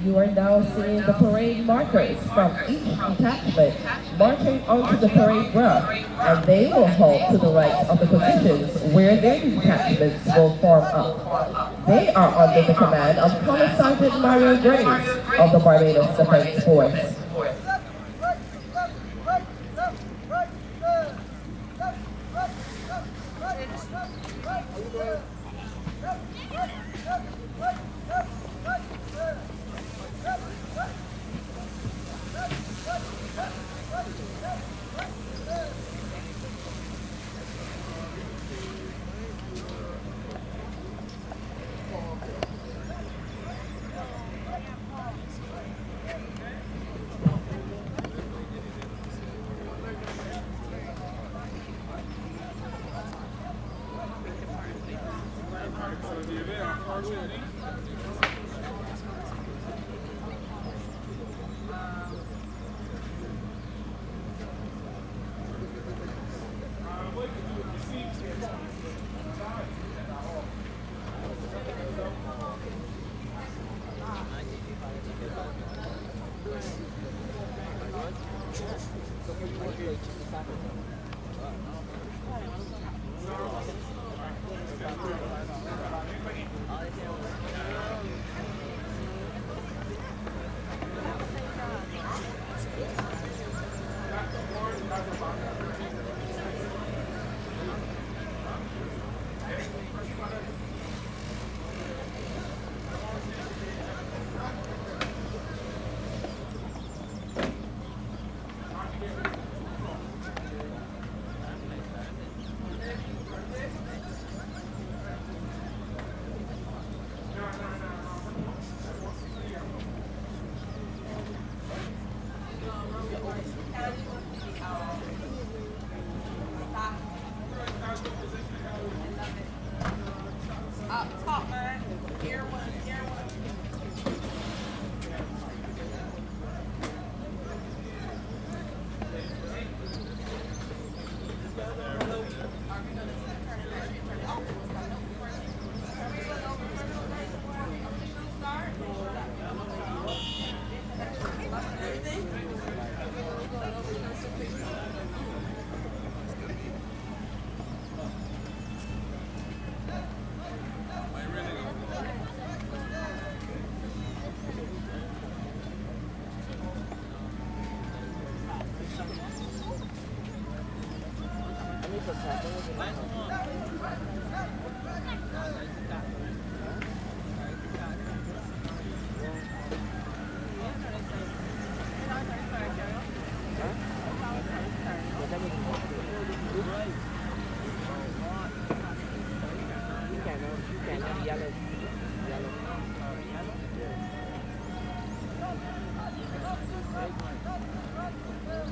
You are now seeing the parade markers from each detachment marching onto the parade ground, and they will halt to the right of the positions where their detachments will form up. They are under the command of Colonel Sergeant Mario Graves of the Barbados Defense Force.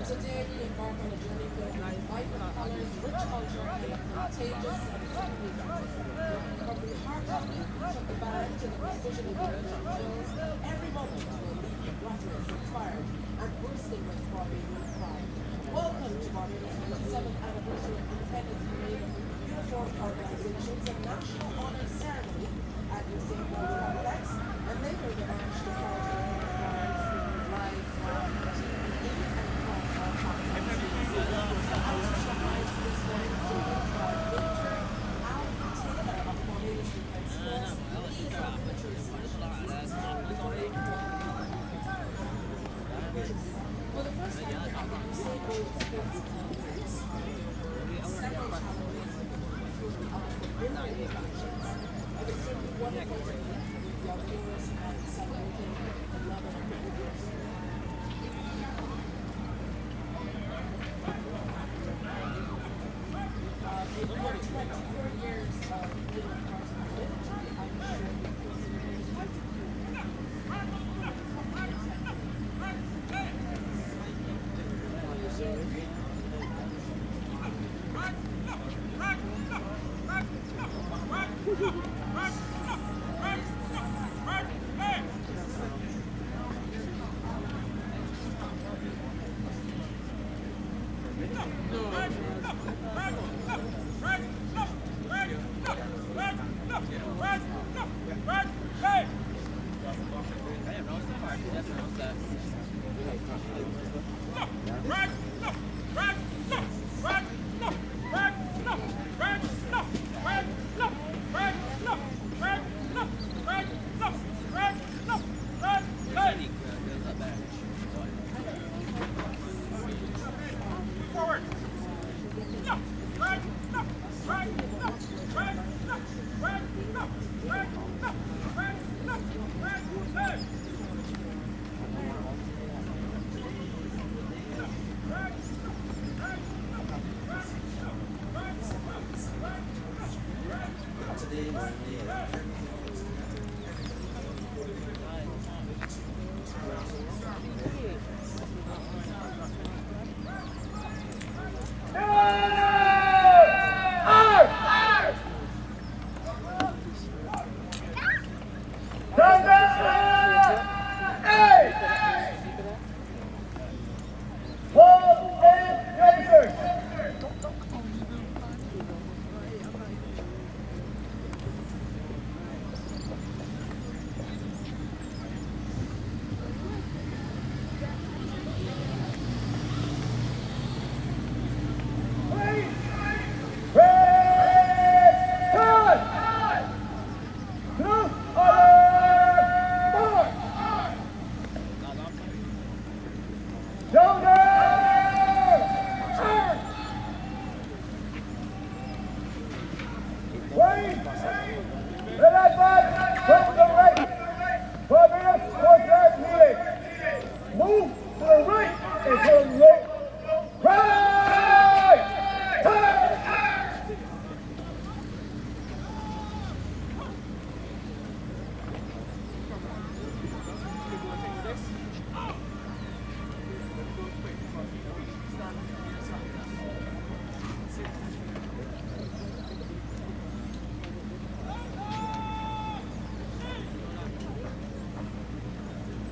Today we embark on a journey filled with vibrant colors, rich culture, and a contagious sense of freedom. From the heart-pounding beat of the band to the precision of the rhythm fills, every moment will leave you breathless, inspired, and bursting with Barbadian pride. Welcome to Barbados' 27th anniversary of Independence Parade, uniformed organizations, and national honor ceremony at your St. Paul complex, and later the march to Carlton live on TV and across all platforms. For the first time ever, Crusade Road Sports Complex, several challenges including up to midnight occasions. I would say wonderful to meet with young viewers and celebrating 11 years. In your 24 years of being a part of the liturgy, I'm sure you persevered quite a few.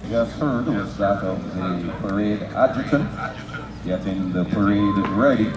Just heard was that of the parade adjutant getting the parade ready.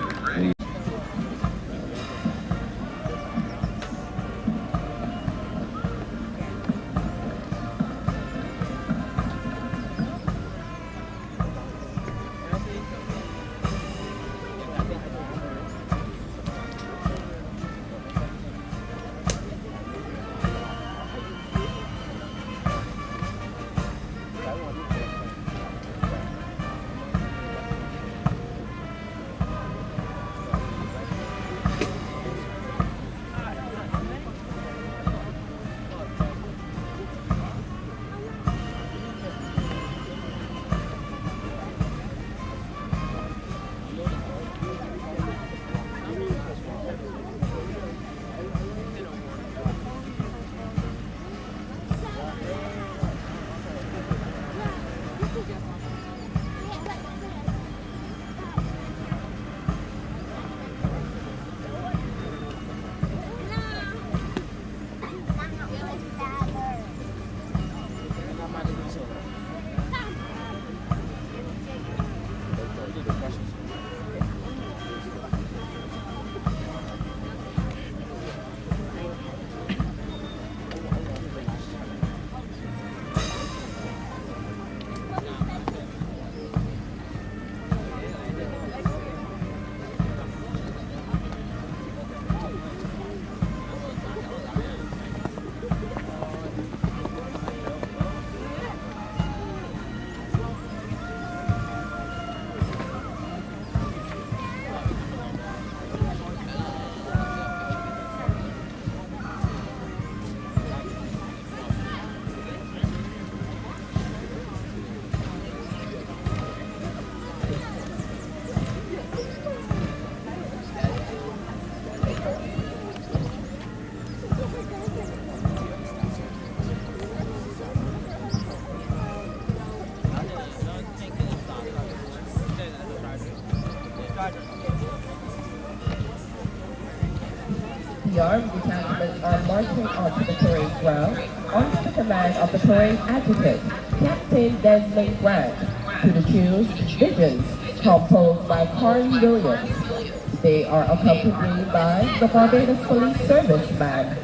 The armed detachments are marching onto the parade ground under the command of the parade adjutant, Captain Desmond Grant, to the tunes Visions, composed by Carly Williams. They are accompanied by the Barbados Police Service Band.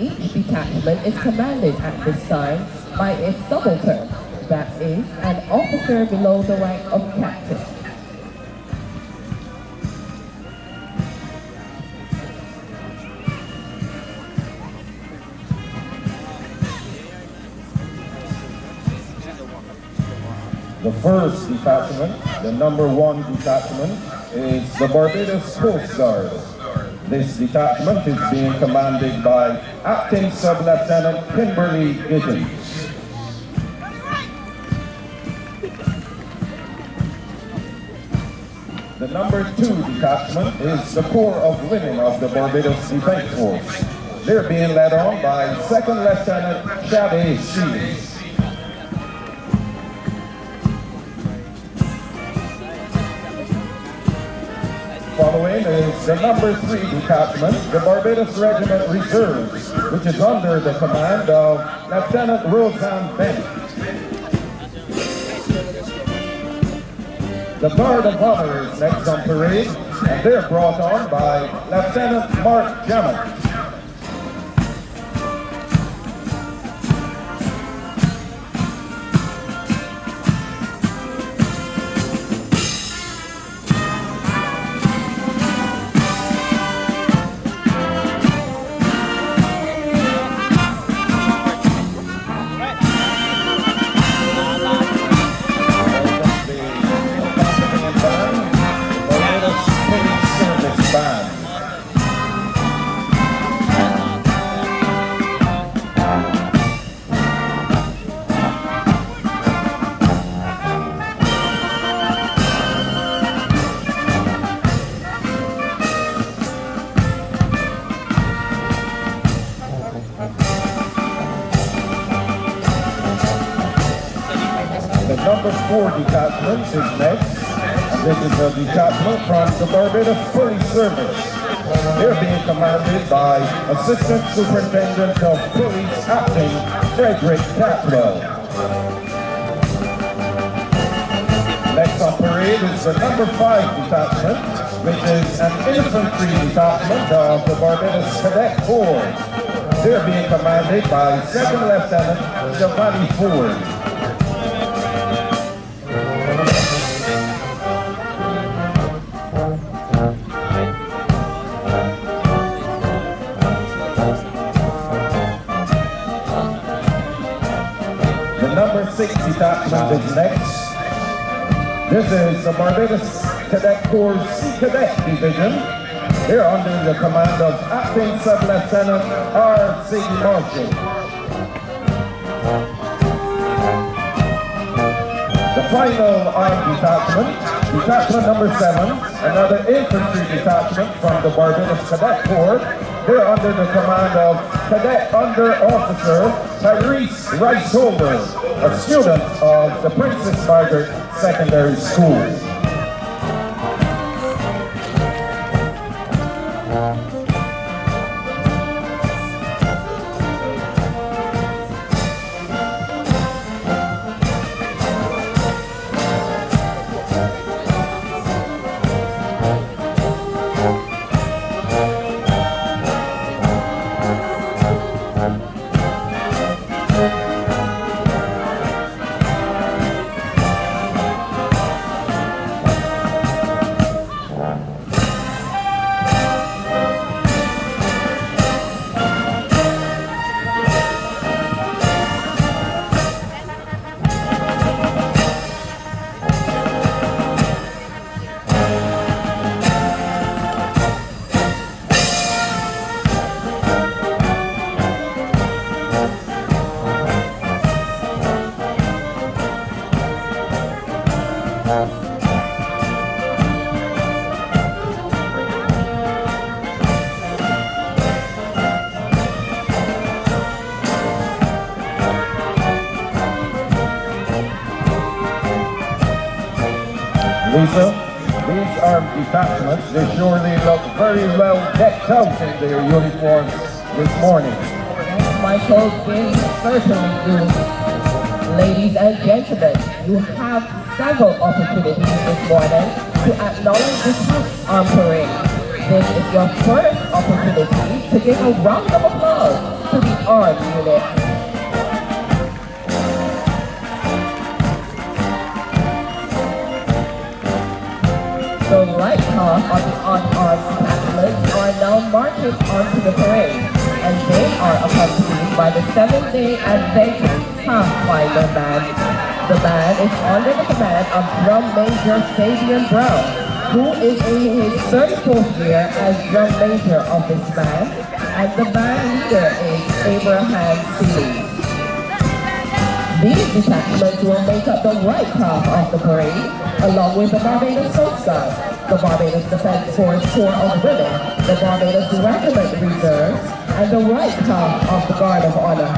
Each detachment is commanded at this time by a subaltern, that is, an officer below the rank of captain. The first detachment, the number 1 detachment, is the Barbados Coast Guard. This detachment is being commanded by Acting Sub-Lieutenant Kimberly Giddens. The number 2 detachment is the Corps of Women of the Barbados Defense Force. They're being led on by 2nd Lieutenant Shade Stevens. Following is the number 3 detachment, the Barbados Regiment Reserves, which is under the command of Lieutenant Roseanne Bennett. The Guard of Honor is next on parade, and they're brought on by Lieutenant Mark Jammett. The number 4 detachment is next, and this is a detachment from the Barbados Police Service. They're being commanded by Assistant Superintendent of Police Acting Frederick Catwell. Next on parade is the number 5 detachment, which is an infantry detachment of the Barbados Cadet Corps. They're being commanded by 2nd Lieutenant Giovanni Ford. The number 6 detachment is next. This is the Barbados Cadet Corps Sea Cadet Division. They're under the command of Acting Sub-Lieutenant R.C. Marshall. The final armed detachment, detachment number 7, another infantry detachment from the Barbados Cadet Corps. They're under the command of Cadet Under Officer Tyrese Riceholder, a student of the Princess Margaret Secondary School. Lisa, these armed detachments, they surely look very well decked out in their uniforms this morning. Michael, they certainly do. Ladies and gentlemen, you have several opportunities this morning to acknowledge this house on parade. This is your first opportunity to give a round of applause to armed unit. The right half of the unarmed detachments are now marching onto the parade, and they are accompanied by the 7-day Adventist Pathfinder Band. The band is under the command of Drum Major Fabian Brown, who is in his 34th year as drum major of this band, and the band leader is Abraham Seeley. These detachments will make up the right half of the parade, along with the Barbados Coast Guard, the Barbados Defense Force Corps of Women, the Barbados Regiment Reserves, and the right half of the Guard of Honor.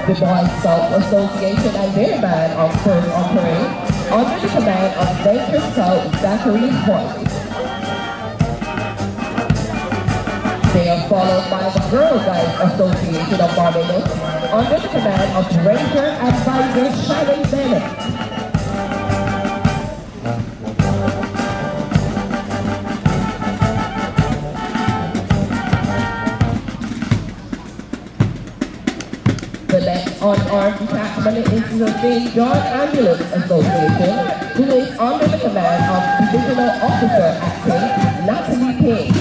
The Boy Scout Association and their band are first on parade, under the command of Major Scout Zachary Point. They are followed by the Girl Guides Association of Barbados, under the command of Ranger Advisor Shannon Bennett. The next unarmed detachment is the St. John Ambulance Association, who is under the command of Divisional Officer Acting Natalie Payne.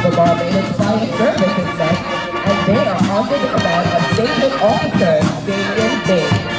The Barbados Fire Service is next, and they are under the command of Station Officer Damian Bay.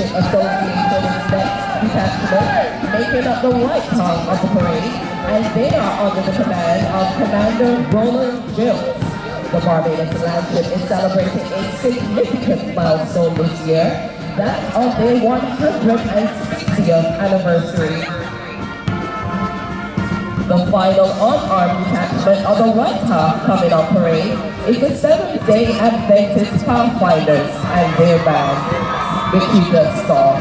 Association is next detachment, making up the right half of the parade, and they are under the command of Commander Roland Gills. The Barbados Landship is celebrating a significant milestone this year, that of their 160th anniversary. The final unarmed detachment of the right half coming on parade is the 7th-day Adventist Pathfinders and their band, which you just saw.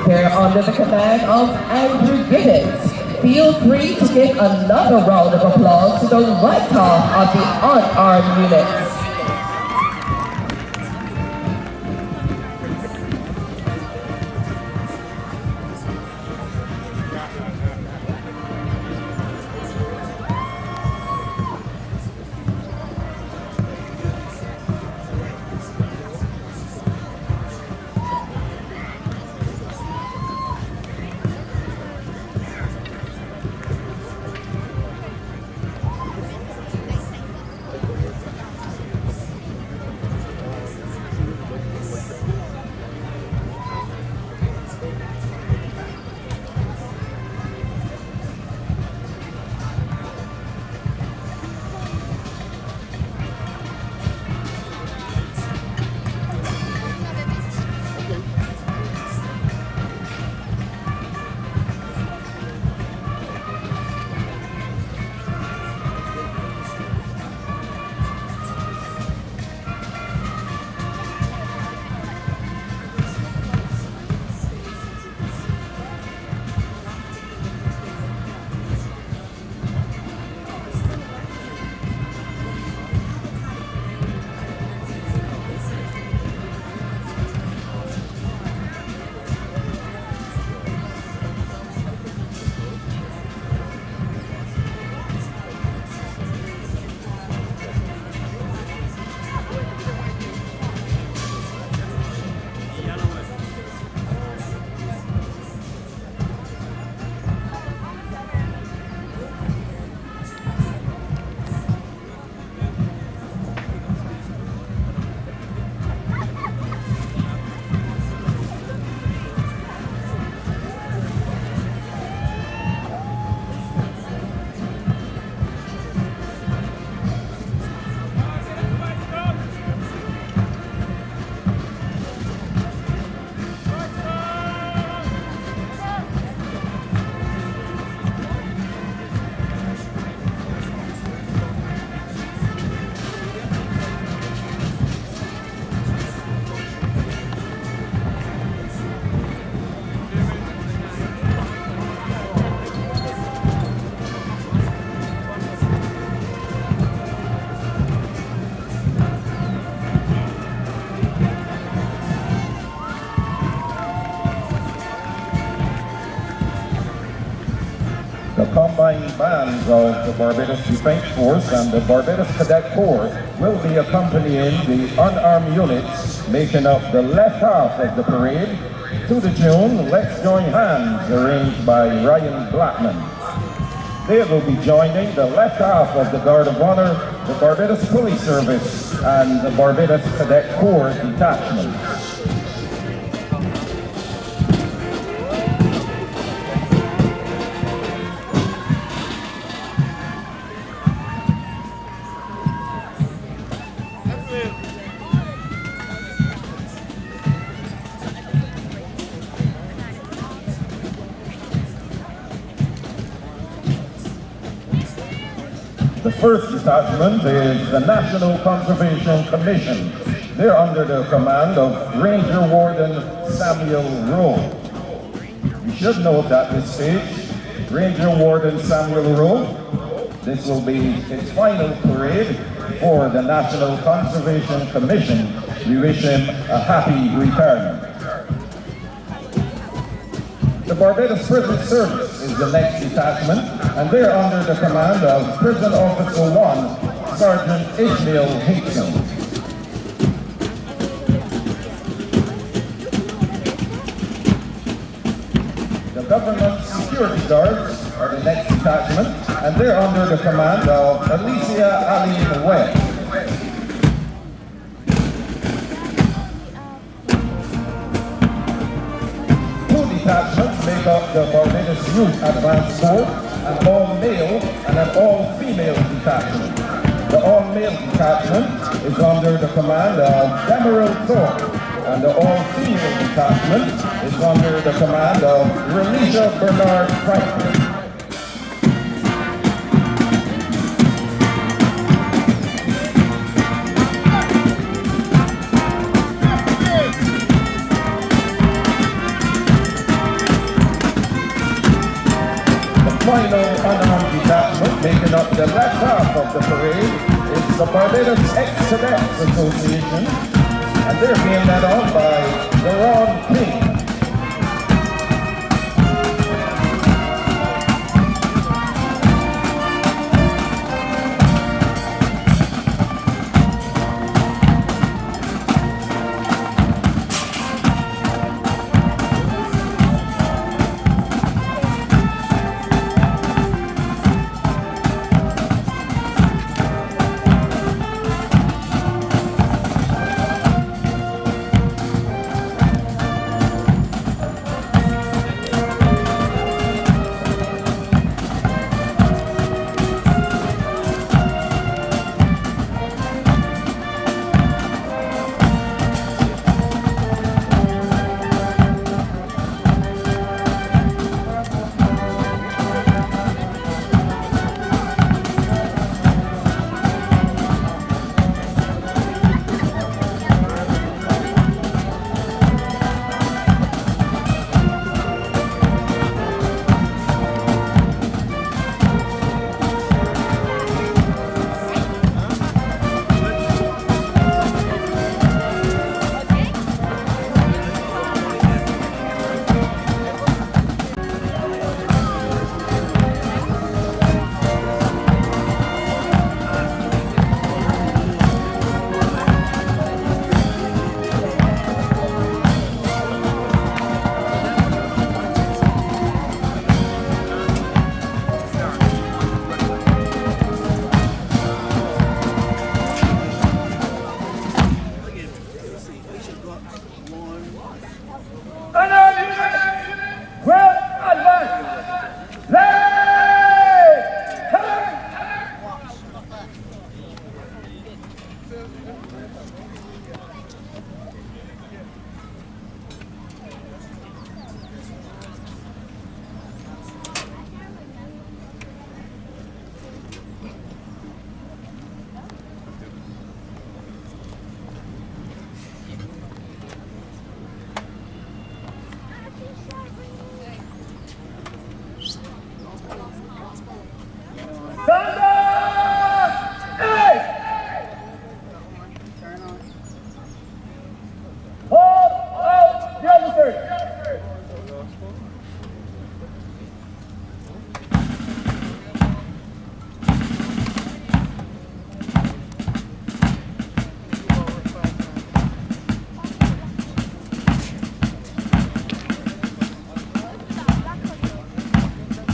They're under the command of Andrew Giddens. Feel free to give another round of applause to the right half of the unarmed units. flying bands of the Barbados Defense Force and the Barbados Cadet Corps will be accompanying the unarmed units making up the left half of the parade to the tune Let's Join Hands, arranged by Ryan Blackman. They will be joining the left half of the Guard of Honor, the Barbados Police Service, and the Barbados Cadet Corps detachments. The first detachment is the National Conservation Commission. They're under the command of Ranger Warden Samuel Rowe. You should note at this stage, Ranger Warden Samuel Rowe, this will be his final parade for the National Conservation Commission. We wish him a happy retirement. The Barbados Prison Service is the next detachment, and they're under the command of Prison Officer 1, Sergeant Ishmael Hickson. The Government Security Guards are the next detachment, and they're under the command of Alicia Aline Webb. Detachments make up the Barbados Youth Advance Corps, an all-male and an all-female detachment. The all-male detachment is under the command of Demeril Thorpe, and the all-female detachment is under the command of Relisha Bernard Franklin. Final unarmed detachment making up the left half of the parade is the Barbados Ex-Cadets Association, and they're being led on by Deron King.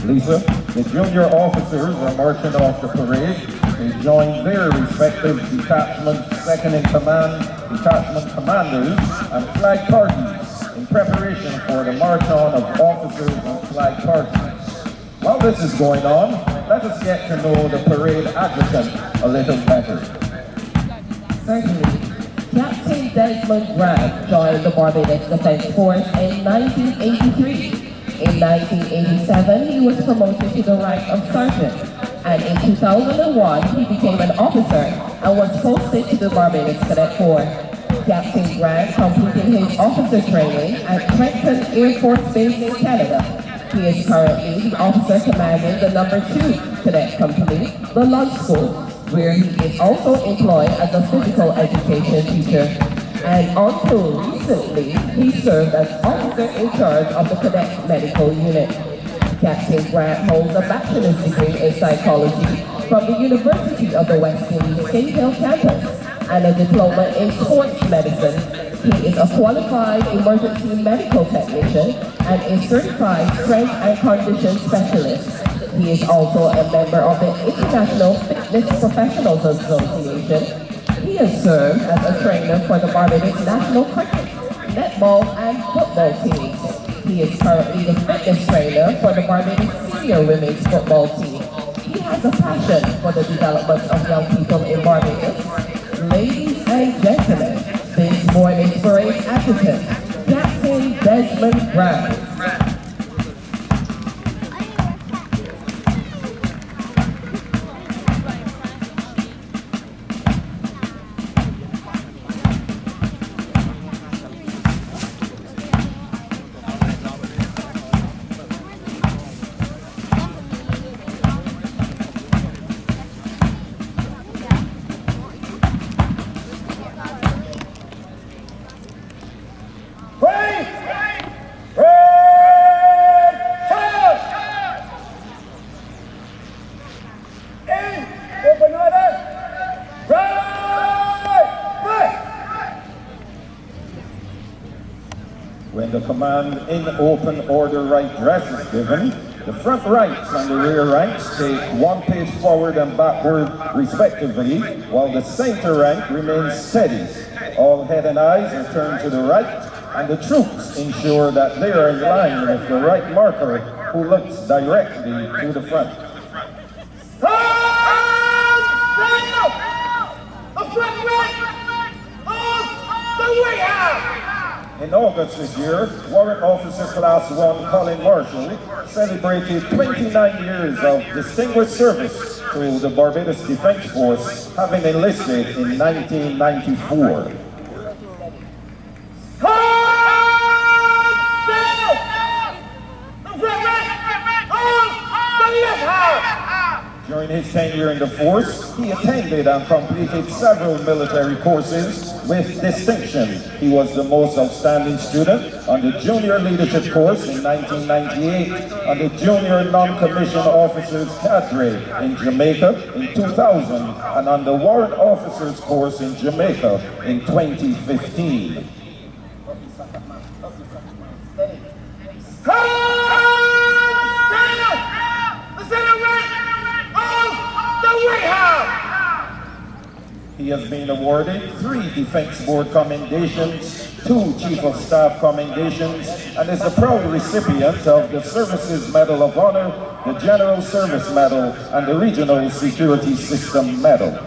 Lisa, the junior officers are marching off the parade. They join their respective detachment, second in command, detachment commanders, and flag parties in preparation for the march on of officers and flag parties. While this is going on, let us get to know the parade adjutant a little better. Certainly. Captain Desmond Grant joined the Barbados Defense Force in 1983. In 1987, he was promoted to the rank of sergeant, and in 2001, he became an officer and was posted to the Barbados Cadet Corps. Captain Grant completed his officer training at Trenton Air Force Base in Canada. He is currently the officer commanding the No. 2 Cadet Company, the Lund School, where he is also employed as a physical education teacher. And until recently, he served as officer in charge of the Cadet Medical Unit. Captain Grant holds a bachelor's degree in psychology from the University of the West Indies St. Hill campus and a diploma in sports medicine. He is a qualified emergency medical technician and a certified strength and condition specialist. He is also a member of the International Fitness Professionals Association. He has served as a trainer for the Barbados national cricket, netball, and football teams. He is currently the fitness trainer for the Barbados senior women's football team. He has a passion for the development of young people in Barbados. Ladies and gentlemen, this morning's parade adjutant, Captain Desmond Grant. When the command in open order right dress is given, the front ranks and the rear ranks take one pace forward and backward respectively, while the center rank remains steady. All head and eyes are turned to the right, and the troops ensure that they are in line with the right marker who looks directly to the front. In August this year, Warrant Officer Class 1 Colin Marshall celebrated 29 years of distinguished service to the Barbados Defense Force, having enlisted in 1994. During his tenure in the force, he attended and completed several military courses with distinction. He was the most outstanding student on the Junior Leadership course in 1998 and the Junior Non-Commissioned Officers Cadre in Jamaica in 2000 and on the Warrant Officers course in Jamaica in 2015. He has been awarded 3 Defense Board commendations, 2 Chief of Staff commendations, and is a proud recipient of the Services Medal of Honor, the General Service Medal, and the Regional Security System Medal.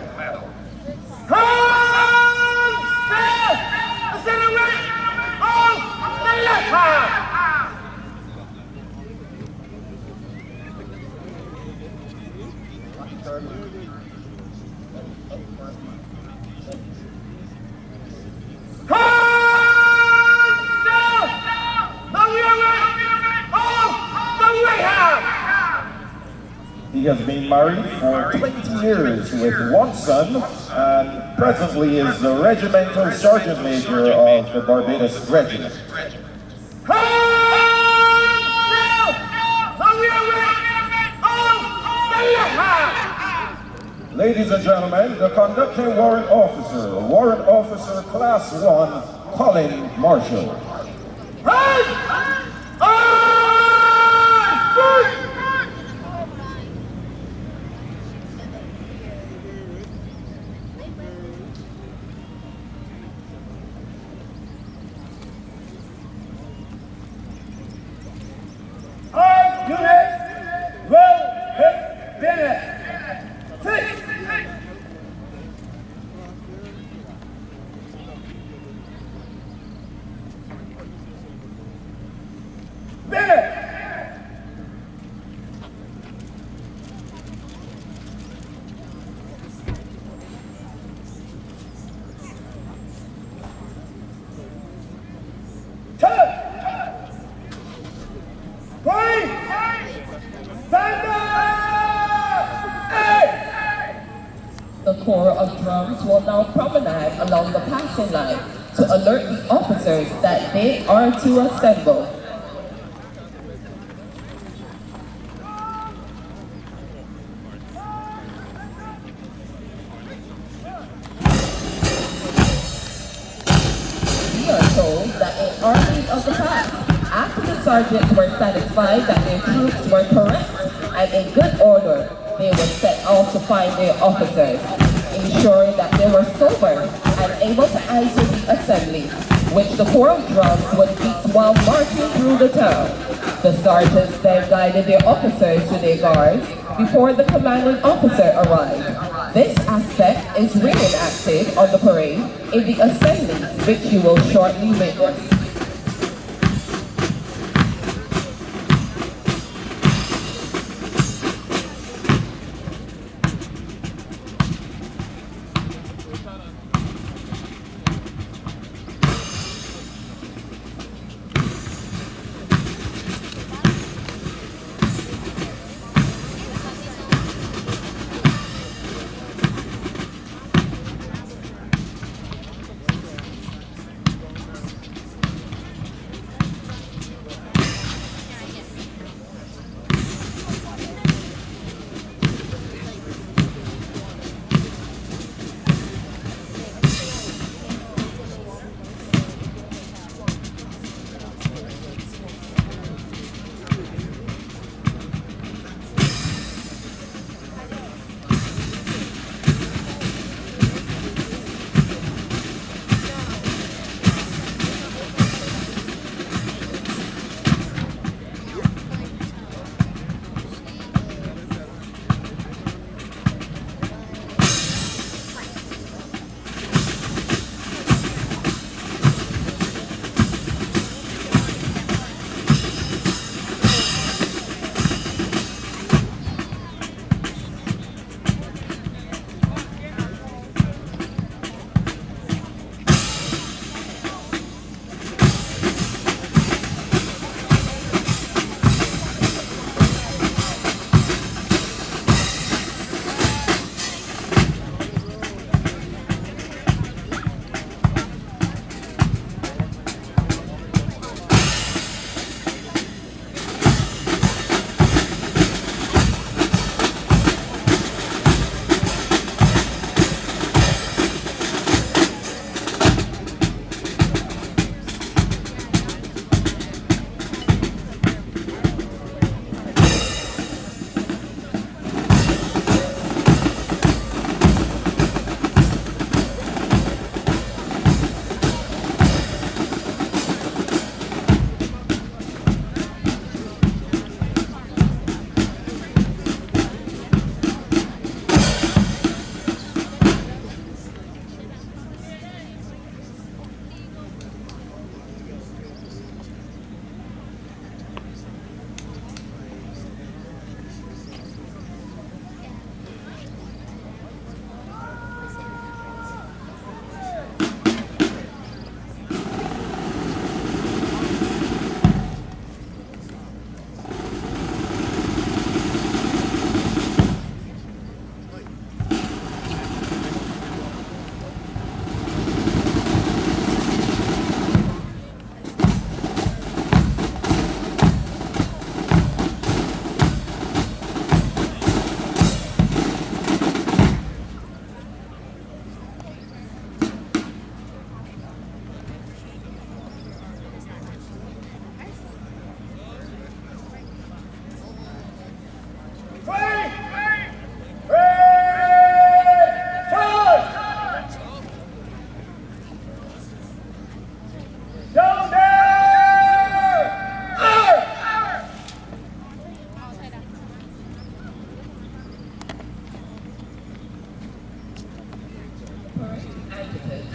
He has been married for 20 years with 1 son and presently is the Regimental Sergeant Major of the Barbados Regiment. Ladies and gentlemen, the conducting Warrant Officer Class 1, Colin Marshall. of drums will now promenade along the passing line to alert the officers that they are to assemble. We are told that in armies of the past, after the sergeants were satisfied that their troops were correct and in good order, they would set off to find their officers, ensuring that they were sober and able to answer the assembly, which the corps of drums would beat while marching through the town. The sergeants then guided their officers to their guards before the commanding officer arrived. This aspect is reenacted on the parade in the assembly, which you will shortly witness.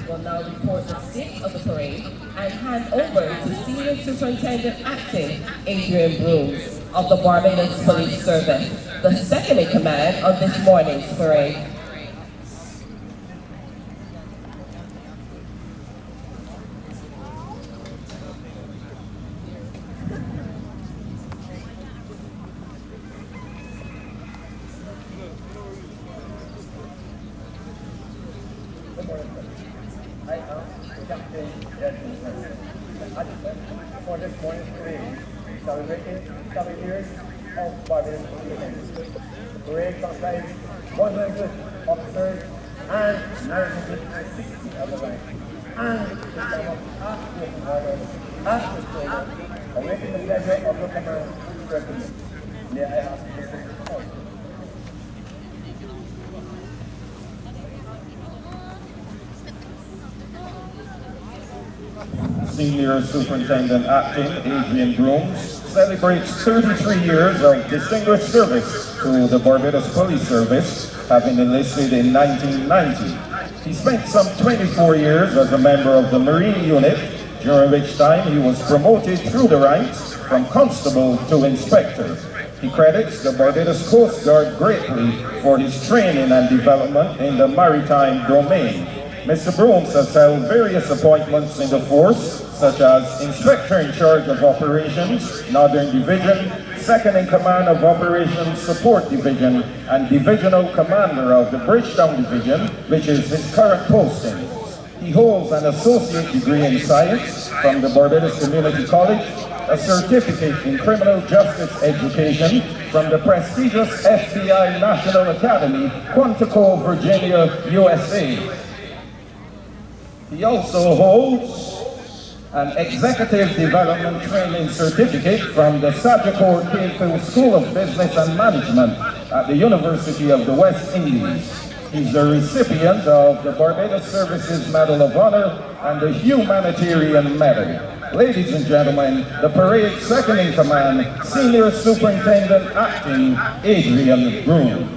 Will now report the state of the parade and hand over to Senior Superintendent Acting Adrian Brooms of the Barbados Police Service, the second in command of this morning's parade. Captain Edmund for this morning's parade, celebrating 7 years of Barbados independence. The parade comprised 100 officers and 960 other ranks, and the system of active orders, active training, awaiting the pleasure of the command to recommend. May I have the support? Senior Superintendent Acting Adrian Brooms celebrates 33 years of distinguished service to the Barbados Police Service, having enlisted in 1990. He spent some 24 years as a member of the Marine Unit, during which time he was promoted through the ranks from constable to inspector. He credits the Barbados Coast Guard greatly for his training and development in the maritime domain. Mr. Brooms has held various appointments in the force, such as Inspector in Charge of Operations, Northern Division, Second in Command of Operations Support Division, and Divisional Commander of the Bridgetown Division, which is his current posting. He holds an associate degree in science from the Barbados Community College, a certificate in criminal justice education from the prestigious FBI National Academy, Quantico, Virginia, USA. He also holds an Executive Development Training Certificate from the Sagicor Cahill School of Business and Management at the University of the West Indies. He's the recipient of the Barbados Services Medal of Honor and the Humanitarian Medal. Ladies and gentlemen, the parade's second in command, Senior Superintendent Acting Adrian Brooms.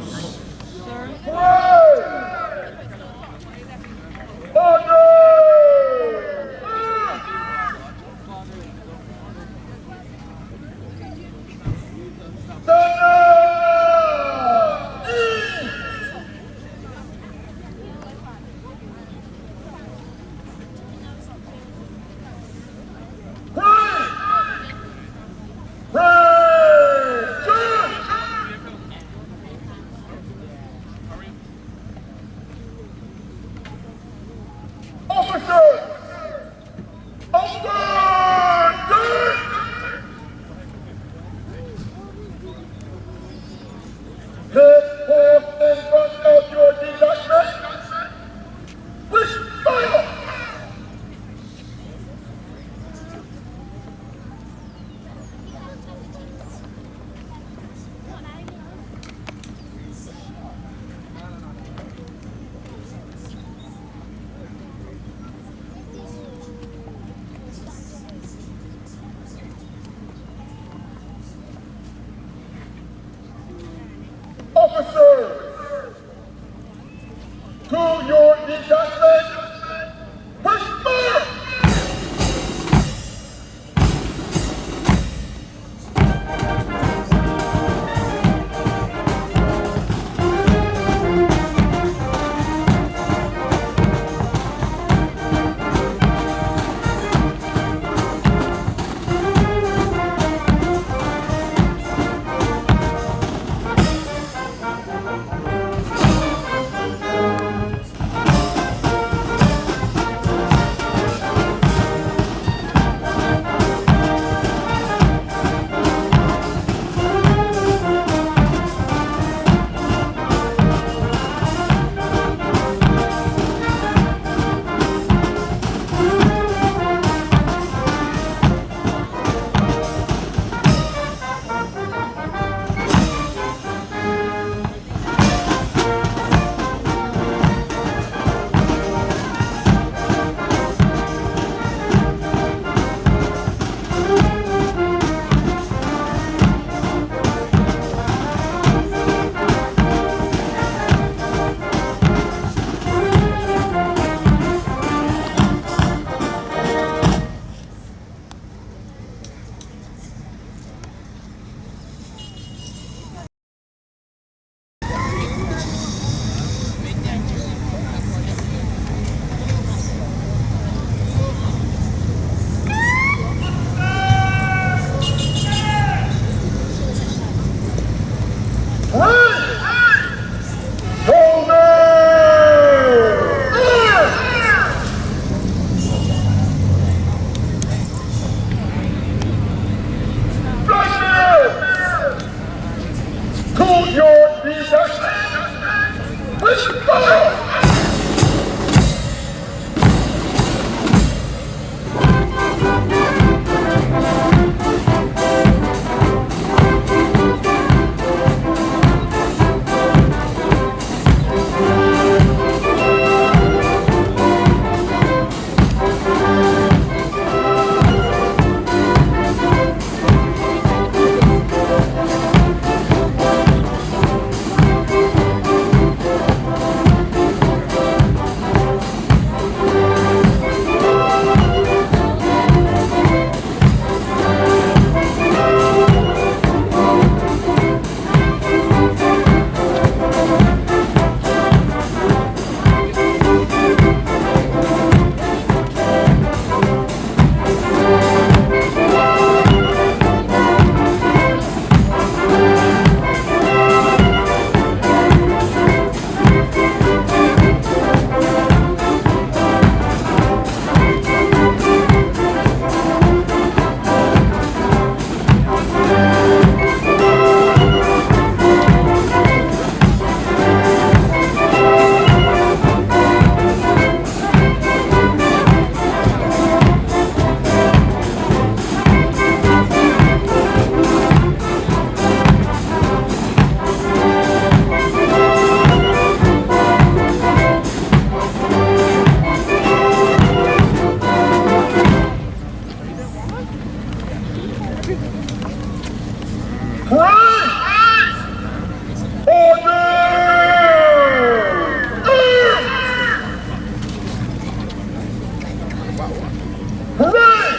Parade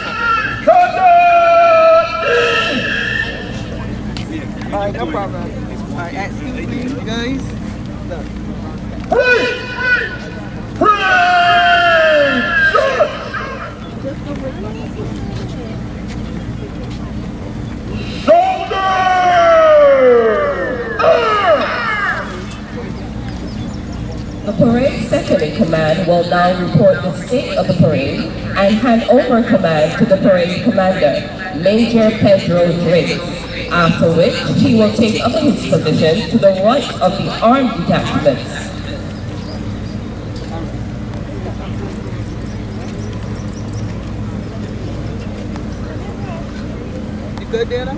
Alright, no problem. Alright, excuse me, guys. Look. Parade! The parade second in command will now report the state of the parade and hand over command to the parade commander, Major Pedro Drake, after which he will take up his position to the right of the armed detachments. You good, Dana?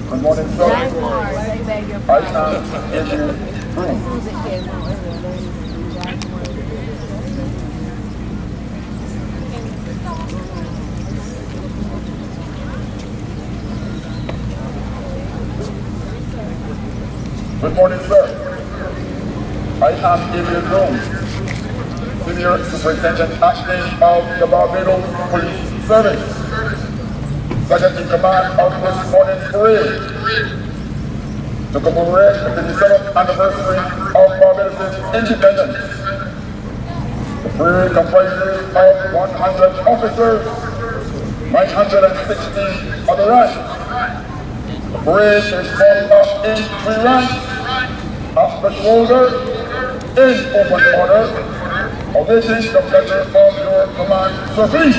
Good morning, sir. Right now, in the room. Good morning, sir. I am David Rome, Senior Superintendent Acting of the Barbados Police Service, second in command of this morning's parade to commemorate the 57th anniversary of Barbados' independence. The parade comprises of 100 officers, 960 other ranks. The parade is formed up in 3 ranks, up the shoulder, in open order, awaiting the pleasure of your command service.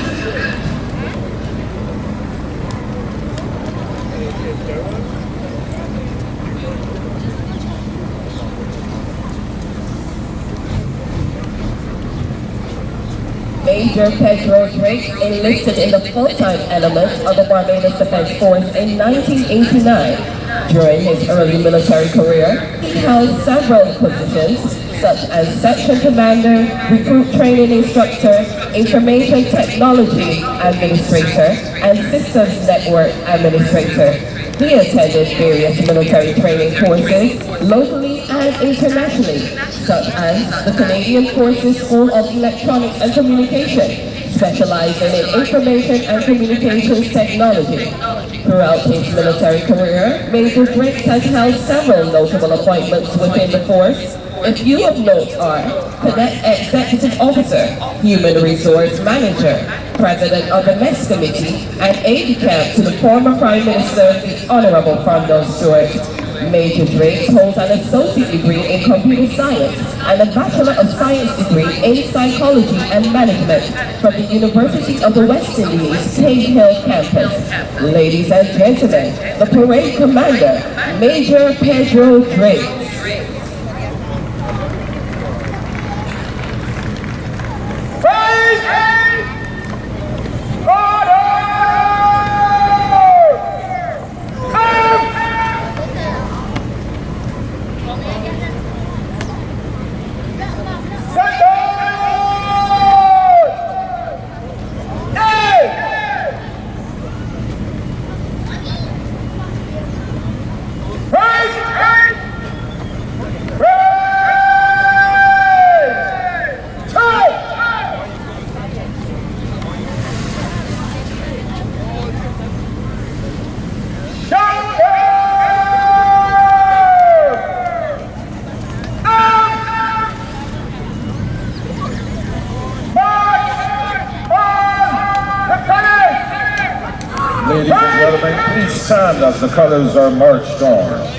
Major Pedro Drake enlisted in the full-time element of the Barbados Defense Force in 1989. During his early military career, he held several positions such as section commander, recruit training instructor, information technology administrator, and systems network administrator. He attended various military training courses, locally and internationally, such as the Canadian Forces School of Electronics and Communication, specializing in information and communications technology. Throughout his military career, Major Drake has held several notable appointments within the force. A few of note are Cadet Executive Officer, Human Resource Manager, President of the Mess Committee, and aide-de-camp to the former Prime Minister, the Honorable Fondell Stewart. Major Drake holds an associate degree in computer science and a Bachelor of Science degree in psychology and management from the University of the West Indies, Cave Hill campus. Ladies and gentlemen, the parade commander, Major Pedro Drake. Ladies and gentlemen, please stand as the colors are marched on.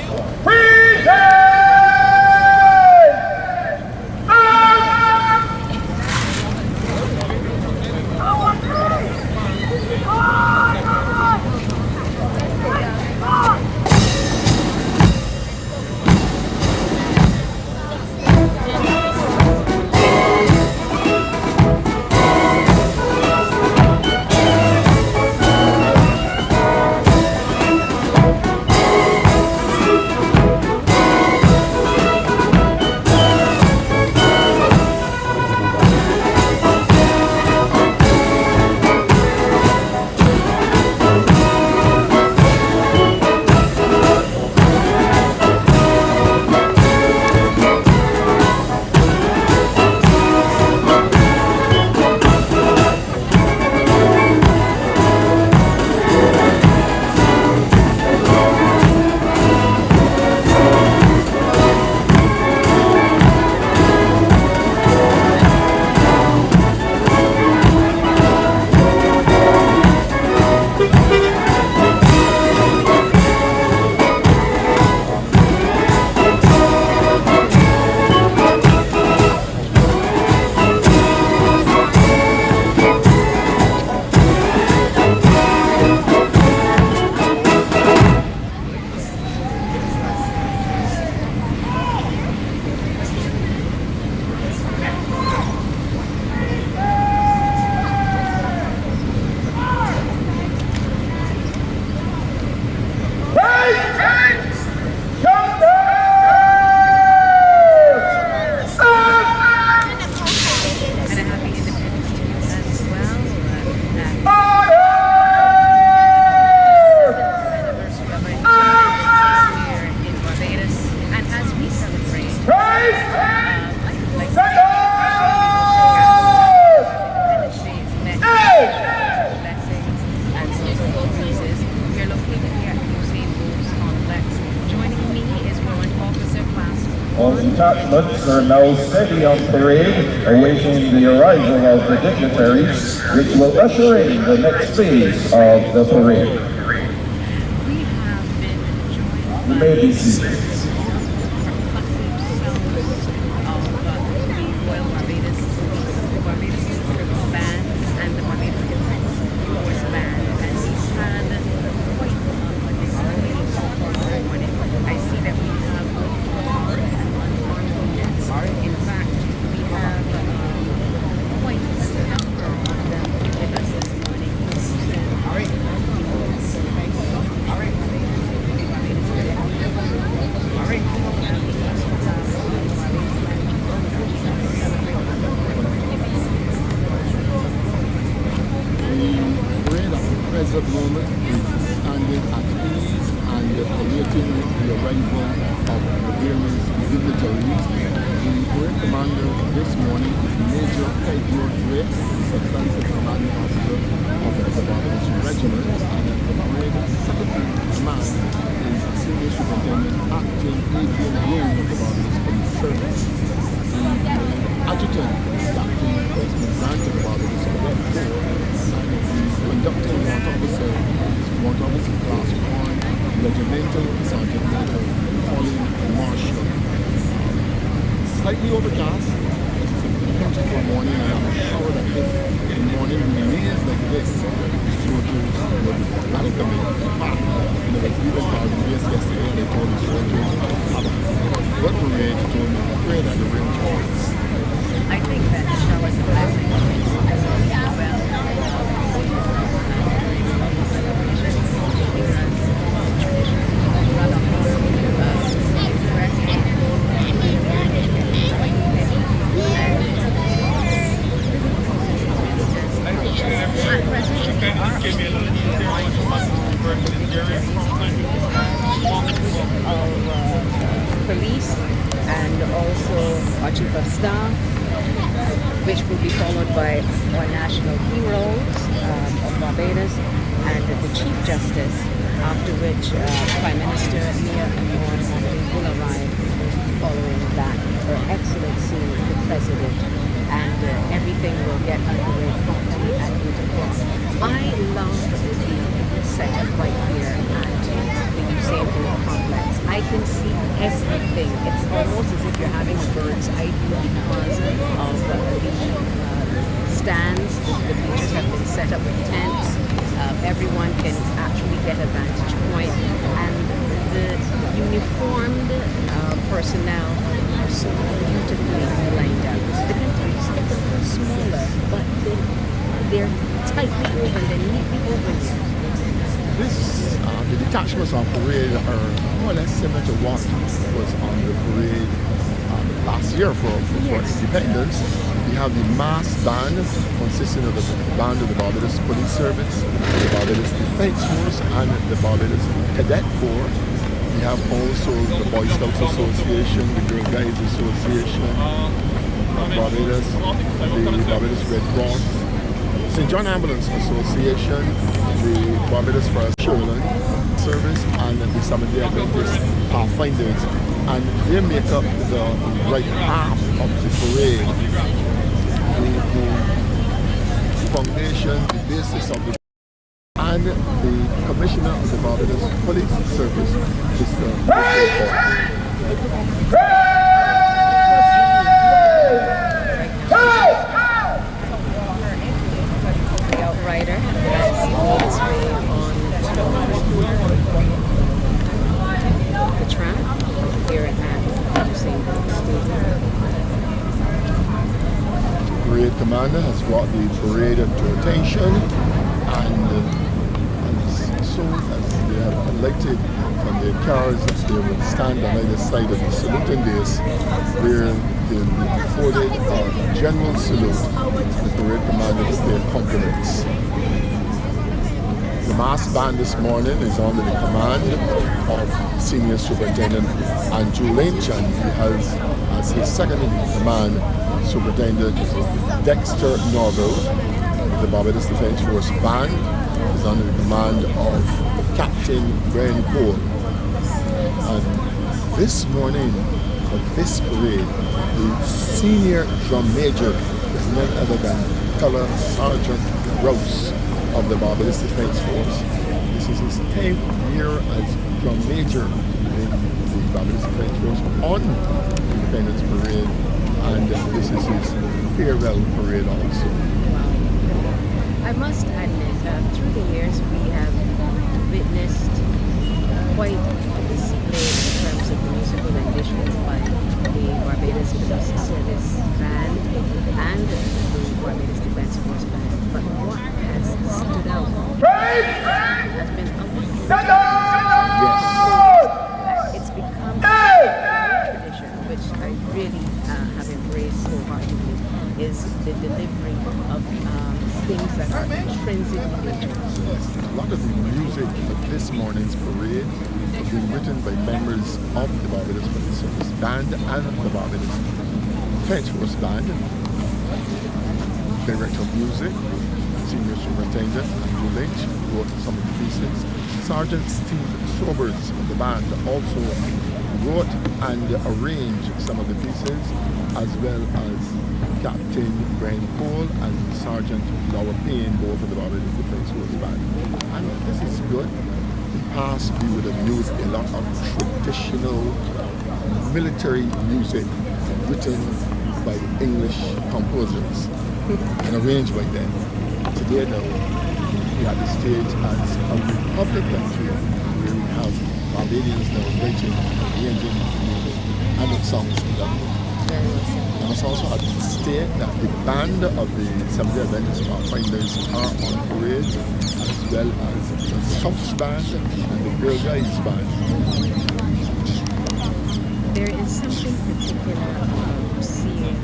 detachments are now steady on parade, awaiting the arrival of the dignitaries, which will usher in the next phase of the parade. You may be seated. Present moment is standing at ease and awaiting the arrival of the various dignitaries. The parade commander this morning is Major Pedro Drake, substantive commanding officer of the Barbados Regiment, and the parade secretary command is Senior Superintendent Acting Adrian Rowe of the Barbados Police Service. The adjutant is Captain Desmond Grant of the Barbados Cadet Corps, and the conducting warrant officer is warrant officer class 1, regimental sergeant major Colin Marshall. Slightly overcast. It is a beautiful morning, and I'm sure that if the morning remains like this, soldiers would welcome it. In fact, it was even called the race yesterday, and they told the soldiers have a good parade to pray that the rain falls. I think that the show was a blessing. Police and also our chief of staff, which will be followed by our national heroes of Barbados and the Chief Justice, after which Prime Minister Mia will arrive following that, Her Excellency the President, and everything will get underway promptly at 8 o'clock. I love the setup right here at the Usain Bolt complex. I can see everything. It's almost as if you're having a bird's eye view because of the stands. The bleachers have been set up with tents. Everyone can actually get a vantage point, and the uniformed personnel are so beautifully lined up. The countries are a little smaller, but they're tightly woven, they're neatly woven here. The detachments on parade are more or less similar to what was on the parade last year for independence. We have the mass band consisting of the band of the Barbados Police Service, the Barbados Defense Force, and the Barbados Cadet Corps. We have also the Boy Scouts Association, the Girl Guides Association of Barbados, the Barbados Red Cross, St. John Ambulance Association, the Barbados Forest Shoreline Service, and the Seventh-day Adventist Pathfinders, and they make up the right half of the parade. The foundation, the basis of the, and the Commissioner of the Barbados Police Service, Mr. The outrider as he makes his way on the track here at Usain Bolt Stadium. Parade commander has brought the parade to attention, and as soon as they have alighted from their cars, they will stand on either side of the saluting dais, where they will be afforded a general salute. The parade commander will pay compliments. The mass band this morning is under the command of Senior Superintendent Andrew Lynch, and he has as his second in command Superintendent Dexter Norville. The Barbados Defense Force Band is under the command of Captain Brian Cole. And this morning, for this parade, the senior drum major is none other than Color Sergeant Rouse of the Barbados Defense Force. This is his 10th year as drum major in the Barbados Defense Force on Independence Parade, and this is his farewell parade also. I must admit, through the years we have witnessed quite a display in terms of the musical renditions by the Barbados Police Service Band and the Barbados Defense Force Band. But what has stood out has been it's become a tradition, which I really have embraced wholeheartedly, is the delivery of things that are intrinsic in nature. Yes, a lot of the music for this morning's parade has been written by members of the Barbados Police Service Band and the Barbados Defense Force Band. Director of Music, Senior Superintendent Andrew Lynch wrote some of the pieces. Sergeant Steve Sobers of the band also wrote and arranged some of the pieces, as well as Captain Brian Cole and Sergeant Laura Payne, both of the Barbados Defense Force Band. And this is good. In the past, we would have used a lot of traditional military music written by English composers and arranged by them. Today, though, we have the stage as a republic country where we have Barbadians now writing, arranging music, and the songs in government. I must also have to state that the band of the Seventh-day Adventist Pathfinders are on parade, as well as the Scouts band and the Girl Guides band. There is something particular about seeing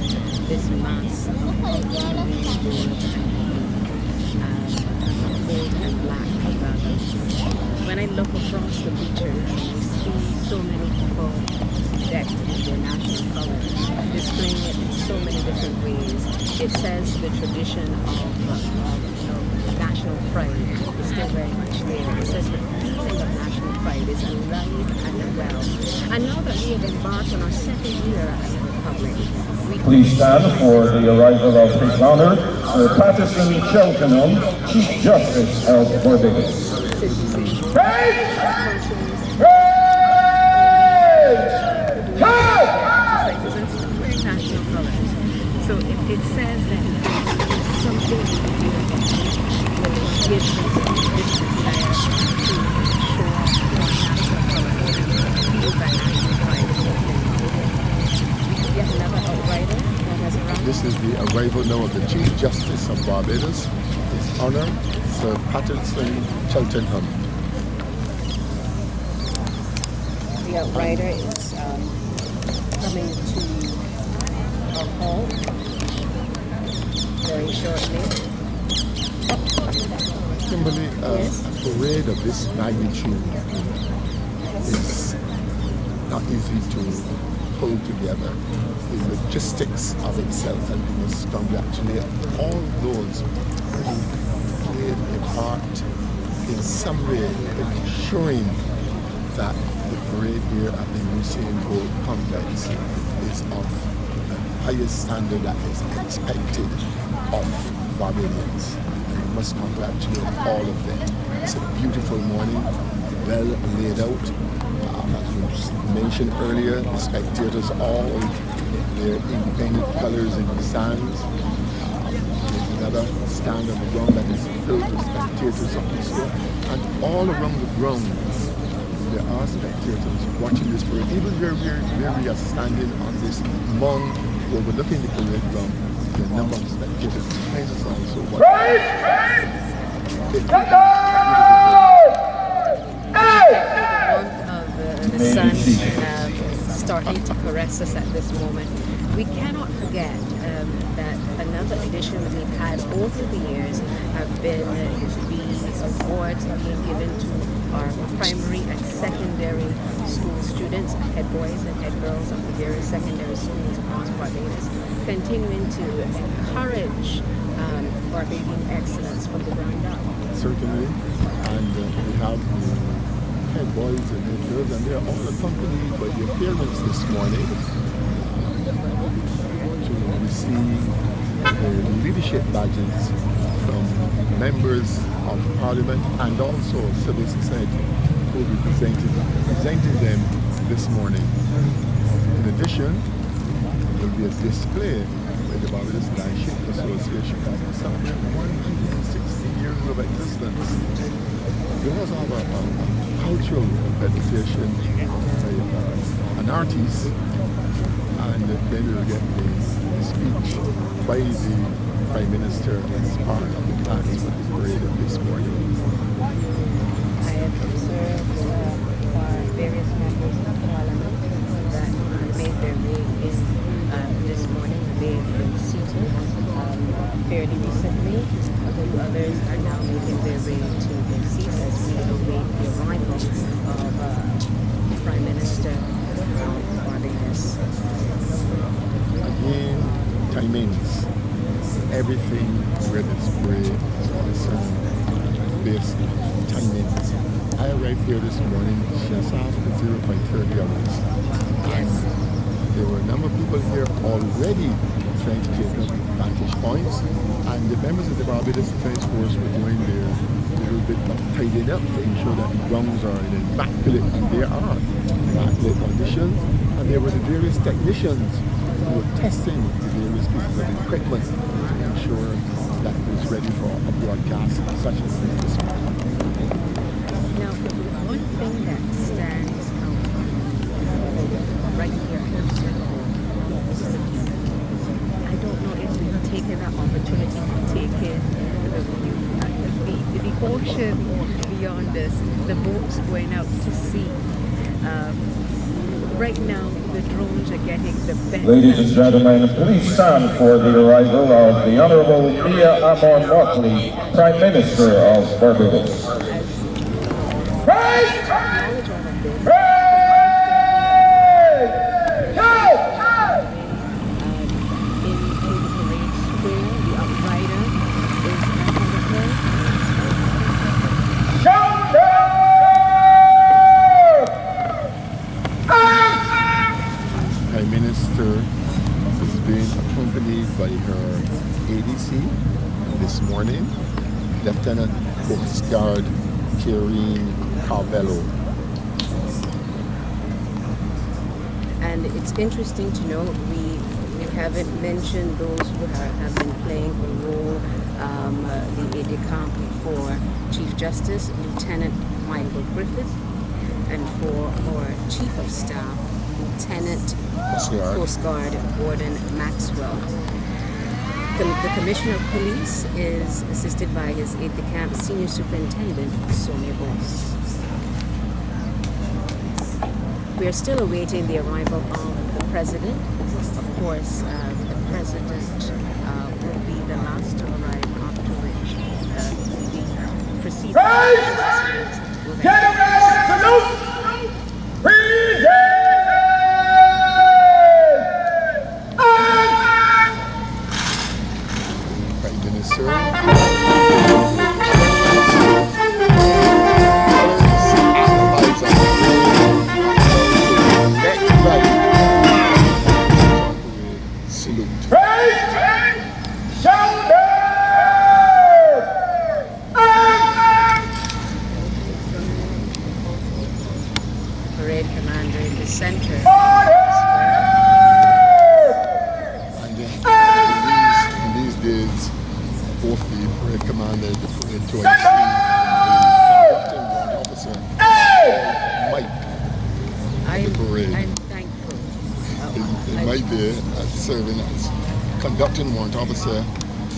this mass of gold and black. When I look across the beaches and you see so many people decked in their national colors, displaying it in so many different ways, it says the tradition of national pride is still very much there. It says the feeling of national pride is alive and well. And now that we have embarked on our second year as a republic, Please stand for the arrival of His Honor, Sir Patterson Cheltenham, Chief Justice of Barbados. national colors. So it says that there's something that gives us this desire to show off our national colors, feel that national pride. Yet another outrider that has arrived. This is the arrival now of the Chief Justice of Barbados, His Honor, Sir Patterson Cheltenham. The outrider is coming to our hall very shortly. Kimberly, Yes. a parade of this magnitude is not easy to pull together. The logistics of itself, and we must congratulate all those who played a part in some way in ensuring that the parade here at the Museum Gold Complex is of the highest standard that is expected of Barbadians. We must congratulate all of them. It's a beautiful morning, well laid out. As you mentioned earlier, the spectators all their independent colors in the stands. There's another stand on the ground that is filled with spectators also. And all around the ground, there are spectators watching this parade. Even where we are standing on this mound overlooking the parade ground, the number of spectators behind us also watching. The sun starting to caress us at this moment. We cannot forget that another edition that we've had over the years have been the awards being given to our primary and secondary school students, head boys and head girls of the various secondary schools across Barbados, continuing to encourage Barbadian excellence from the ground up. Certainly, and we have head boys and head girls, and they're all accompanied by their parents this morning to receive the leadership badges from members of parliament and also civil society who will be presenting them this morning. In addition, there will be a display where the Barbados Landship Association will celebrate 160 years of existence. We also have a cultural presentation by an artist, and then we'll get the speech by the Prime Minister as part of the plans for the parade this morning. I have observed various members of Parliament that made their way in this morning. They have been seated fairly recently. A few others are now making their way to their seats as we await the arrival of the Prime Minister of Barbados. Again, timings. Everything where this parade is concerned, based on timings. I arrived here this morning just after 05:30 hours. And there were a number of people here already trying to take up vantage points, and the members of the Barbados Defence Force were doing their little bit of tidying up to ensure that the grounds are in immaculate, and there are immaculate conditions, and there were the various technicians who were testing the various pieces of equipment to ensure that it was ready for a broadcast such as this morning. Now, one thing that stands out right here is the view. I don't know if we've taken that opportunity to take in the view, the ocean beyond us, the boats going out to sea. Right now, the drones are getting the best. Ladies and gentlemen, please stand for the arrival of the Honorable Mia Amon Mockley, Prime Minister of Barbados. Is being accompanied by her ADC this morning, Lieutenant Coast Guard Kieran Carvello. And it's interesting to note we haven't mentioned those who have been playing a role, the aide-de-camp for Chief Justice, Lieutenant Michael Griffith, and for our Chief of Staff, Lieutenant Coast Guard Gordon Maxwell. The Commissioner of Police is assisted by his aide-de-camp Senior Superintendent Sonia Boss. We are still awaiting the arrival of the President. Of course, the President will be the last to arrive, after which the proceedings will parade commander in the center. And in these days, both the parade commander and the parade toy officer, Mike, I'm parade. thankful. They might be serving as conducting warrant officer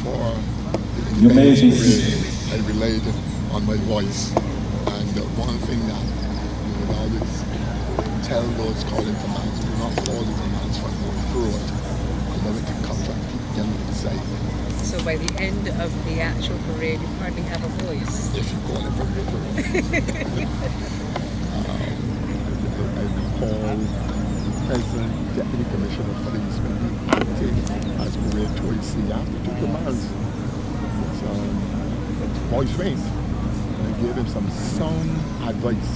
for the independence parade. I relied on my voice, and one thing that you would always tell those calling commands, do not call the commands from going through it. Allow it to come from people on the side. So by the end of the actual parade, you hardly have a voice. If you call it from the parade. I recall President Deputy Commissioner of Police when he acted as parade toy C after two commands. His voice went. I gave him some sound advice.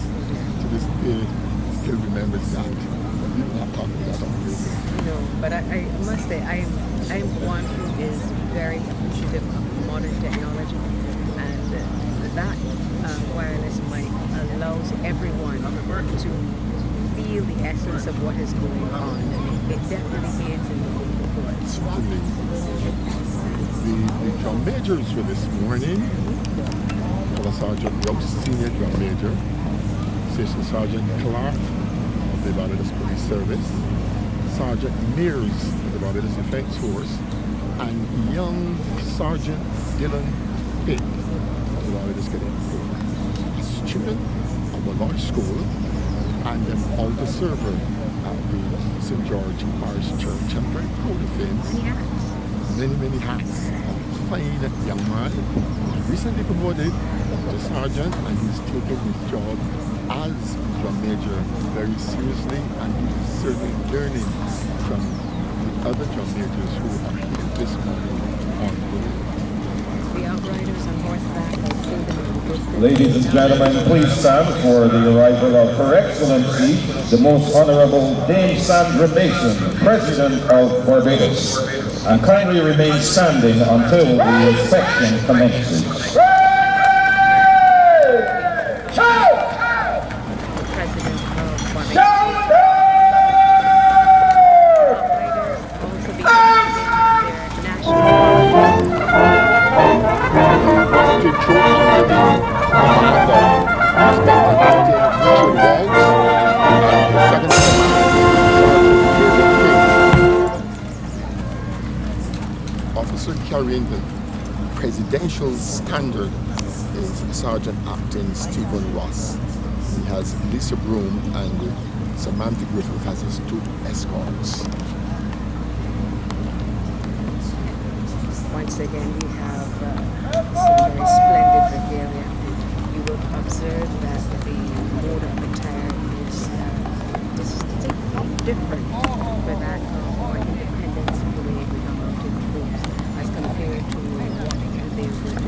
To this day, still remembers that. But we will not talk about that on radio. No, but I must say I'm one who is very appreciative of modern technology, and that wireless mic allows everyone to feel the essence of what is going on, and it definitely aids in the report. Certainly. The drum majors for this morning, Colonel Sergeant Rouse, Senior Drum Major, Station Sergeant Clark of the Barbados Police Service, Sergeant Mears of the Barbados Defense Force, and young Sergeant Dylan Pitt of the Barbados Cadet Corps. A student of the Lodge School and an altar server at the St. George Parish Church. I'm very proud of him. Many hats. A fine young man. Recently promoted to sergeant, and he's taken his job as drum major very seriously, and he's certainly learning from the other drum majors who are here this morning on parade. The outriders on horseback, I see them in the distance. Ladies and gentlemen, please stand for the arrival of Her Excellency, the Most Honorable Dame Sandra Mason, President of Barbados. And kindly remain standing until the inspection commences. The president of Barbados. Outriders also be their national Officer carrying the presidential standard is Sergeant Acting Stephen Ross. He has Lisa Broom and Samantha Griffith as his two escorts. Once again, we have some very splendid regalia. You will observe that the mode of attire is distinctly different for that of our Independence Parade with our mounted troops as compared to what they would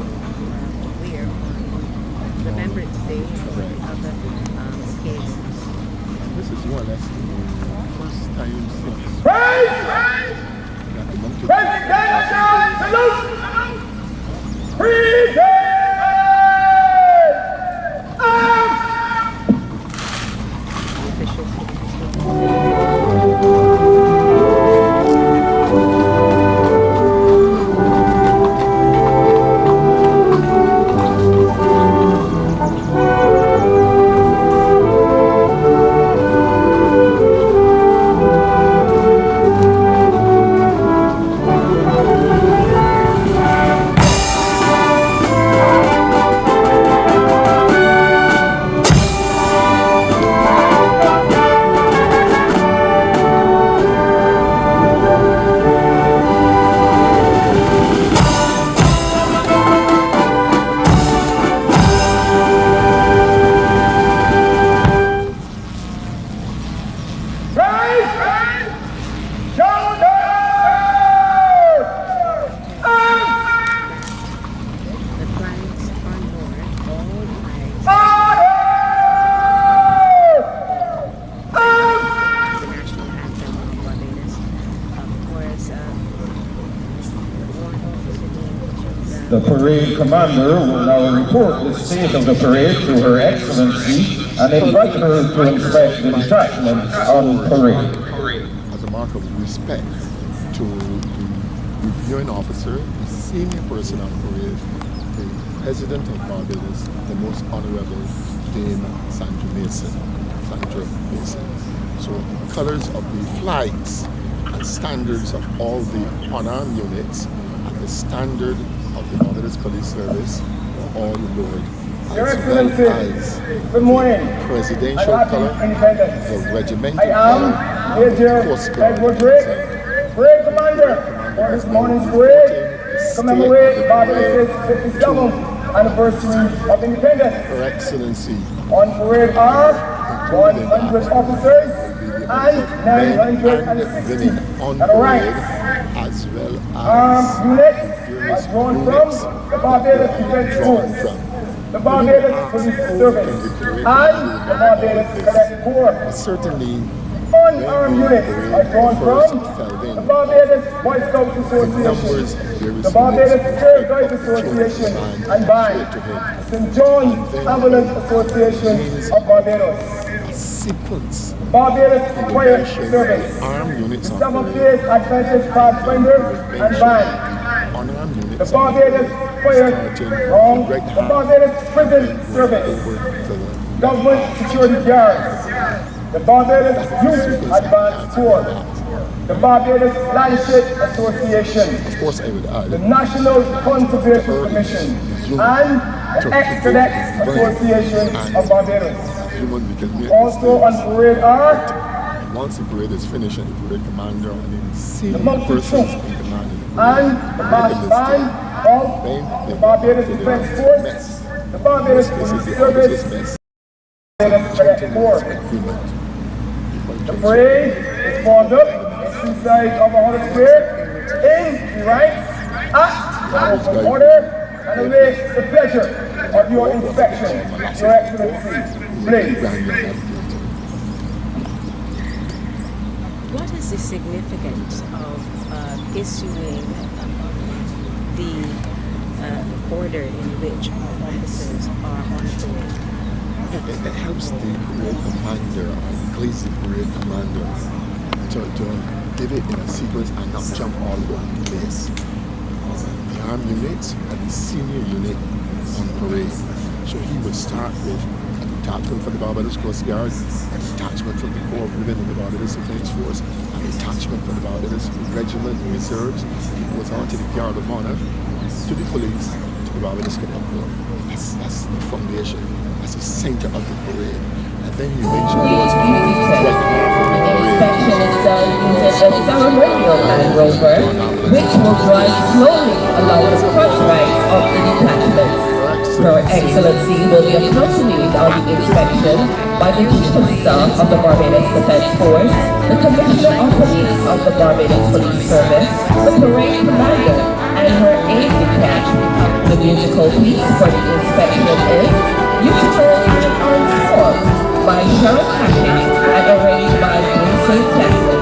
wear on Remembrance Day or other occasions. This is more or less the first time since that the mounted The parade commander will now report the state of the parade to Her Excellency and invite her to inspect the detachments on parade. As a mark of respect to the reviewing officer, the senior person on parade, the President of Barbados, the Most Honorable Dame Sandra Mason. So colors of the flags and standards of all the unarmed units and the standard of the Barbados Police Service were all lowered. Your As Excellency, well as good morning. Presidential Happy color, Independence. the regimental I am color, Major Coast Guard Edward Drake, Parade Commander for this morning's parade, commemorate Barbados' 57th anniversary of independence. Her Excellency, On parade are 100 officers and 960 on that are parade, ranked. as well Armed as units various are drawn units from the Barbados Defense drawn Force. from the Barbados Police Service, and the Barbados Cadet Corps. Certainly, Unarmed units are drawn from the Barbados Boy Scouts Association, the Barbados Girl Guides Association and band, St. John's Ambulance Association of Barbados, sequence Barbados Fire Service, armed units the on Seventh parade, Day Adventist Pathfinder and band, unarmed the units Barbados Fire, the Barbados Prison Service, over to the Government Security Guards, the Barbados Youth Advanced Corps, the Barbados Landship Association, of course I would add the National Conservation Commission, and the Ex-Cadet Association of Barbados. human we can make Also on parade are once the parade is finished and the parade commander and the the senior mounted persons troops in command and the mass band of the Barbados Defense Force, the Barbados Police Service, Barbados Cadet Corps. The parade is formed up in two sides of a 100 square in the ranks, at the open order, and await the pleasure of your inspection, Your Excellency. Please. What is the significance of issuing the order in which officers are on parade? It helps the parade commander or increase the parade commander to give it in a sequence and not jump all over the place. The armed units and the senior unit on parade. So he will start with a detachment from the Barbados Coast Guard, a detachment from the Corps of Women in the Barbados Defense Force, a detachment from the Barbados Regiment Reserves. He goes on to the Guard of Honor, to the police, to the Barbados Cadet Corps. That's the foundation. That's the center of the parade. And then you make sure what's on the right half of the parade. Inspection is done using a ceremonial Land Rover, which will drive slowly along the front rank of the detachment. Her Excellency will be accompanied on the inspection by the Chief of Staff of the Barbados Defense Force, the Commissioner of Police of the Barbados Police Service, the Parade Commander, and her aide-de-camp. The musical piece for the inspection is Musical and Ensemble by Sharon Hackett and arranged by Vincent Jackson.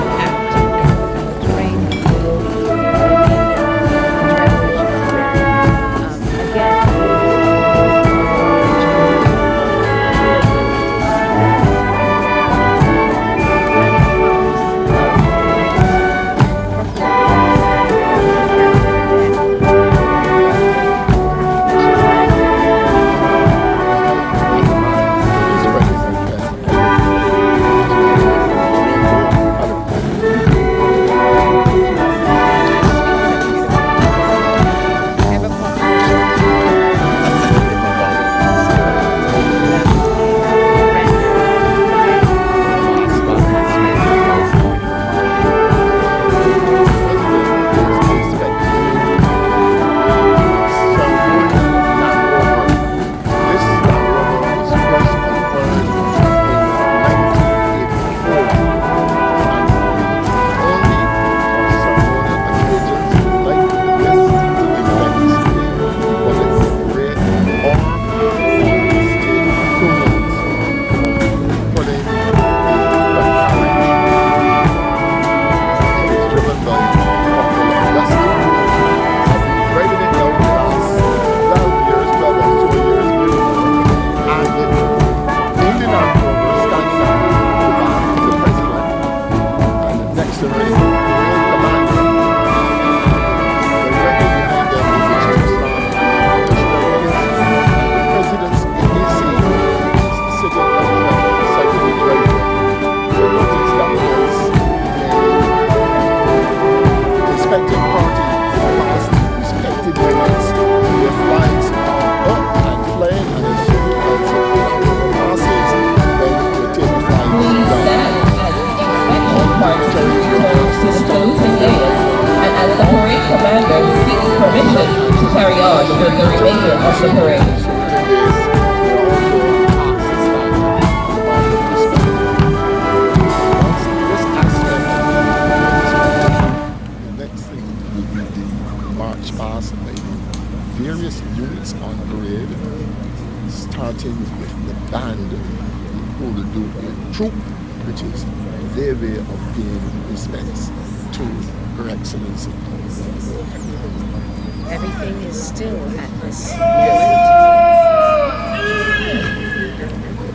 starting with the band who will do the troop, which is their way of paying respects to Her Excellency. Everything is still at this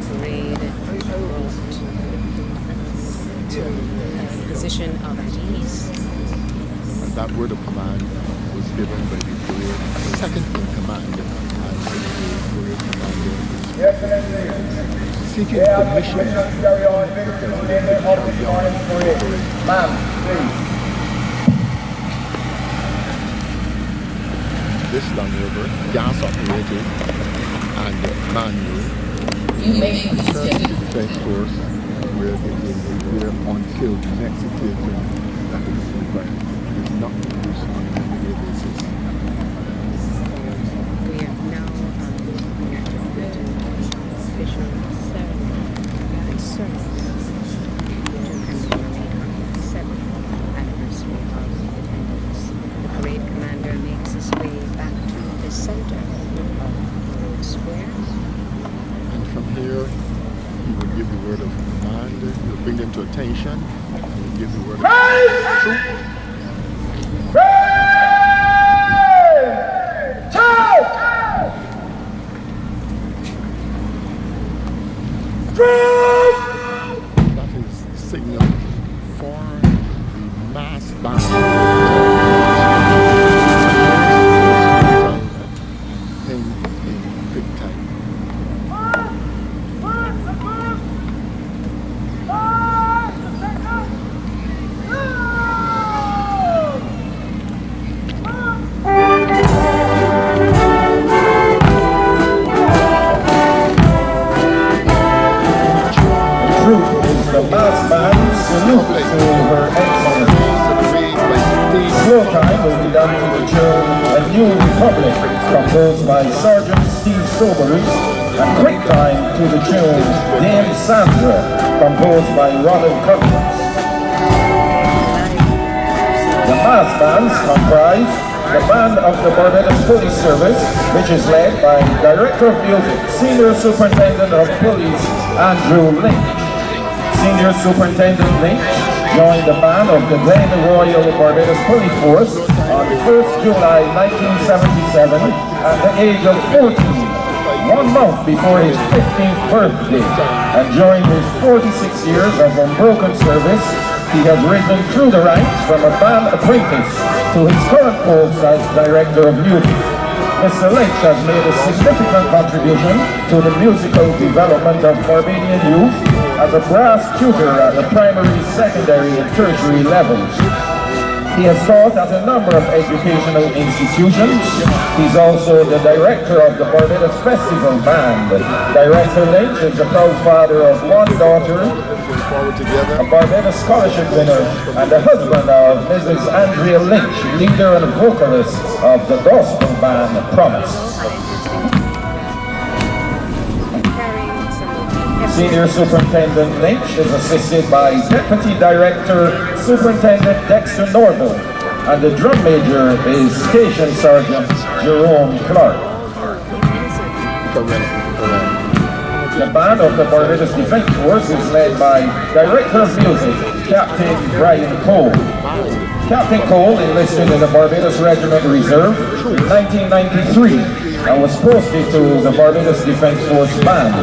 parade brought to a position of at ease. And that word of command was given by the parade second in command and the parade commander seeking permission to carry on the parade. Ma'am, please. This Land Rover, gas operated and manual, You may be returned to the Defense Force where they will be there until the next occasion that is required. It is not used on an everyday basis. We are now official ceremony and service to commemorate our 57th anniversary of independence. The parade commander makes his way back to the center of Parade Square. And from here, he will give the word of command, he will bring them to attention, and he will give the word of troop. That is the signal for the mass band. And in big time. The mass band salute to Her Excellency. Slow time will be done to the tune A New Republic, composed by Sergeant Steve Soberus, and quick time to the tune Dame Sandra, composed by Ronald Cummings. The mass bands comprise the band of the Barbados Police Service, which is led by Director of Music, Senior Superintendent of Police, Andrew Lynch. Senior Superintendent Lynch joined the band of the then Royal Barbados Police Force on 1st July 1977 at the age of 14, 1 month before his 15th birthday. And during his 46 years of unbroken service, he has risen through the ranks from a band apprentice to his current post as Director of Music. Mr. Lynch has made a significant contribution to the musical development of Barbadian youth as a brass tutor at the primary, secondary, and tertiary levels. He has taught at a number of educational institutions. He's also the director of the Barbados Festival Band. Director Lynch is the proud father of one daughter, a Barbados Scholarship winner, and the husband of Mrs. Andrea Lynch, leader and vocalist of the gospel band Promise. Senior Superintendent Lynch is assisted by Deputy Director Superintendent Dexter Norville, and the drum major is Station Sergeant Jerome Clark. The band of the Barbados Defense Force is led by Director of Music, Captain Brian Cole. Captain Cole enlisted in the Barbados Regiment Reserve in 1993 and was posted to the Barbados Defense Force Band.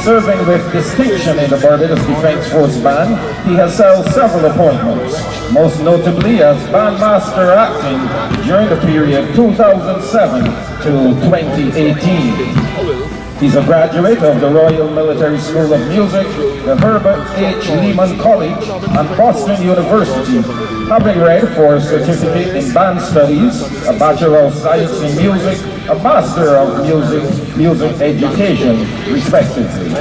Serving with distinction in the Barbados Defense Force Band, he has held several appointments, most notably as bandmaster acting during the period 2007 to 2018. He's a graduate of the Royal Military School of Music, the Herbert H. Lehman College, and Boston University, having read for a certificate in band studies, a Bachelor of Science in Music, a Master of Music Education, respectively.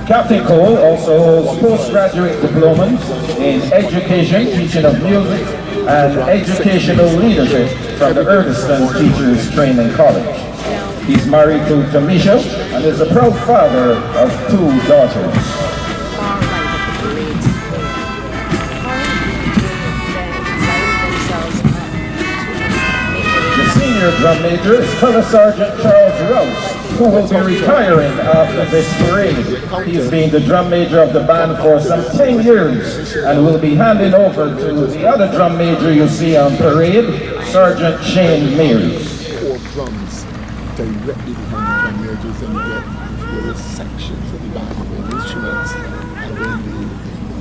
Captain Cole also holds postgraduate diplomas in Education, Teaching of Music, and Educational Leadership from the Erdeston Teachers Training College. He's married to Tamisha and is a proud father of 2 daughters. The senior drum major is Colonel Sergeant Charles Rouse, who will be retiring after this parade. He's been the drum major of the band for some 10 years and will be handing over to the other drum major you see on parade, Sergeant Shane Mears. 4 drums directly behind the drum majors, and you get various sections of the band with instruments, and then the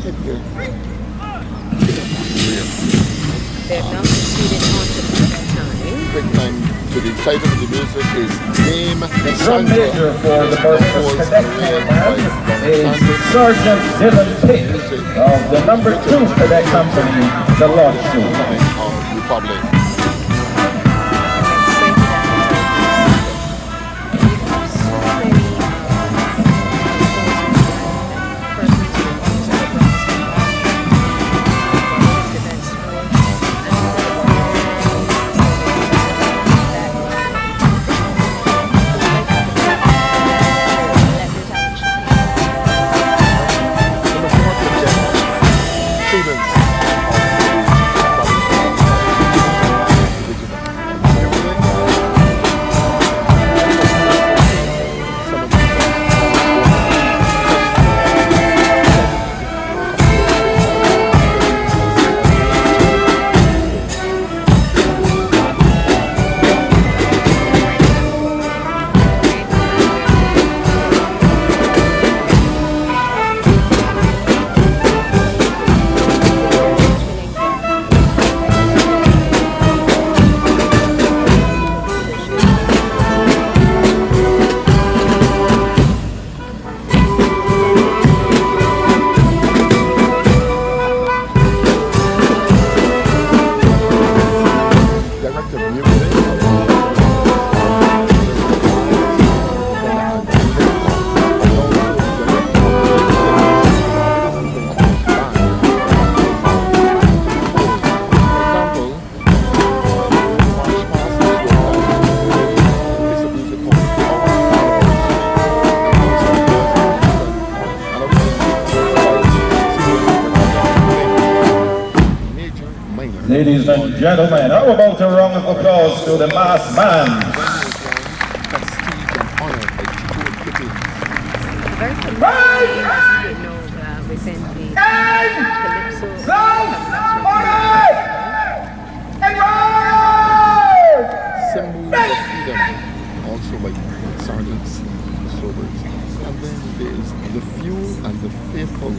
headgear. They've now proceeded on to quick time. Quick time to the title of the music is Dame The drum major for the Barbados Cadet Band is Sergeant Dylan Pitt of the number 2 cadet company, the Launch School. Republic. Ladies and gentlemen, how about a round of applause to the mass band? Very familiar, you know, within the Calypso. Symbols of freedom, also by sergeants, soldiers. And then there's The Few and the Faithful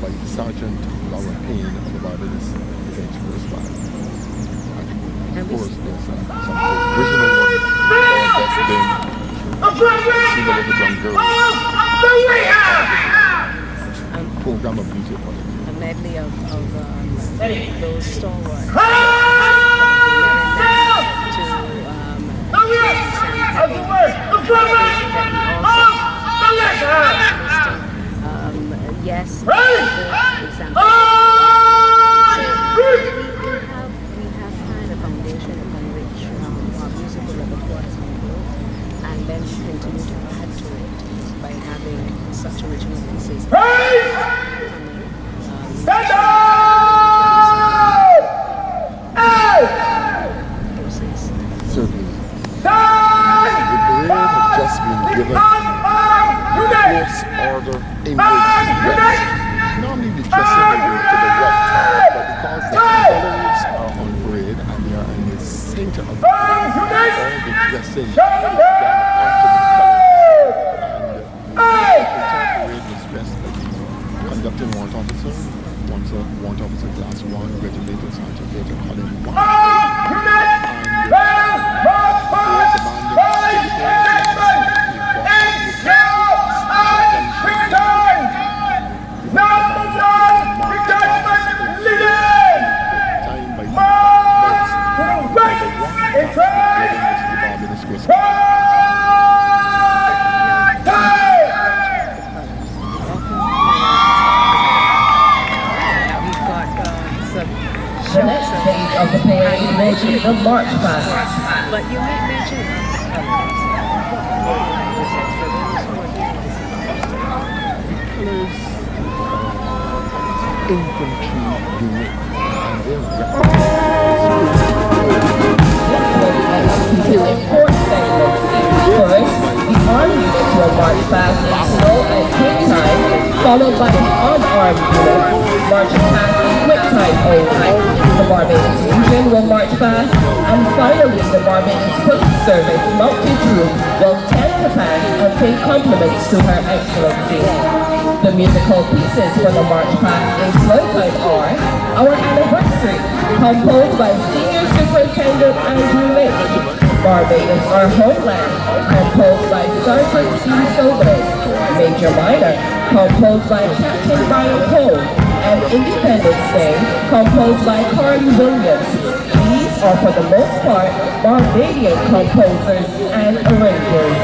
by Sergeant Laura Payne of the Barbados Defense Force Band. And of course, there's some original ones that's been Single Little Young Girls. Program of music for them. A medley of those stalwarts. Yes, for example. So we have kind of foundation upon which our musical repertoires will go, and then we continue to add to it by having such original pieces. Certainly. The parade had just been given close order English dress. Normally the dressing will go to the right, but because the colors are on parade and they are in the center of the parade, all the dressing is done onto the colors. And the entire parade was dressed as the conducting warrant officer, warrant officer class 1, regimental sergeant major Colin 1. The next stage of the parade will be the march past. But you made mention of the colors. Infantry unit and their Yesterday at followed by the unarmed unit, marching past equipped type only. The Barbados region will march past, and finally the Barbados Police Service mounted group will stand to pass and pay compliments to Her Excellency. The musical pieces for the march past in slow time are Our Anniversary, composed by Senior Superintendent Andrew Lake. Barbados, Our Homeland, composed by Sergeant C. Soto. Major Minor, composed by Captain Brian Cole. And Independence Day, composed by Carly Williams. These are for the most part Barbadian composers and arrangers.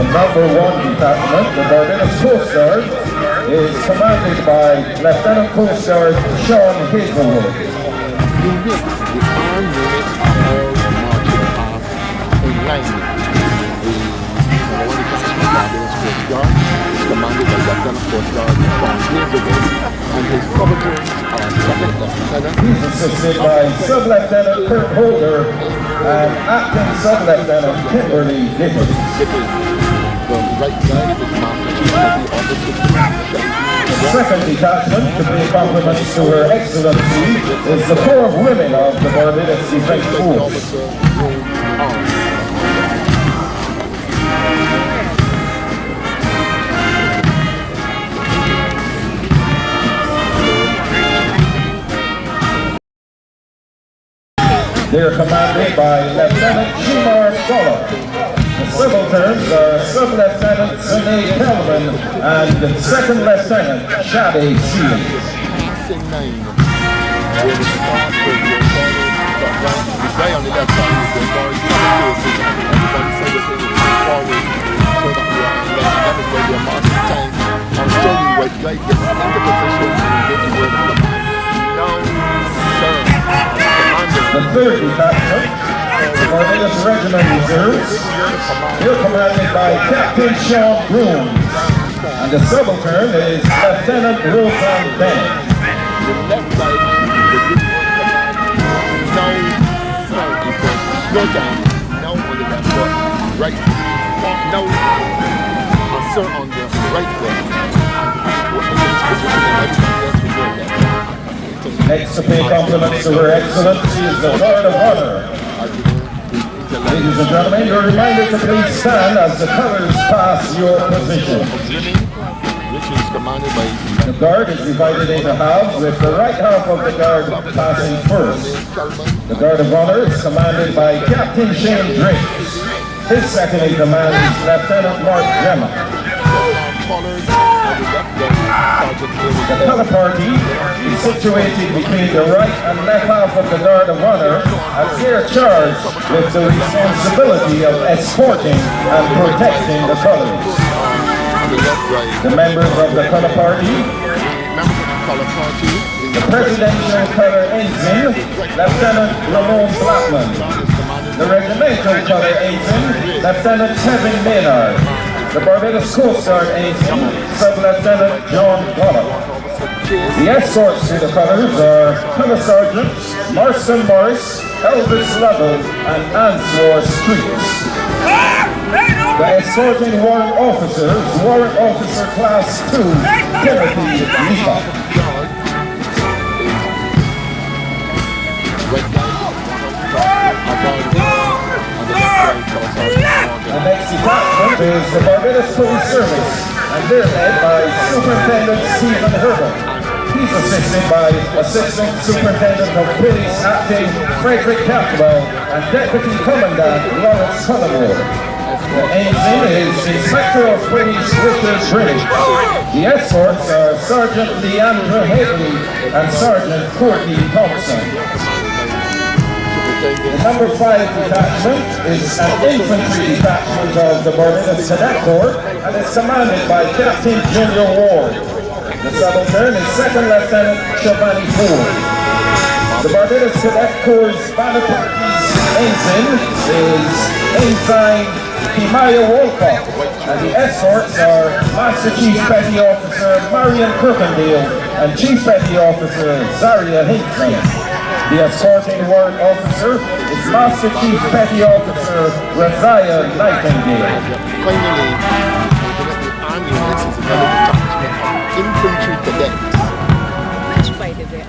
Number 1 detachment, the Barbados Coast Guard, is commanded by Lieutenant Coast Guard Sean Hazelwood. Units, the armed units are all marching past in line. The Barbados Coast Guard is commanded by Lieutenant Coast Guard Sean Hazelwood, and his subalterns are Second Lieutenant. He's assisted by Sub-Lieutenant Kurt Holder and Acting Sub-Lieutenant Kimberly Gibbons. The right side is Master Chief Petty Officer. The second detachment, to pay compliments to Her Excellency, is the Corps of Women of the Barbados Defense Force. They are commanded by Lieutenant Shimar Golla. The subalterns are Sub-Lieutenant Sinead Kelvin and Second Lieutenant Shadi Seeley. Passing 9. Where the start for your the guy on the left side is the guard faces and everybody said the thing forward so that we are in line. That is where we are marking time. I'll show you what guy gets into position and gives the word of command. Now, sir, commander. The third detachment, the Barbados Regiment Reserves, they're commanded by Captain Sean Broom, and the subaltern is Lieutenant Roseanne Bennett. The left side, the good word command. Now, because slow down, now on the left foot, right. Now, a sir on the right foot, and we're in this position, and everybody else will go left. Next to pay compliments to Her Excellency is the Guard of Honor. Ladies and gentlemen, you're reminded to please stand as the colors pass your position. Which is commanded by The Guard is divided into halves, with the right half of the Guard passing first. The Guard of Honor is commanded by Captain Shane Drake. His second in command is Lieutenant Mark Gemma. The color party is situated between the right and left half of the Guard of Honor, as they are charged with the responsibility of escorting and protecting the colors. The members of the color party, the Presidential Color Ensign, Lieutenant Lamont Blackman. The Regimental Color Ensign, Lieutenant Kevin Maynard. the Barbados Coast Guard Agent, Sub-Lieutenant John Goddard. The escorts to the colors are Color Sergeants Marson Morris, Elvis Lovell, and Answar Streets. The escorting warrant officers, Warrant Officer Class 2, Timothy Leacock. The next detachment is the Barbados Police Service, and they're led by Superintendent Stephen Herbert. He's assisted by Assistant Superintendent of Police Acting Frederick Campbell and Deputy Commandant Lawrence Cullimore. The ensign is Inspector of Police Richard British. The escorts are Sergeant Leandra Haley and Sergeant Courtney Thompson. The number 5 detachment is an infantry detachment of the Barbados Cadet Corps and is commanded by Captain Junior Ward. The subaltern is Second Lieutenant Shabani Ford. The Barbados Cadet Corps' Banner's ensign is Ensign Kimaya Wolcott, and the escorts are Master Chief Petty Officer Marion Kirkendale and Chief Petty Officer Zaria Hinkman. The escorting warrant officer is Master Chief Petty Officer Razia Nightingale. Finally, the Army is another detachment of infantry cadets.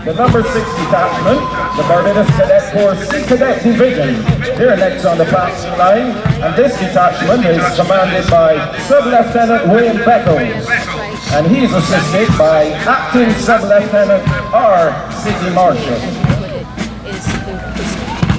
The number 6 detachment, the Barbados Cadet Corps Sea Cadet Division. They're next on the passing line, and this detachment is commanded by Sub-Lieutenant Wayne Beckles, and he's assisted by Acting Sub-Lieutenant R. City Marshal.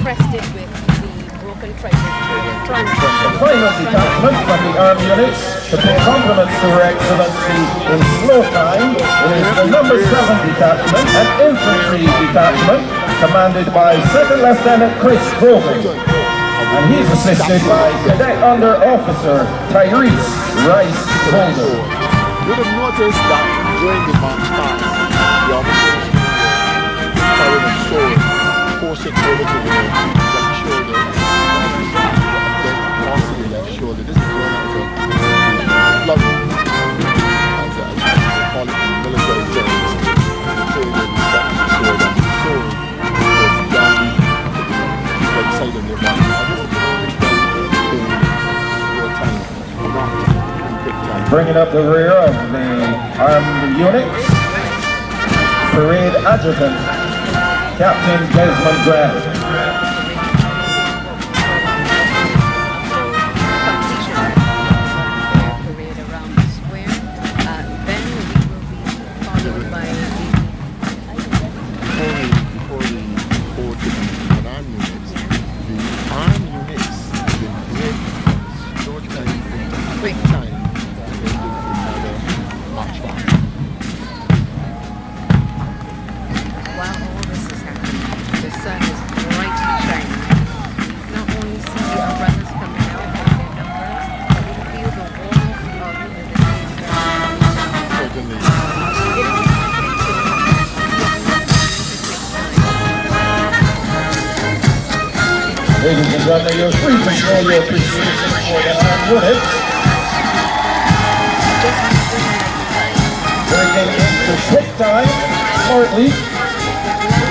Crested with the broken trajectory front. The final detachment from the armed units to pay compliments to Her Excellency in slow time is the number 7 detachment, an infantry detachment commanded by Second Lieutenant Chris Grogan, and he's assisted by Cadet Under Officer Tyrese Rice Holder. You would have noticed that during the march past, the officers carried a sword, forced it over to the left shoulder, then across the left shoulder. This is one of the flood, as they call it in military terms. They say that they stop the sword, and the sword was down the right side of their body. I don't know if it's done in slow time or not in quick time. Bringing up the rear of the armed units, Parade Adjutant Captain Desmond Grant. Parade around the square. Then we will be followed by Before we go to the armed units, the armed units will break from slow time into quick time and then do another march back. while all this is happening. The sun is brightly shining. Not only see our brothers coming out in their numbers, but we feel the warmth of humidity. Certainly. Ladies and gentlemen, you're free to show your appreciation for the armed units. Breaking into quick time, smartly.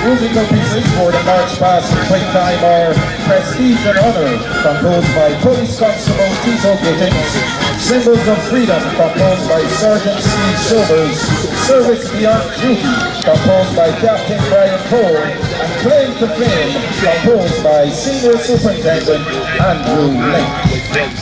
Musical pieces for the march past and quick time are Prestige and Honor, composed by Police Constable Tito Gittings. Symbols of Freedom, composed by Sergeant Steve Silvers. Service Beyond Duty, composed by Captain Brian Cole. And Claim to Fame, composed by Senior Superintendent Andrew Lynch.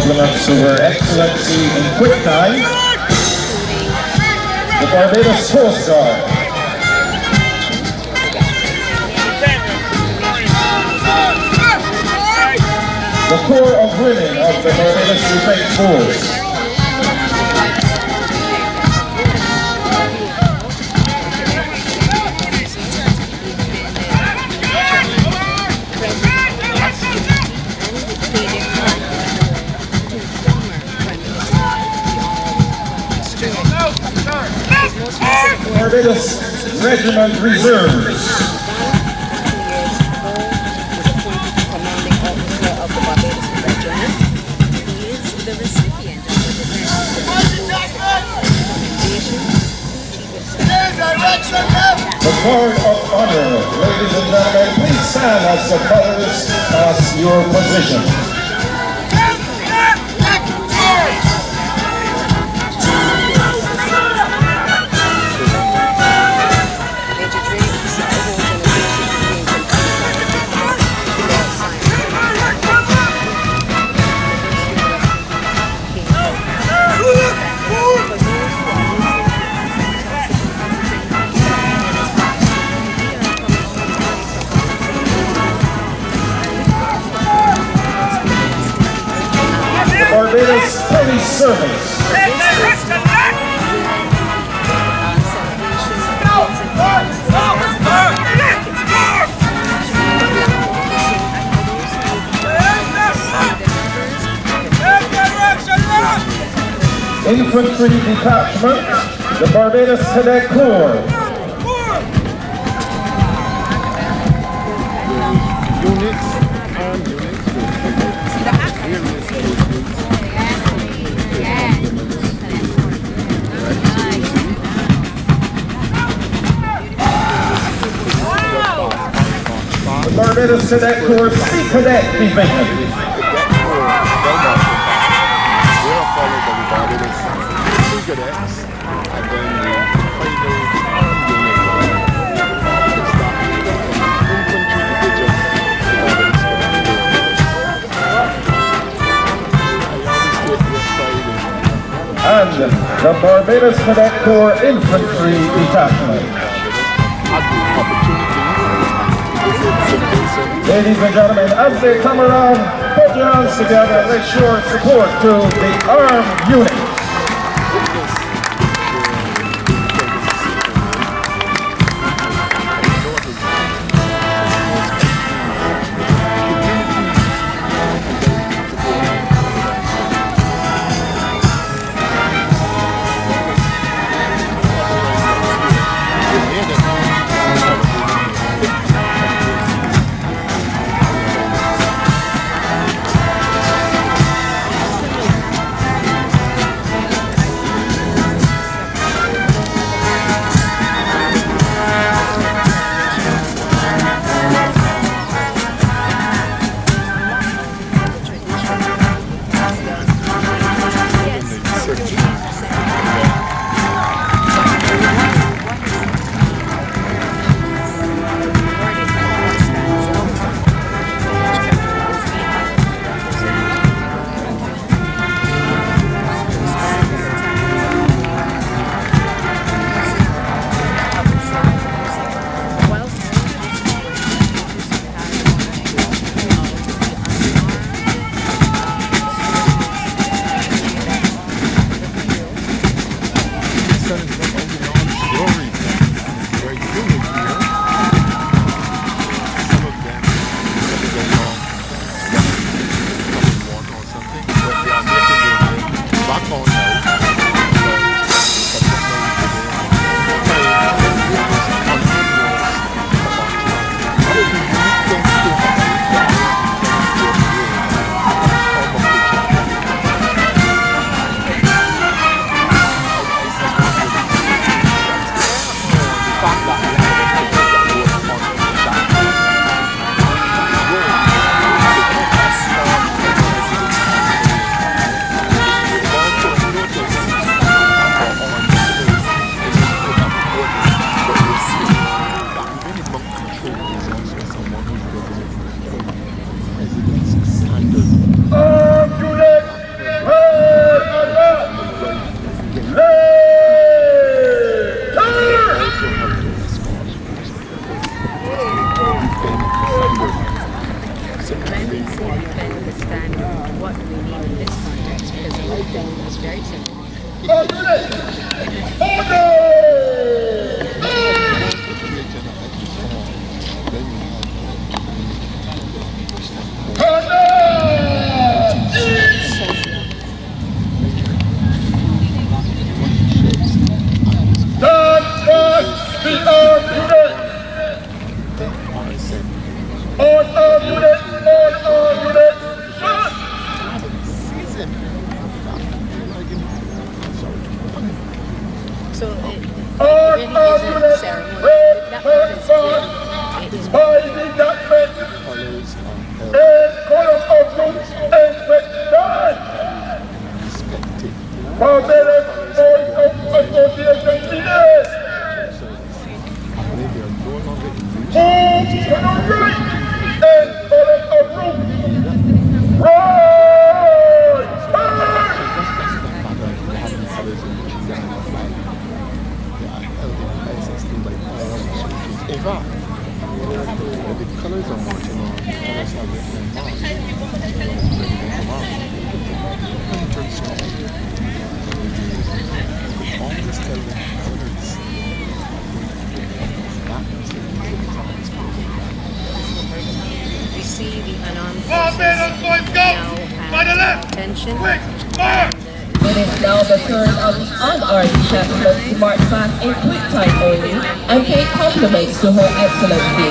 compliments to Her Excellency in quick time, the Barbados Coast Guard. The Corps of Women of the Barbados Defense Force. Barbados Regiment Reserves. The Guard of Honor, ladies and gentlemen, please stand as the colors pass your position. Barbados Police Service. Infantry Detachment, the Barbados Cadet Corps. Units, armed units, various places. The Barbados Cadet Corps Sea Cadet Division. They are followed by the Barbados Sea Cadets, and then the final armed unit, infantry division, the Barbados Cadet Corps. And the Barbados Cadet Corps Infantry Detachment. Ladies and gentlemen, as they come around, put your hands together and let's show support to the armed units. When we say defend, understand what we mean in this context, because the whole thing is very simple. So it really is a ceremony. That part is clear. It is In fact, the colors are marching on, the colors are written on Mars. All these colors we see the unarmed forces now have attention. It is now the turn of the unarmed detachment to march fast in quick time only and pay compliments to Her Excellency.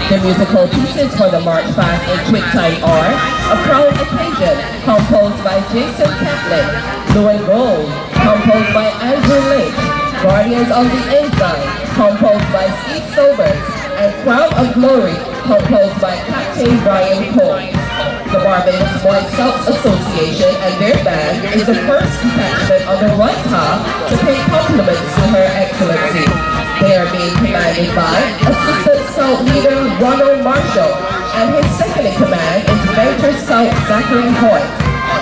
The musical pieces for the march fast in quick time are A Proud Occasion, composed by Jason Catlin, Blue and Gold, composed by Andrew Lynch, Guardians of the Ensign, composed by Steve Sobers, and Crown of Glory, composed by Captain Brian Cole. The Barbados Boy Scouts Association and their band is the first detachment on the right half to pay compliments to Her Excellency. They are being commanded by Assistant Scout Leader Ronald Marshall, and his second in command is Venture Scout Zachary Hoyt.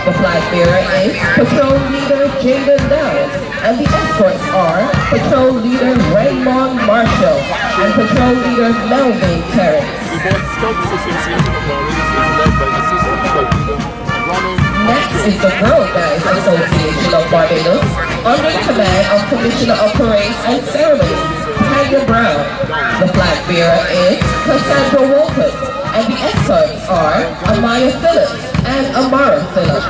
The flag bearer is Patrol Leader Jaden Downs, and the escorts are Patrol Leader Raymond Marshall and Patrol Leader Melvin Terrence. The Boy Scouts Association of Barbados is led by Assistant Scout Leader Ronald Next is the Girl Guides Association of Barbados, under the command of Commissioner of Parades and Ceremonies, Tanya Brown. The flag bearer is Cassandra Wolcott, and the escorts are Amaya Phillips and Amara Phillips.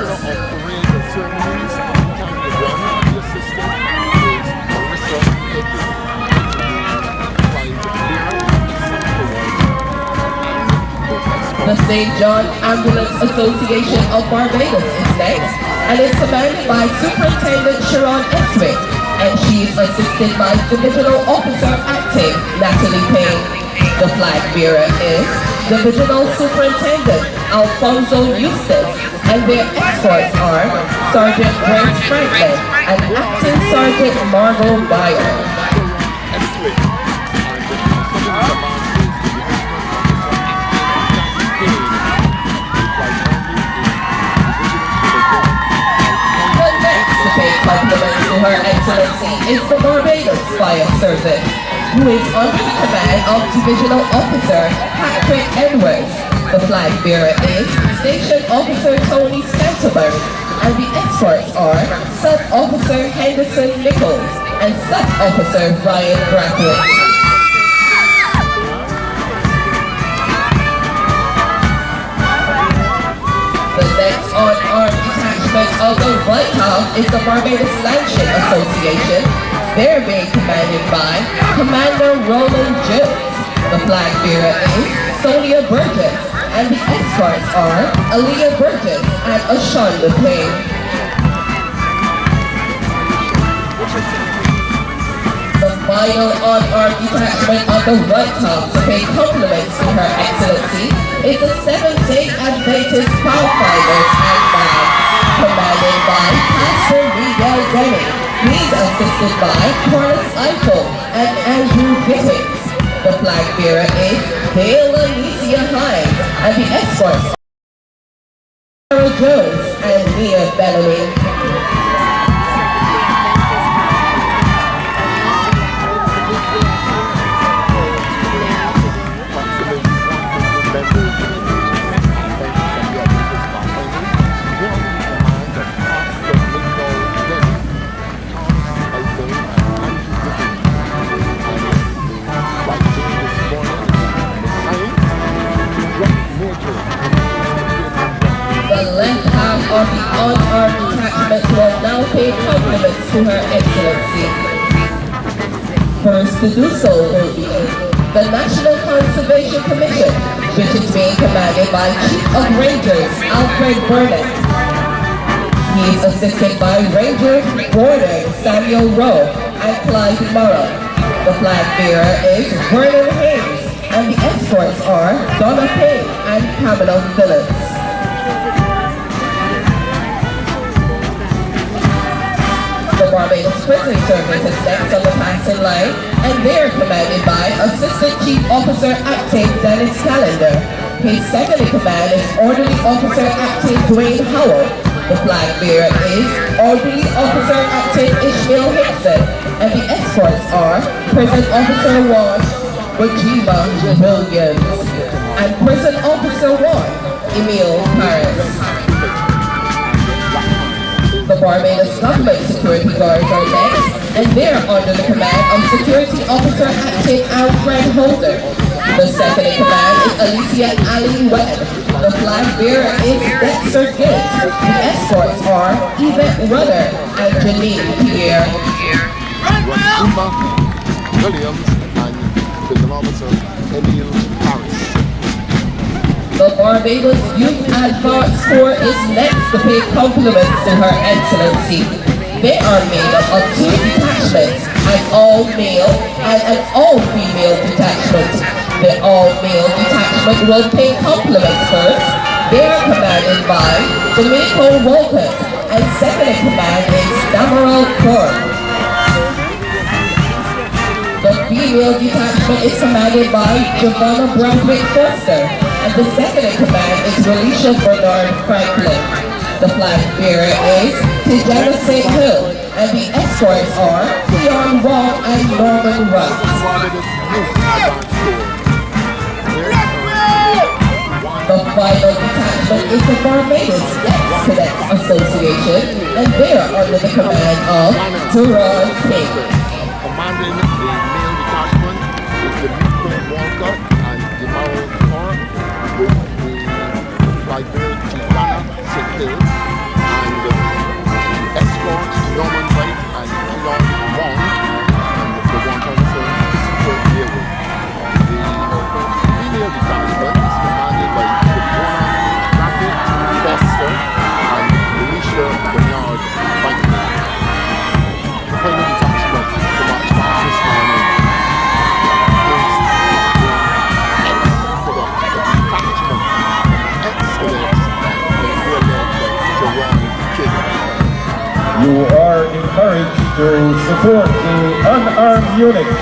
The St. John Ambulance Association of Barbados is next, and is commanded by Superintendent Sharon Eswick, and she is assisted by Divisional Officer Acting Natalie Payne. The flag bearer is Divisional Superintendent Alfonso Eustace, and their escorts are Sergeant Brent Franklin and Acting Sergeant Margot Meyer. Compliments to Her Excellency is the Barbados Fire Service, who is under the command of Divisional Officer Patrick Edwards. The flag bearer is Station Officer Tony Stanterberg, and the escorts are Sub Officer Henderson Nichols and Sub Officer Ryan Brathwaite. Unarmed detachment of the right half is the Barbados Lancashire Association. They're being commanded by Commander Roland Jones. The flag bearer is Sonia Burgess, and the escorts are Aaliyah Burgess and Ashan LePayne. The final unarmed detachment of the right half to pay compliments to Her Excellency is the Seventh-day Adventist Pathfinders and Band, commanded by Pastor Miguel Denning. He's assisted by Corliss Eichel and Andrew Gittings. The flag bearer is Dale Alicia Hines, and the escorts are Sarah Jones and Mia Bellamy. to Her Excellency. First to do so will be the National Conservation Commission, which is being commanded by Chief of Rangers Alfred Burnett. He is assisted by Ranger Gordon Samuel Rowe and Clyde Morrow. The flag bearer is Vernon Hayes, and the escorts are Donna Payne and Pamela Phillips. The Barbados Prison Service is next on the passing line, and they are commanded by Assistant Chief Officer Acting Dennis Callender. His second in command is Orderly Officer Acting Dwayne Howell. The flag bearer is Orderly Officer Acting Ishmael Hickson, and the escorts are Prison Officer 1 Wajima Williams and Prison Officer 1 Emil Paris. The Barbados Government Security Guards are next, and they're under the command of Security Officer Acting Alfred Holder. The second in command is Alicia Allen Webb. The flag bearer is Dexter Gibbs. The escorts are Yvette Rudder and Janine Pierre. Uma Williams and Prison Officer Emil Paris. The Barbados Youth Advance Corps is next to pay compliments to Her Excellency. They are made up of 2 detachments, an all-male and an all-female detachment. The all-male detachment will pay compliments first. They are commanded by Domenico Walcott, and second in command is Damarel Corr. The female detachment is commanded by Giovanna Brunswick Foster, and the second in command is Relicia Bernard Franklin. The flag bearer is Tijana St. Hill, and the escorts are Keon Wong and Norman Russ. The final detachment is the Barbados Ex-Cadets Association, and they are under the command of Duran King. Commanding the male detachment is the Nico Walker and the Marrow Corps with the flag bearer Tijana St. Hill and the escorts Norman White and Keon Wong and the one officer Christopher Yearwood. The female detachment is commanded by Giovanna Rafi Foster and Alicia Bernard Franklin. The final detachment to march past this morning is the detachment ex-cadets and we are led by Jerome King. You are encouraged to support the unarmed units.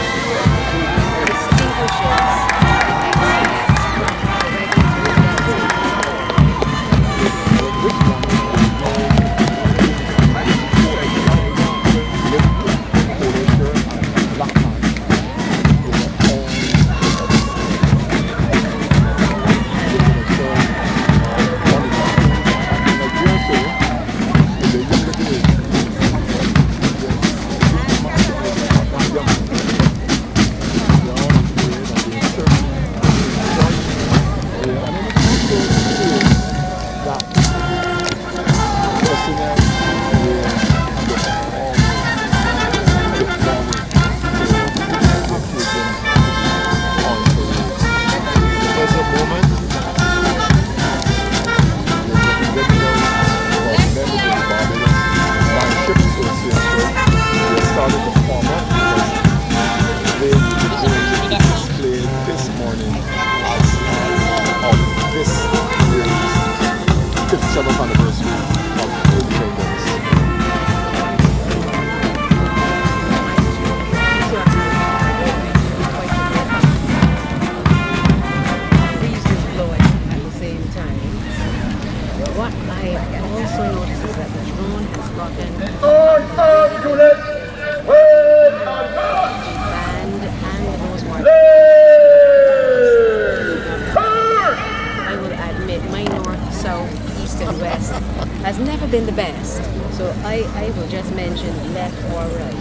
Has never been the best, so I will just mention left or right.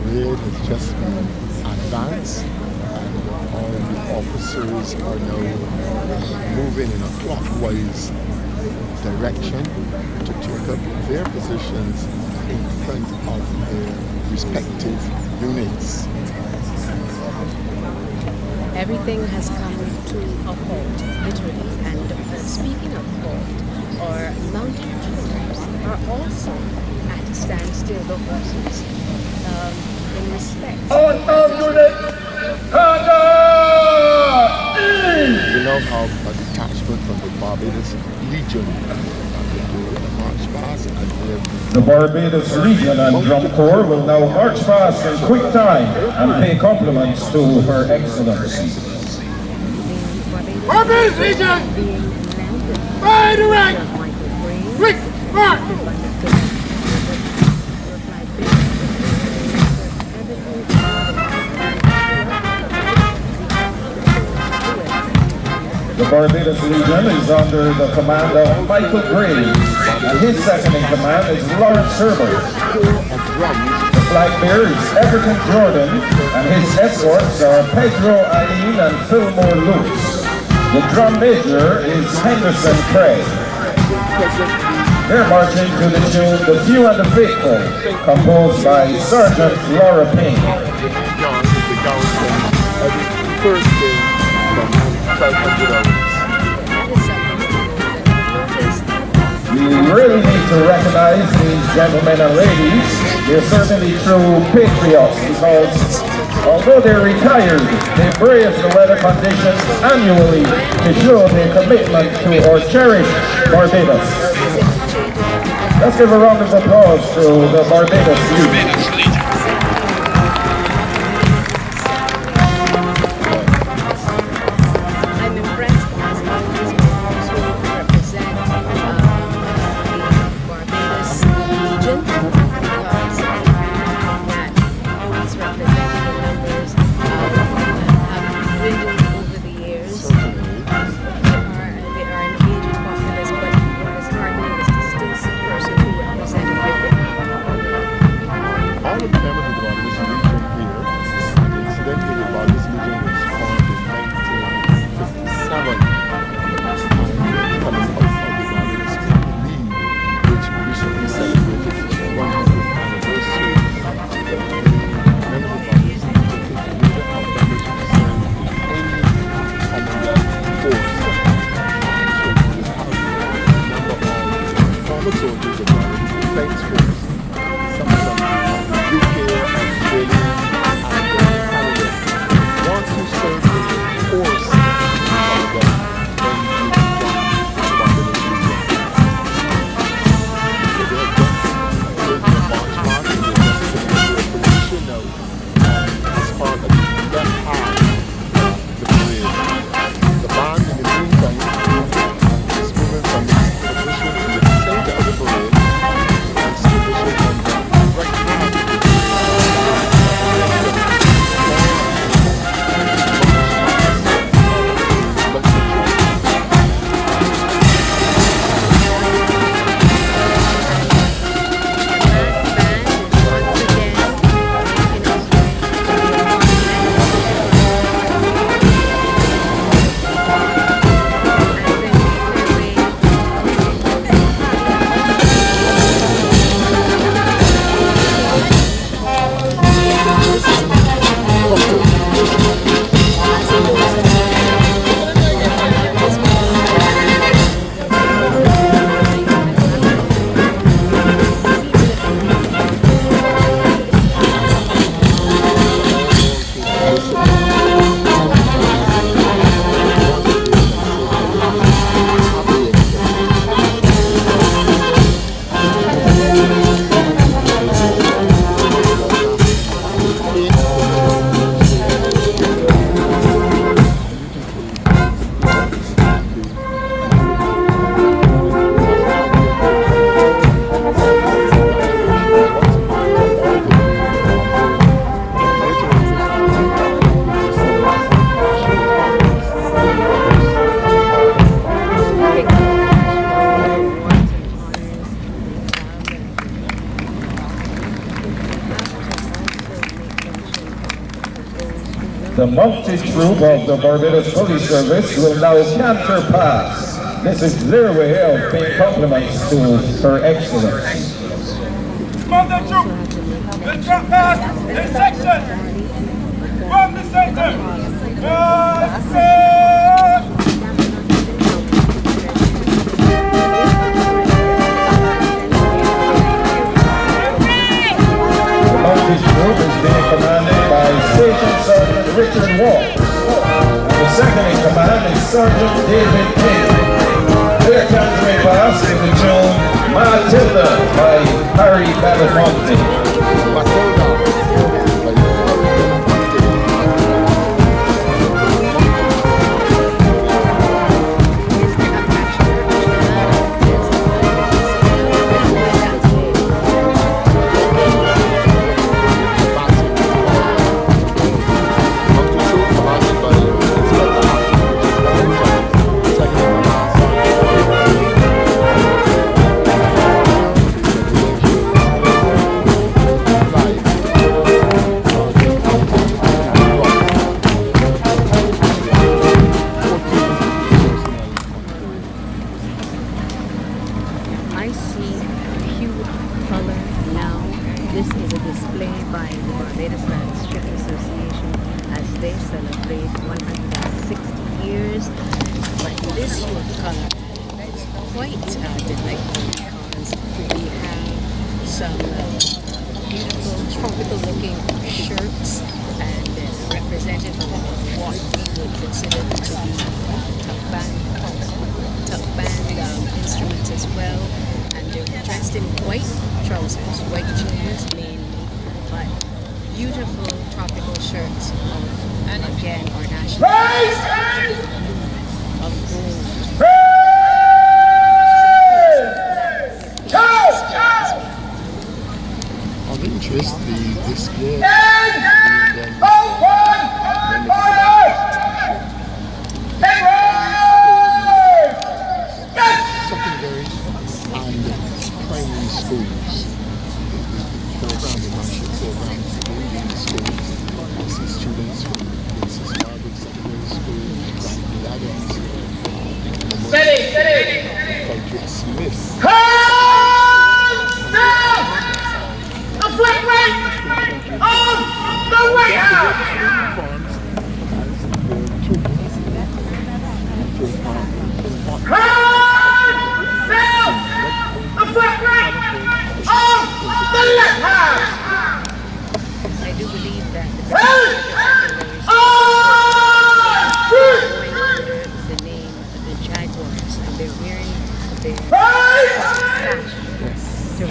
Parade has just been advanced and all the officers are now moving in a clockwise direction to take up their positions in front of their respective units. Everything has come to a halt, literally. And speaking of halt, our mounted troops are also at a standstill, the horses, in respect. We now have a detachment from the Barbados Legion march past and The Barbados Legion and Drum Corps will now march past in quick time and pay compliments to Her Excellency. Barbados Legion! By the rank! Quick, march! The Barbados Legion is under the command of Michael Graves, and his second in command is Lawrence Herbert. The flag bearer is Everton Jordan, and his escorts are Pedro Aileen and Fillmore Lewis. The drum major is Henderson Craig. They're marching to the tune "The Few and the Faithful," composed by Sergeant Laura Payne. first day from 1200 hours. We really need to recognize these gentlemen and ladies. They're certainly true patriots because although they're retired, they brave the weather conditions annually to show their commitment to our cherished Barbados. Let's give a round of applause to the Barbados Legion. I'm impressed as always with those who represent the Barbados Legion because that these representative numbers have dwindled over the years. They are engaging populace, but what is heartening is to still see a person who represented everything. All of the members of the Barbados Legion here, and incidentally the Barbados Legion was formed in 1957 coming out of the Barbados League, which recently celebrated its 100th anniversary. Members of the Barbados Legion take the leader of members who serve in any common force. So we have a number of former soldiers of the Barbados Defense Force, some from UK, Australia, and Canada. Once you serve in the force of Canada, then you can join the Barbados Legion. So they have just taken a march past and they're just taking their position now as part of the left half of the parade. The band in the meantime is moving from its position in the center of the parade to its position on the right half of the The mounted troop of the Barbados Police Service will now canter past This is their way of paying compliments to Her Excellency. From the troop, the truck pass in section from the center. This group is being commanded by Station Sergeant Richard Wall. The second in command is Sergeant David King. Their country pass is the tune Matilda by Harry Belafonte. Matilda. I see pure color now. This is a display by the Barbados Land Shipping Association as they celebrate 160 years. But this hue of color is quite delightful because we have some beautiful tropical looking shirts and representative of what we would consider to be tuck band instruments as well, and they're dressed in white trousers, white jeans mainly, but beautiful tropical shirts of, again, our national of gold. Of interest, the display secondary and primary schools. The program, the membership program today in the schools. I see students from Princess Margaret Secondary School, Franklin Adams, Frederick Smith. The flag rank of the White House! The flag rank of the left house! I do believe that the Hey! going under the name of the Jaguars, and they're wearing their sash to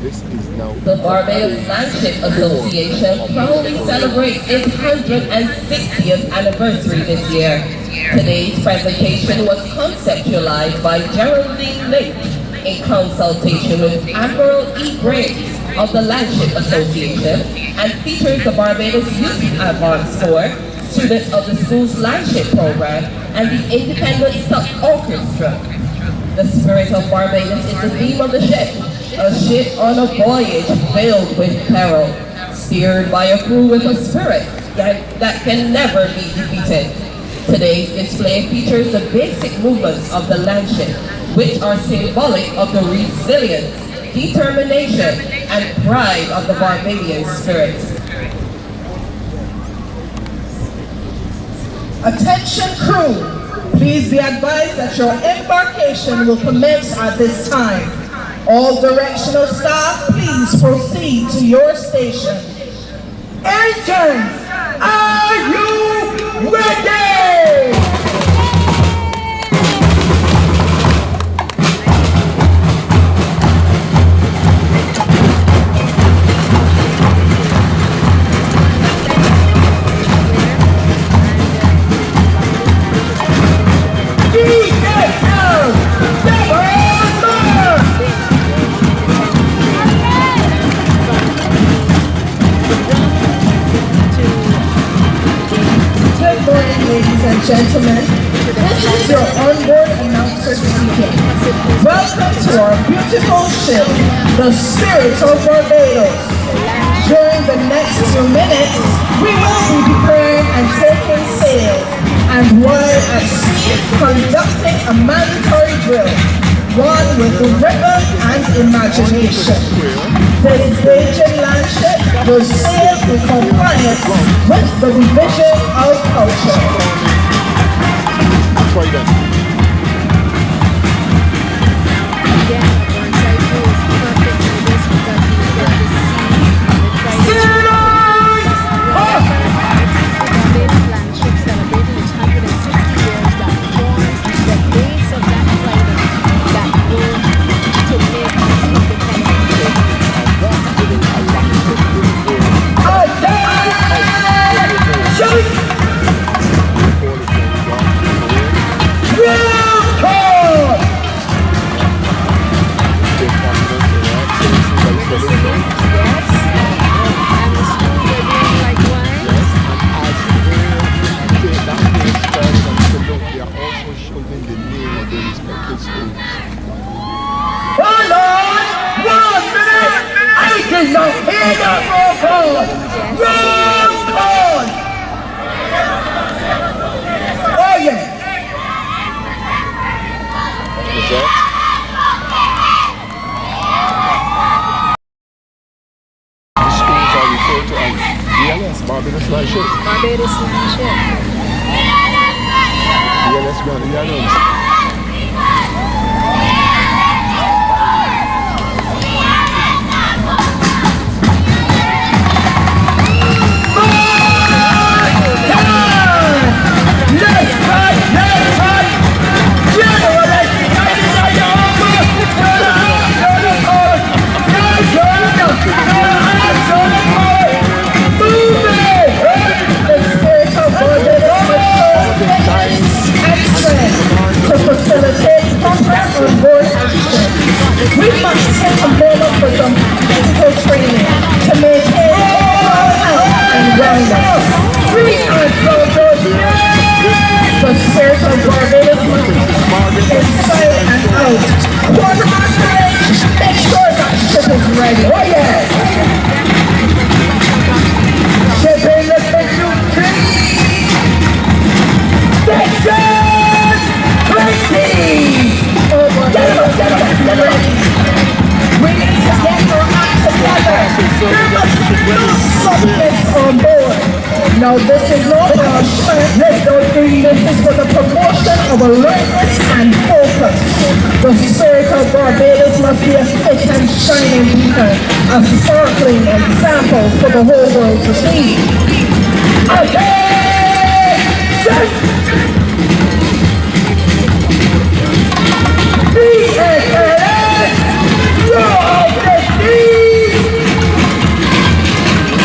This is now The Barbados Landship Association proudly celebrates its 160th anniversary this year. Today's presentation was conceptualized by Geraldine Lake in consultation with Admiral E. Graves of the Landship Association and features the Barbados Youth Advance Corps, students of the school's Landship program, and the Independent Stock Orchestra. The spirit of Barbados is the theme of the ship. A ship on a voyage filled with peril, steered by a crew with a spirit that can never be defeated. Today's display features the basic movements of the landship, which are symbolic of the resilience, determination, and pride of the Barbadian spirit. Attention crew, please be advised that your embarkation will commence at this time. All directional staff, please proceed to your station. Engines, are you ready? Ladies and gentlemen, This is your onboard announcer speaking. Welcome to our beautiful ship, the Spirit of Barbados. During the next few minutes, we will be preparing and taking sail, and while at sea, conducting a mandatory drill, one with rhythm and imagination. This Bajan land ship will sail in compliance with the Division of Culture. Try that. Again, once I do is perfect for this because you get to see the Barbados land ship celebrating its 160 years that forms the base of that fighter that will to make us independent. Barbados land ship. Barbados land ship. Yeah, let's go. Yeah, we must take a moment for some physical training to maintain overall health and wellness. We are soldiers. The Spirit of Barbados must be inside and out. Quartermaster, make sure that ship is ready. Oh yeah! Shipping the picture. Section 20! We need to get our act together. There must be no subjects on board. Now this is not our strength. This is for the promotion of alertness and focus. The Spirit of Barbados must be a fit and shining beacon, a sparkling example for the whole world to see.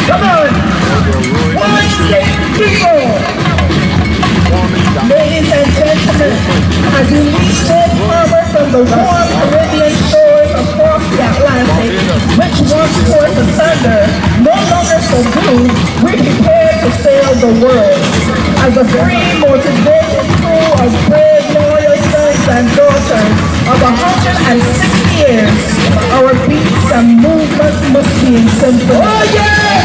Come on! One six people! Ladies and gentlemen, as you leave safe harbor from the warm Caribbean shores across the Atlantic, which once poured asunder, no longer so blue, we prepare to sail the world. As a free, motivated crew of brave, loyal sons and daughters of 160 years, our beats and movements must be in symphony. Oh yeah!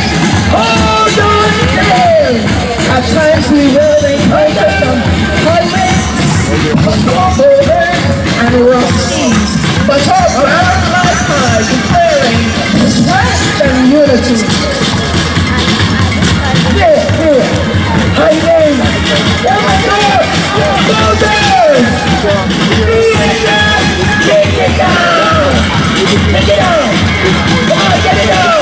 Hold on still! At times we will encounter some highways, storm boulders, and rough seas, but our banner flies high, declaring strength and unity. Highways! Oh my God! Boulders! Take it down! Take it down! Come on, get it down!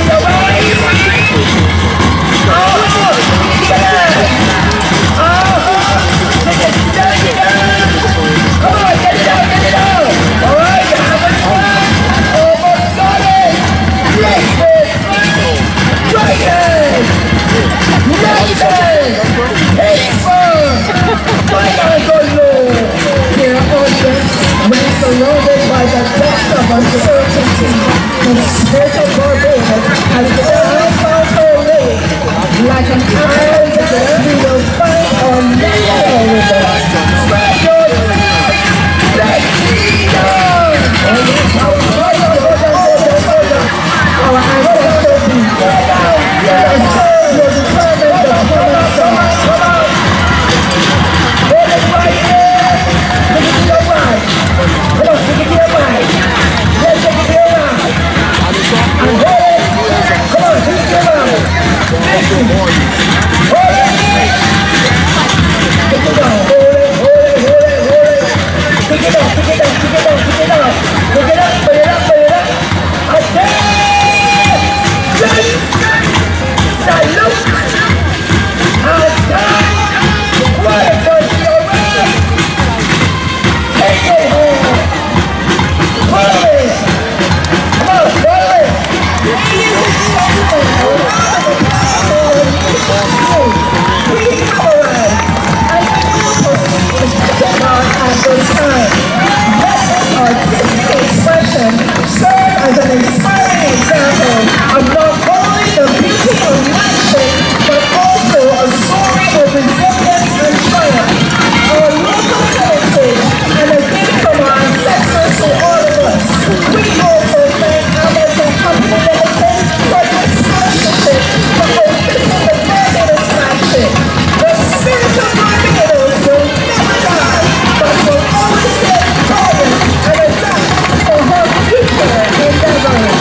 Away! your voice. Pick it up, pick it up, pick it up, pick it up. Pick it up, put it up, put it up. Again! Salute! Again! What a good story! Take it home! Pull it! Come on, pull it! Please memorize and at this time. Let this artistic expression serve as an inspiring example of not only the beauty of landscape, but also a story of resilience and triumph, our local heritage, and a gift from our ancestors to all of us. We also thank Amazon Company Limited for their sponsorship for hosting the Barbados flagship. The spirit of Barbados will never die, but will always stay forward and adapt for her future endeavors.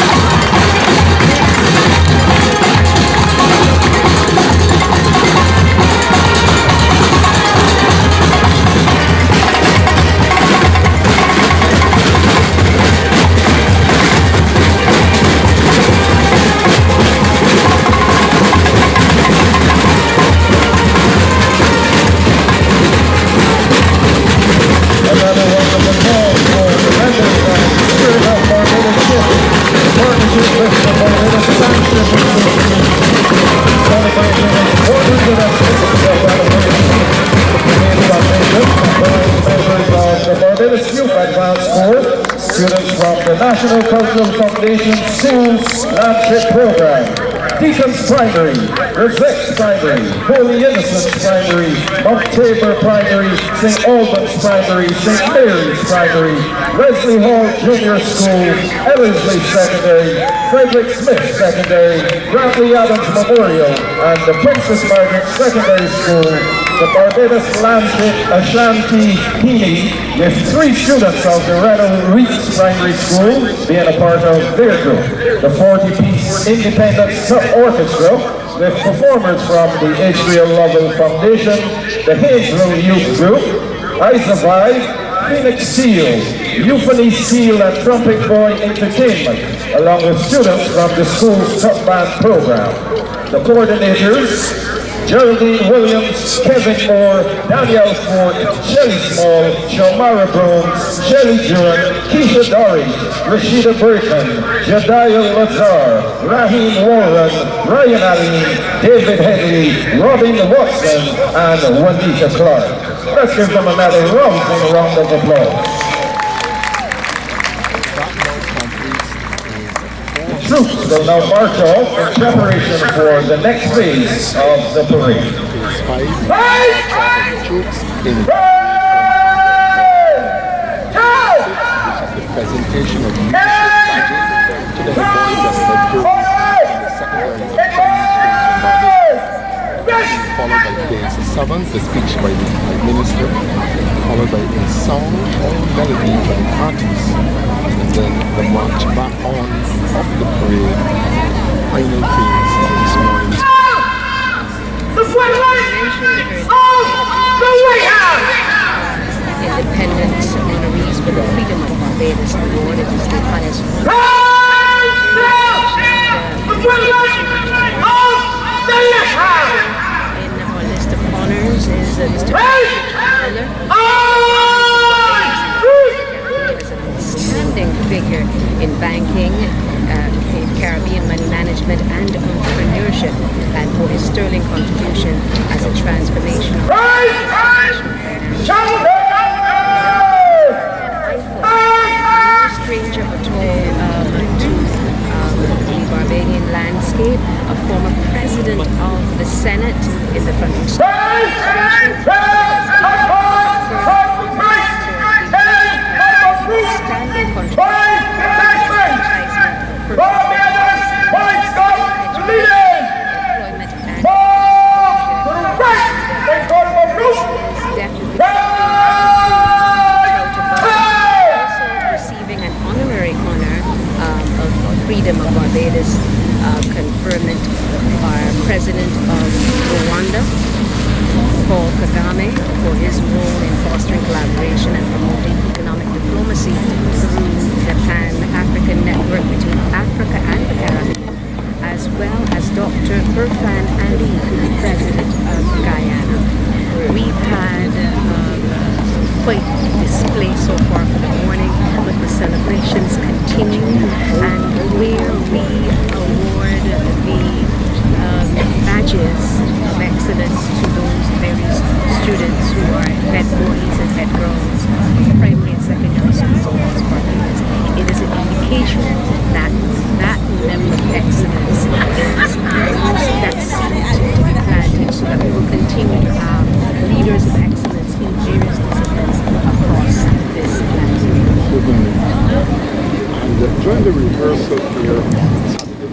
Another wonderful call for the members of the Spirit of Barbados Ship, in partnership with the Barbados Flagship celebrating the importance of activities of Barbados. The main foundation comprised members of the Barbados Youth Advanced Course, students from the National Cultural Foundation Schools Landship Program, Deacon's Primary, Rosette Primary, Holy Innocents Primary, Mount Tabor Primary, St. Albans Primary, St. Mary's Primary, Wesley Hall Junior School, Ellerslie Secondary, Frederick Smith Secondary, Bradley Adams Memorial, and the Princess Margaret Secondary School. The Barbados Landship Ashanti Heaney, with 3 students of the Rannow Reeds Primary School being a part of their group. The 40-piece independent orchestra with performers from the Israel Lovell Foundation, the Hazel Youth Group, Isavai, Phoenix Seal, Euphony Seal and Trumpet Boy Entertainment, along with students from the school's top band program. The coordinators, Geraldine Williams, Kevin Moore, Danielle Ford, Shelley Small, Shamara Brown, Shelley Duran, Keisha Dory, Rashida Burton, Jediah Lazar, Raheem Warren, Ryan Allen, David Henry, Robin Watson, and Juanita Clark. Let's give them another rousing round of applause. Troops will now march off in preparation for the next phase of the parade. Troops in the presentation of music to the boys of the group in the secondary followed by phase 7, the speech by the minister, followed by a song or melody by artists, and then the march back on of the parade, final phase of this morning's Independence honorees for the Freedom of Barbados Award. It is the highest one. In our list of honors is Mr. Miller. As an outstanding figure in banking, Caribbean money management and entrepreneurship, and for his sterling contribution as a transformational stranger at all to the Barbadian landscape, a former president of the Senate in the front standing Freedom of Barbados conferment President of Rwanda, Paul Kagame, for his role in fostering collaboration and promoting economic diplomacy through the Pan-African network between Africa and the Caribbean, as well as Dr. Irfan Ali, President of Guyana. We've had quite a display so far for the morning, but the celebrations continue, and where we award the badges of excellence to those various students who are head boys and head girls, primary and secondary schools across Barbados. It is an indication that that level of excellence is that seed to be planted, so that we will continue to have leaders of excellence in various disciplines across this land. And during the rehearsal here, Saturday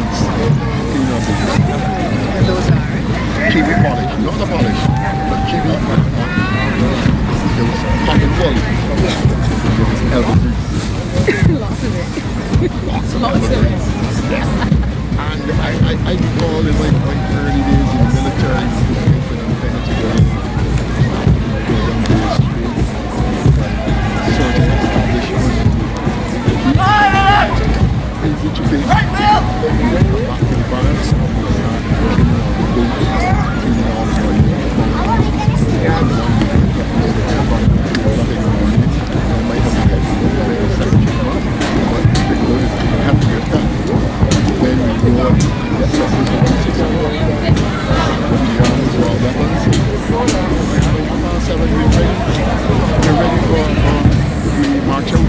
attachments, clean up business. And those are? Kiwi polish, not the polish, but kiwi. There was cotton wool. There was elbow grease. Lots of it. Lots of Lots elbow of grease. Yes. And I recall in my early days in the military, when I'm kind of today, go down to the street, certain establishments, easy to pay. Back to the barracks, cleaning all the boots, cleaning all the uniforms, I might have to get a second month, but if it goes, you have to get that. Then we go up and get weapons on 600. The armies were all weapons. About 7 we're ready for the march out.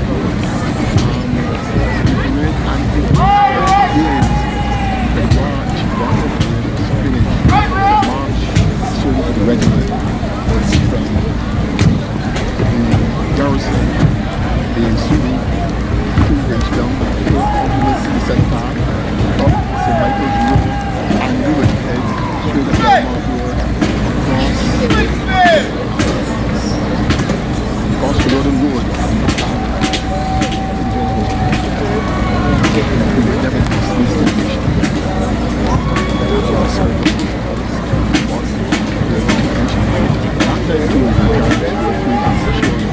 We went and it was the march, finished. The march service of the regiment was from the garrison, the Sunni, 2 days down, towards the center, up St. Michael's Road, and we would head straight up across the Road and Road. We would never miss this station. That was our service. After it closed, we were free to show you.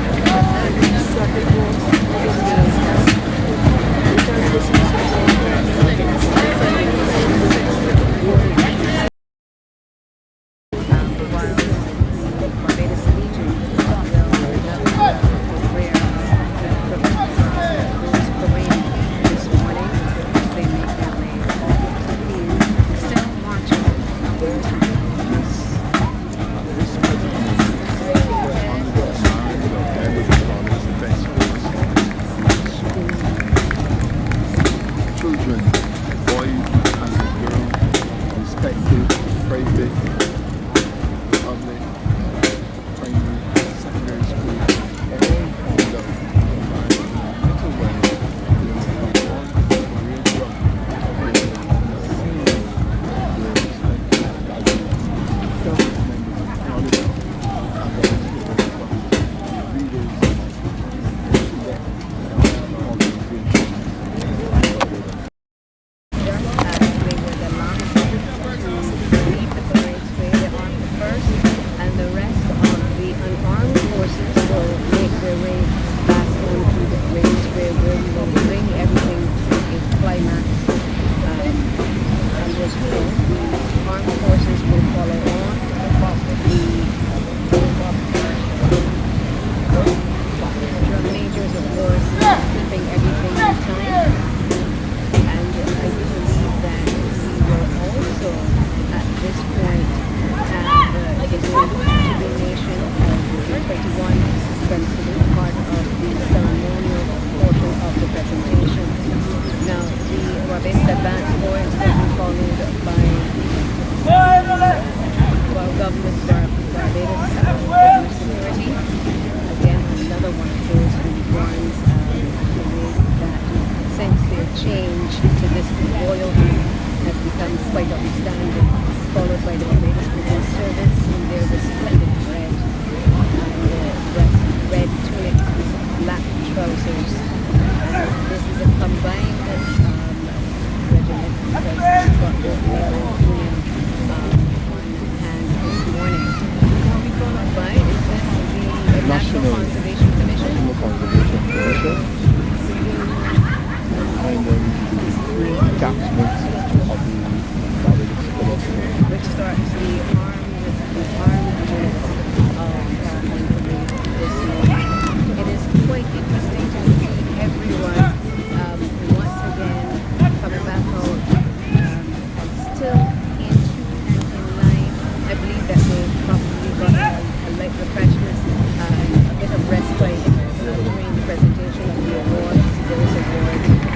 Children, boys and girls, respected, private, public, primary, secondary school, all formed up by little way. Change to this royalty has become quite outstanding, followed by the Barbados Police Service in their resplendent red and red tunics with black trousers. This is a combined regiment because we've got both male and female on hand this morning. What we followed by is this the National Conservation Commission. And then three detachments of the Barbados Cadet, which starts the armed units of paramilitary this morning. It is quite interesting to see everyone once again coming back out and still in tune and in line. I believe that they probably got a light refreshment, a bit of respite during the presentation of the awards. There is awards.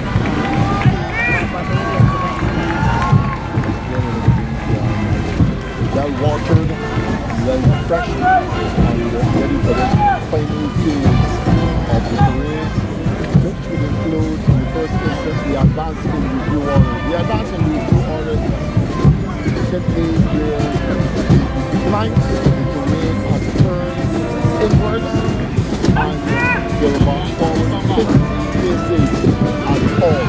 Well watered, well refreshed, and ready for the final phase of the parade, which will include first instance, the advance in review order. The advance in review order simply where the flank, the domain has turned inwards and they will march forward 50 paces at all.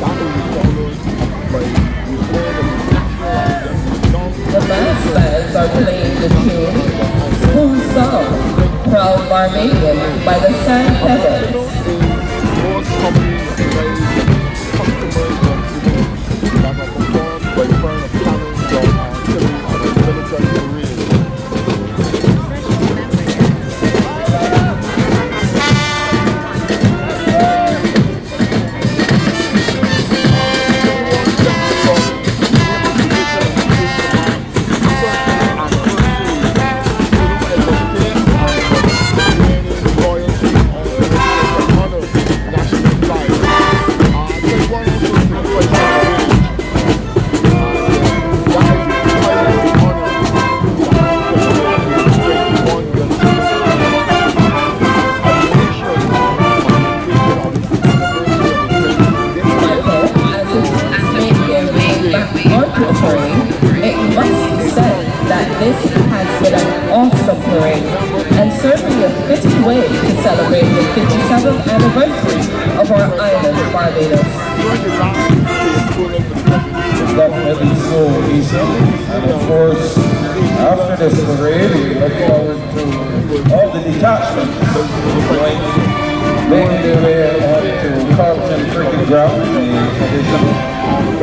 That will be followed by the playing of the national anthem. The mass bands are playing the tune Who's Song, Proud Barbadian by the Sand Feathers. Most companies raise customers of cities that are performed by firm of channels from artillery and military parade. This has been an awesome parade and certainly a fitting way to celebrate the 57th anniversary of our island, Barbados. Definitely so, Lisa. And of course, after this parade, we look forward to all the detachments making their way on to Carlton Cricket Ground, the traditional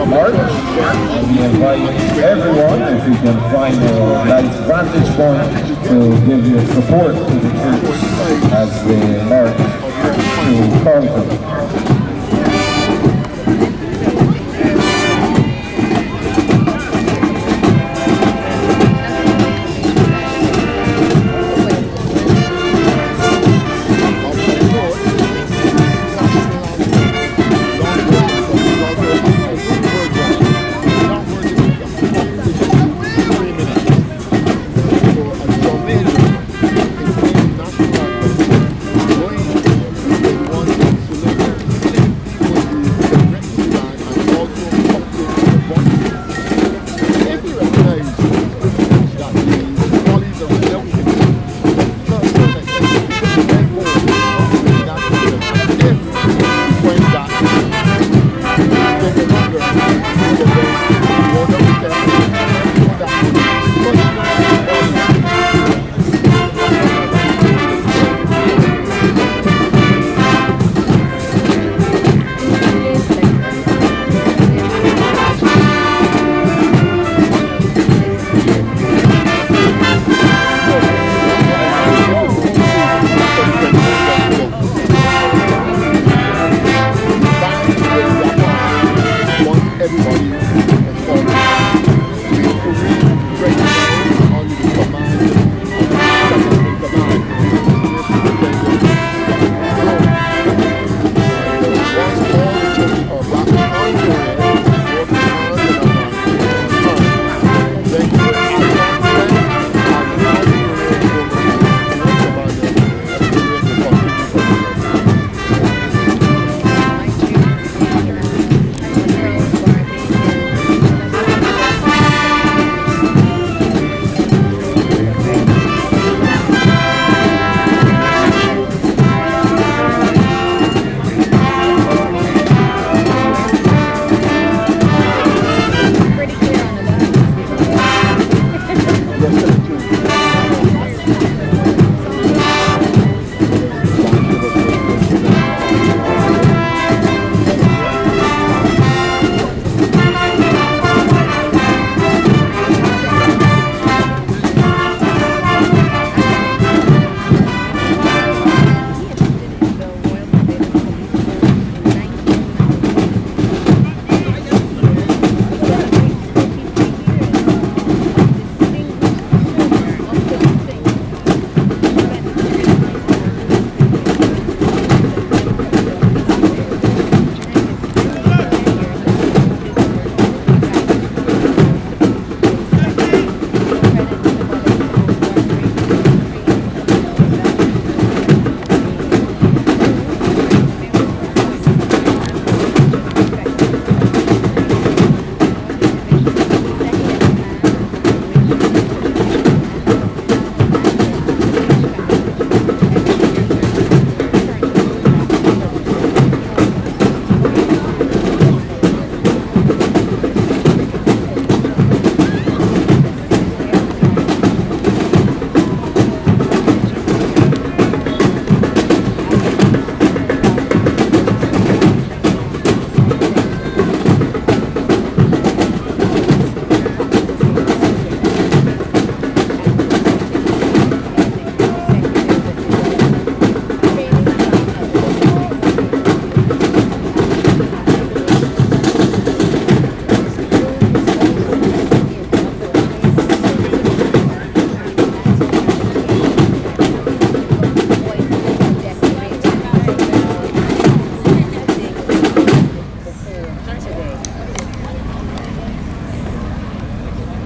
march. And we invite everyone, if you can find a nice vantage point, to give your support to the troops as they march to Carlton.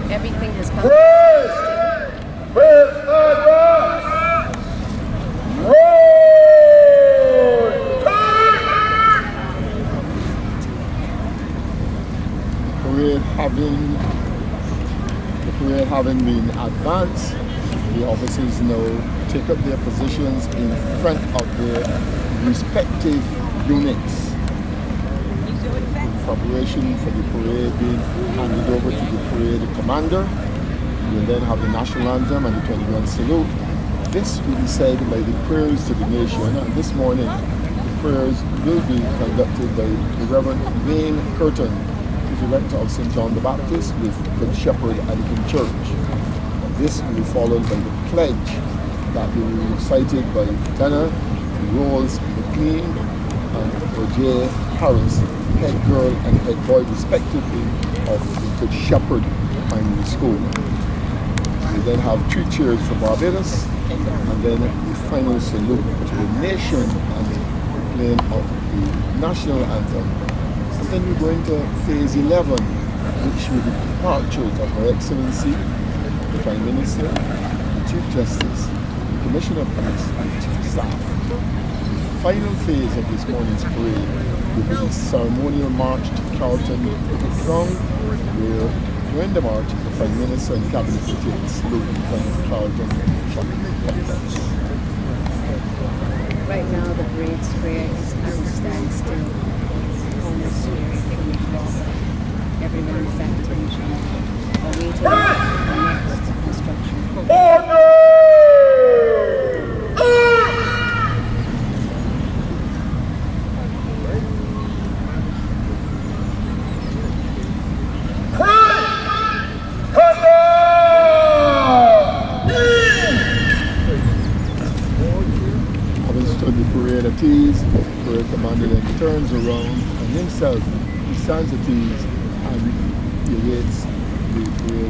Everything has come. The parade having been advanced, the officers now take up their positions in front of their respective units. In preparation for the parade being handed over to the parade commander, we will then have the national anthem and the 20-gun salute. This will be said by the prayers to the nation, and this morning the prayers will be conducted by the Reverend Wayne Curtin, the director of St. John the Baptist with Good Shepherd Anglican Church. This will be followed by the pledge that will be recited by Lieutenant Rose McLean and Roger Harris, head girl and head boy respectively of the Good Shepherd Primary School. We then have 3 cheers for Barbados, and then the final salute to the nation and the playing of the national anthem. And then we go into phase 11, which will be departures of Her Excellency, the Prime Minister, the Chief Justice, the Commissioner of Police, and the Chief of Staff. The final phase of this morning's parade will be the ceremonial march to Carlton Ground, where during the march, the Prime Minister and Cabinet will take the salute in front of Carlton Shopping Complex. Right now, the parade square is at a standstill. Almost everyone is at attention, awaiting the next instruction. The parade commander then turns around and himself, he stands at ease and he awaits the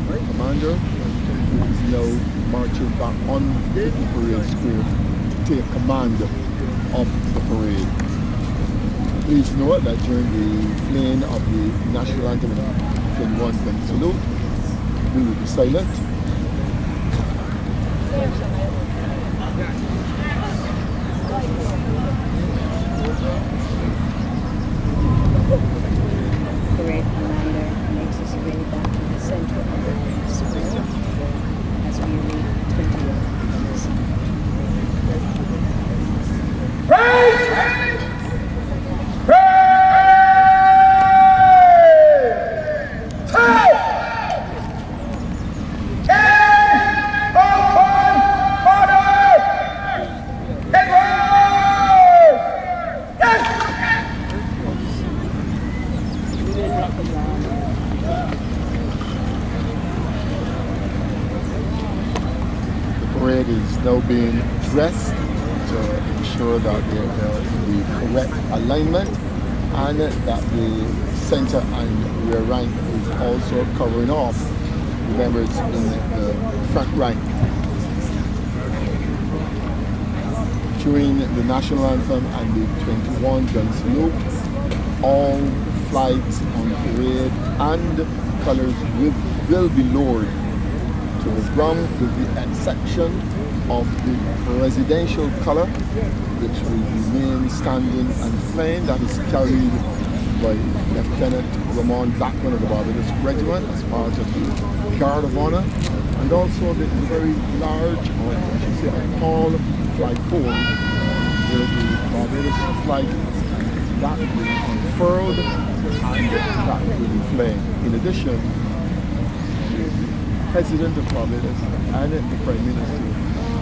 parade commander, who is now marching back on the parade square to take command of the parade. Please note that during the playing of the national anthem and 21-gun salute, we will be silent. Parade commander makes his way back to the center of the square as we await 21. Is now being dressed to ensure that they are in the correct alignment and that the center and rear rank is also covering off the members in the front rank. During the national anthem and the 21-gun salute, all flags on parade and colors will be lowered to the ground with the exception of the presidential color, which will remain standing and flying. That is carried by Lieutenant Ramon Blackman of the Barbados Regiment as part of the Guard of Honor. and also the very large, or I should say a tall flagpole where the Barbados flag that will be unfurled and that will be flying. In addition, the President of Barbados and the Prime Minister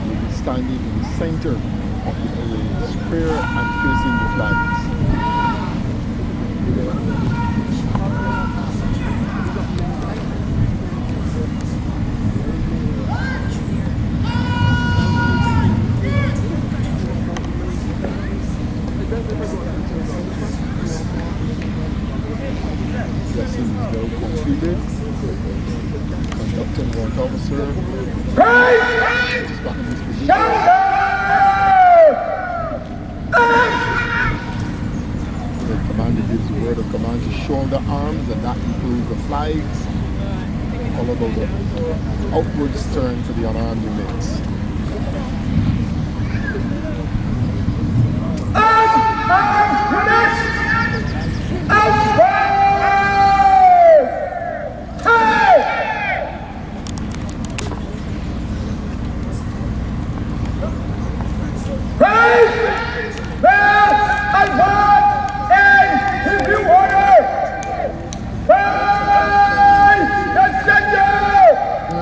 will be standing in the center of the parade, square and facing the flags. Dressing is well completed. Conducting one officer. The commander gives the word of command to shoulder arms, and that includes the flags, followed by the outward stern for the unarmed units.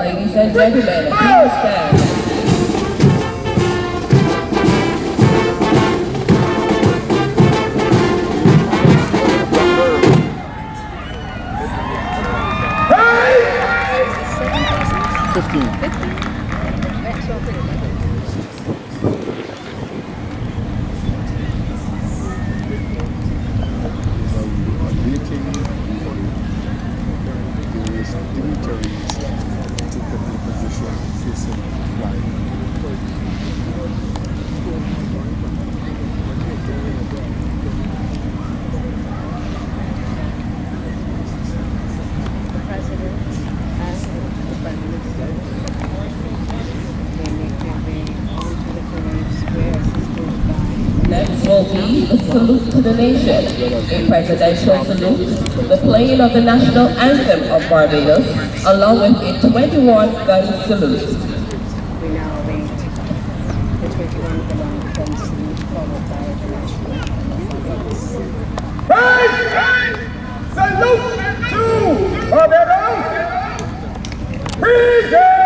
Ladies and gentlemen, please stand. 15. Various dignitaries took up their position facing the flag. The President and the Prime Minister, they make their way onto the parade square assisted by Next will be the salute to the nation, a presidential salute, the playing of the national anthem of Barbados, along with a 21-gun salute. we now await the 21-gun salute followed by the national anthem. Salute to Barbados! Present!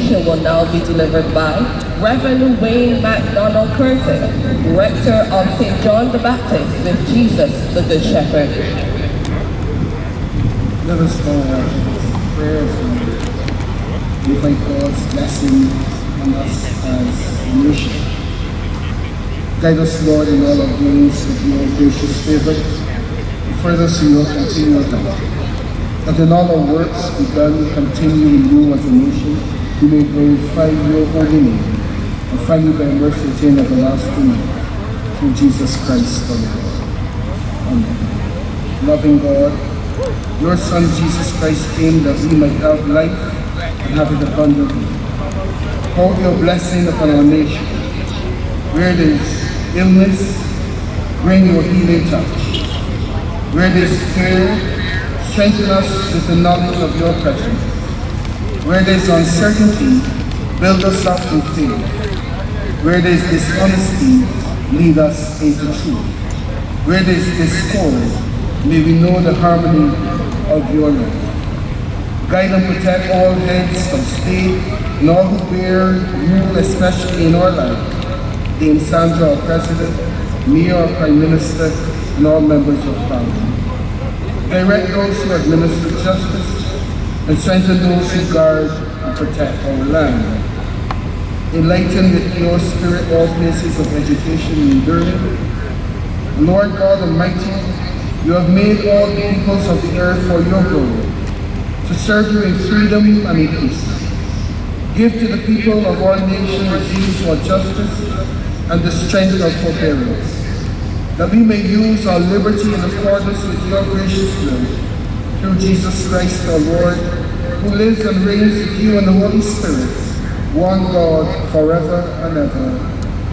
proclamation will now be delivered by Reverend Wayne MacDonald Curtis, Rector of St. John the Baptist with Jesus the Good Shepherd. Let us go our prayers and invite God's blessing on us as a nation. Guide us, Lord, in all our doings with your gracious favor, and further to your continual help. That in all our works begun, continue in you as a nation, we may glorify your holy name, and find you by mercy in everlasting life, through Jesus Christ our Lord. Amen. Loving God, your Son Jesus Christ came that we might have life and have it abundantly. Pour your blessing upon our nation. Where there is illness, bring your healing touch. Where there is fear, strengthen us with the knowledge of your presence. Where there is uncertainty, build us up in faith. Where there is dishonesty, lead us into truth. Where there is discord, may we know the harmony of your love. Guide and protect all heads of state and all who bear rule, especially in our life. Dame Sandra, our President, me, our Prime Minister, and all members of Parliament. Direct those who administer justice and strengthen those who guard and protect our land. Enlighten with your spirit all places of education and learning. Lord God Almighty, you have made all the peoples of the earth for your glory, to serve you in freedom and in peace. Give to the people of our nation a zeal for justice and the strength of forbearance, that we may use our liberty in accordance with your gracious will, through Jesus Christ our Lord, who lives and reigns with you and the Holy Spirit, one God, forever and ever.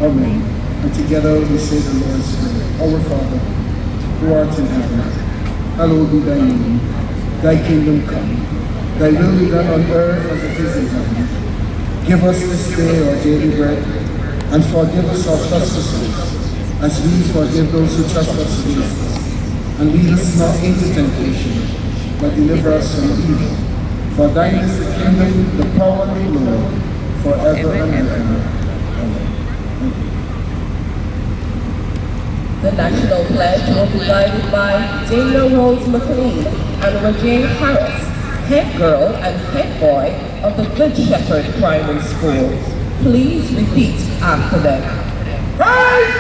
Amen. And together we say the Lord's Prayer. Our Father, who art in heaven, hallowed be thy name. Thy kingdom come. Thy will be done on earth as it is in heaven. Give us this day our daily bread, and forgive us our trespasses, as we forgive those who trespass against us. And lead us not into temptation, but deliver us from evil. For thine is the kingdom, the power, and the glory, forever and ever. Amen. The National Pledge will be guided by Dana Rose McLean and Regine Harris, head girl and head boy of the Good Shepherd Primary School. Please repeat after them. Praise!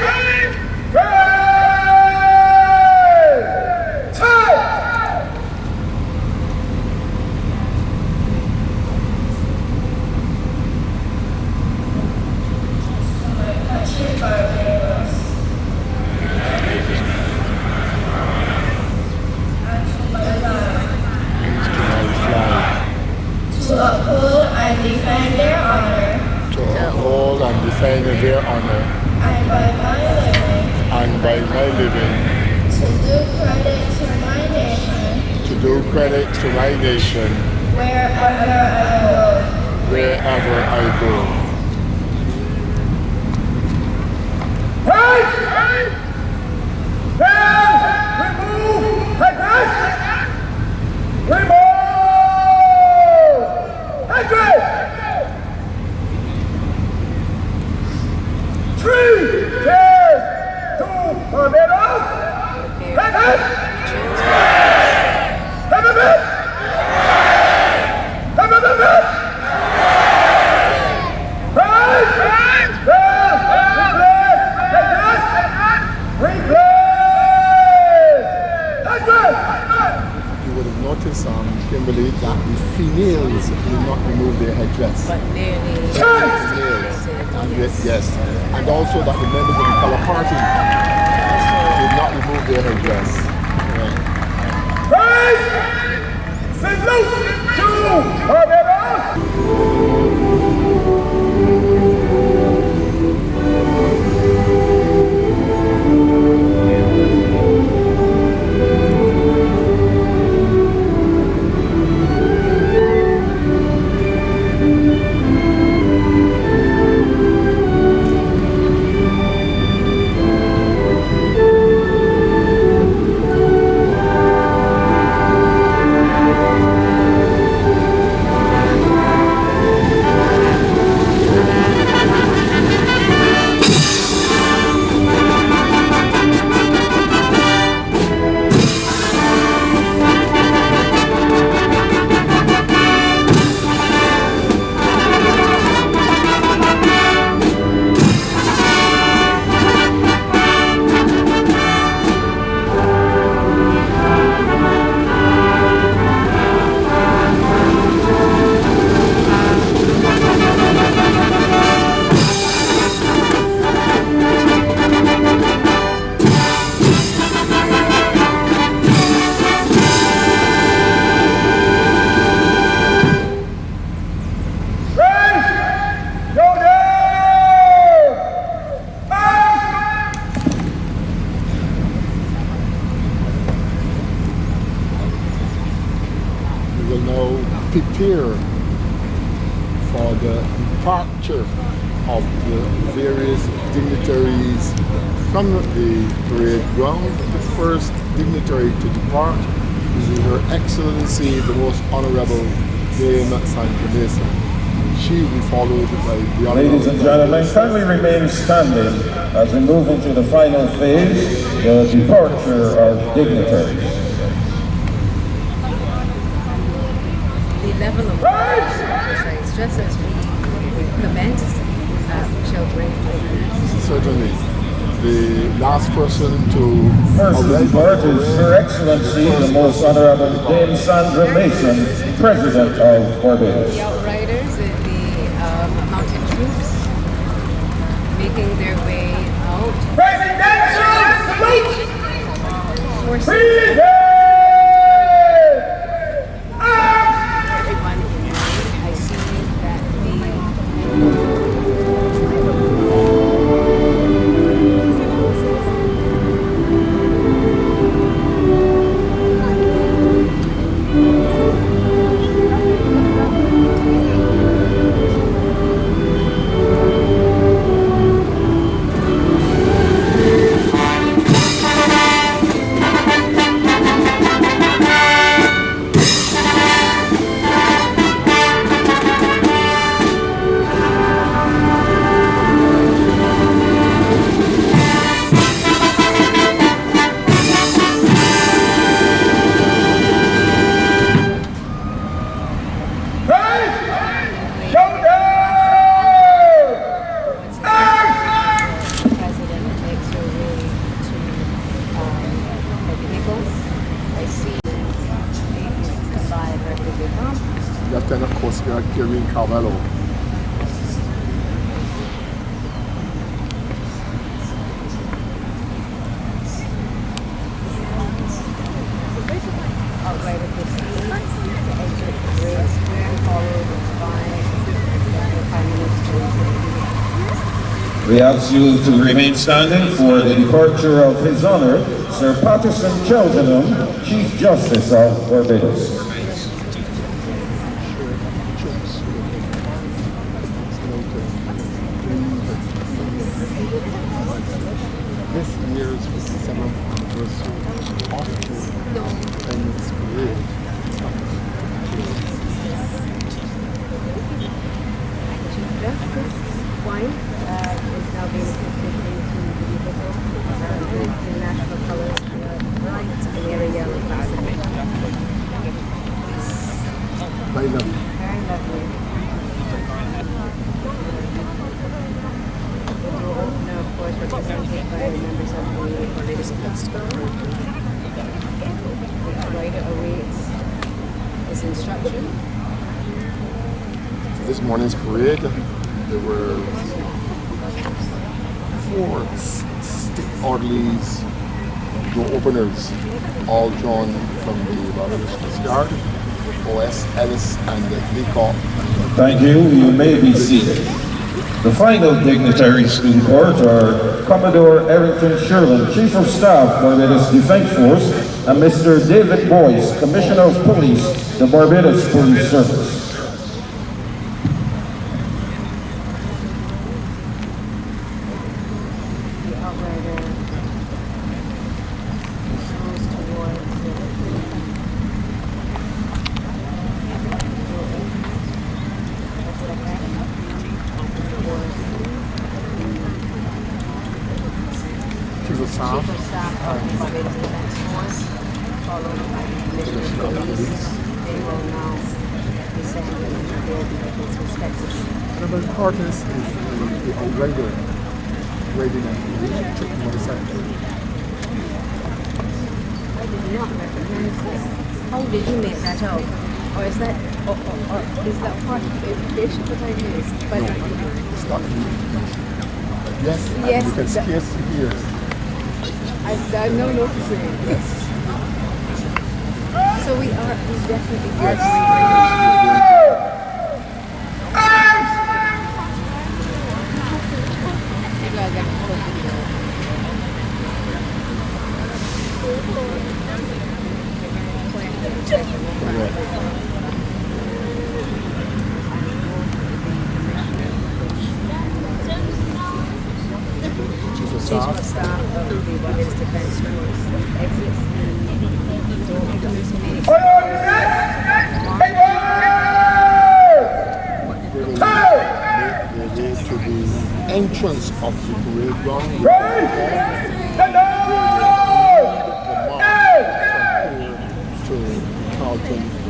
Barbados, and to my flag, to uphold and defend their honor, to uphold and defend their honor, and by my living, to do credit to my nation, wherever I go. Right! Down! Remove! Headrest! Remove! Headrest! 3 cheers to Barbados! Headrest! Headrest! Headrest! Notice, Kimberly, that the females did not remove their headdress. But nearly. Males. And yes. And also that the members of the color party did not remove their headdress. Right. Salute to Barbados! prepare for the departure of the various dignitaries from the parade ground. The first dignitary to depart is Her Excellency, the Most Honorable Dame Sanfordesa. She will be followed by the Ladies and gentlemen, kindly remain standing as we move into the final phase, the departure of dignitaries. The level of sacrifice, just as we commence, we shall bring to certainly the last person to First to depart is Her Excellency, the Most Honorable Dame Sandra Mason, President of Barbados. the outriders and the mounted troops making their way out. Horses. Everyone in line. I see that Lieutenant Coast Guard Kieran Carvalho. outrider proceeds to exit the parade square, followed by the Prime Minister. We ask you to remain standing for the departure of His Honor, Sir Patterson Cheltenham, Chief Justice of Barbados. This year's 57th anniversary of the Independence Parade. Justice's wife is now being assisted into the vehicle. The national colors bright canary yellow classic. Very lovely. Very lovely. The door opener, of course, represented by members of the Barbados Coast Guard. The rider awaits his instruction. This morning's parade, there were 4 stick orderlies, door openers, all drawn from the Barbados Coast Guard, OS Ellis and Leacock. Thank you. You may be seated. The final dignitaries to depart are Commodore Errington Sherlin, Chief of Staff, Barbados Defence Force, and Mr. David Boyce, Commissioner of Police, the Barbados Police Service. The outrider moves towards Chief of Staff, Chief of Staff of the Barbados Defence Force, followed by the Commissioner of Police. They will now descend into their vehicles respectively. Another artist is the outrider riding a electric motorcycle. I did not recognize this. How did you make that out? Or is that, or is that part of the information that I missed? But It's not new. Yes, and Yes, you can that- scarcely hear. I'm now noticing. Yes. So we definitely are. Yes. Maybe I'll get a full video. entrance of the parade ground.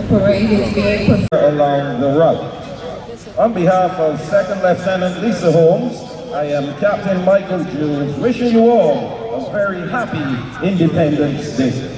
Parade is being along the route. On behalf of Second Lieutenant Lisa Holmes, I am Captain Michael Jules, wishing you all a very happy Independence Day.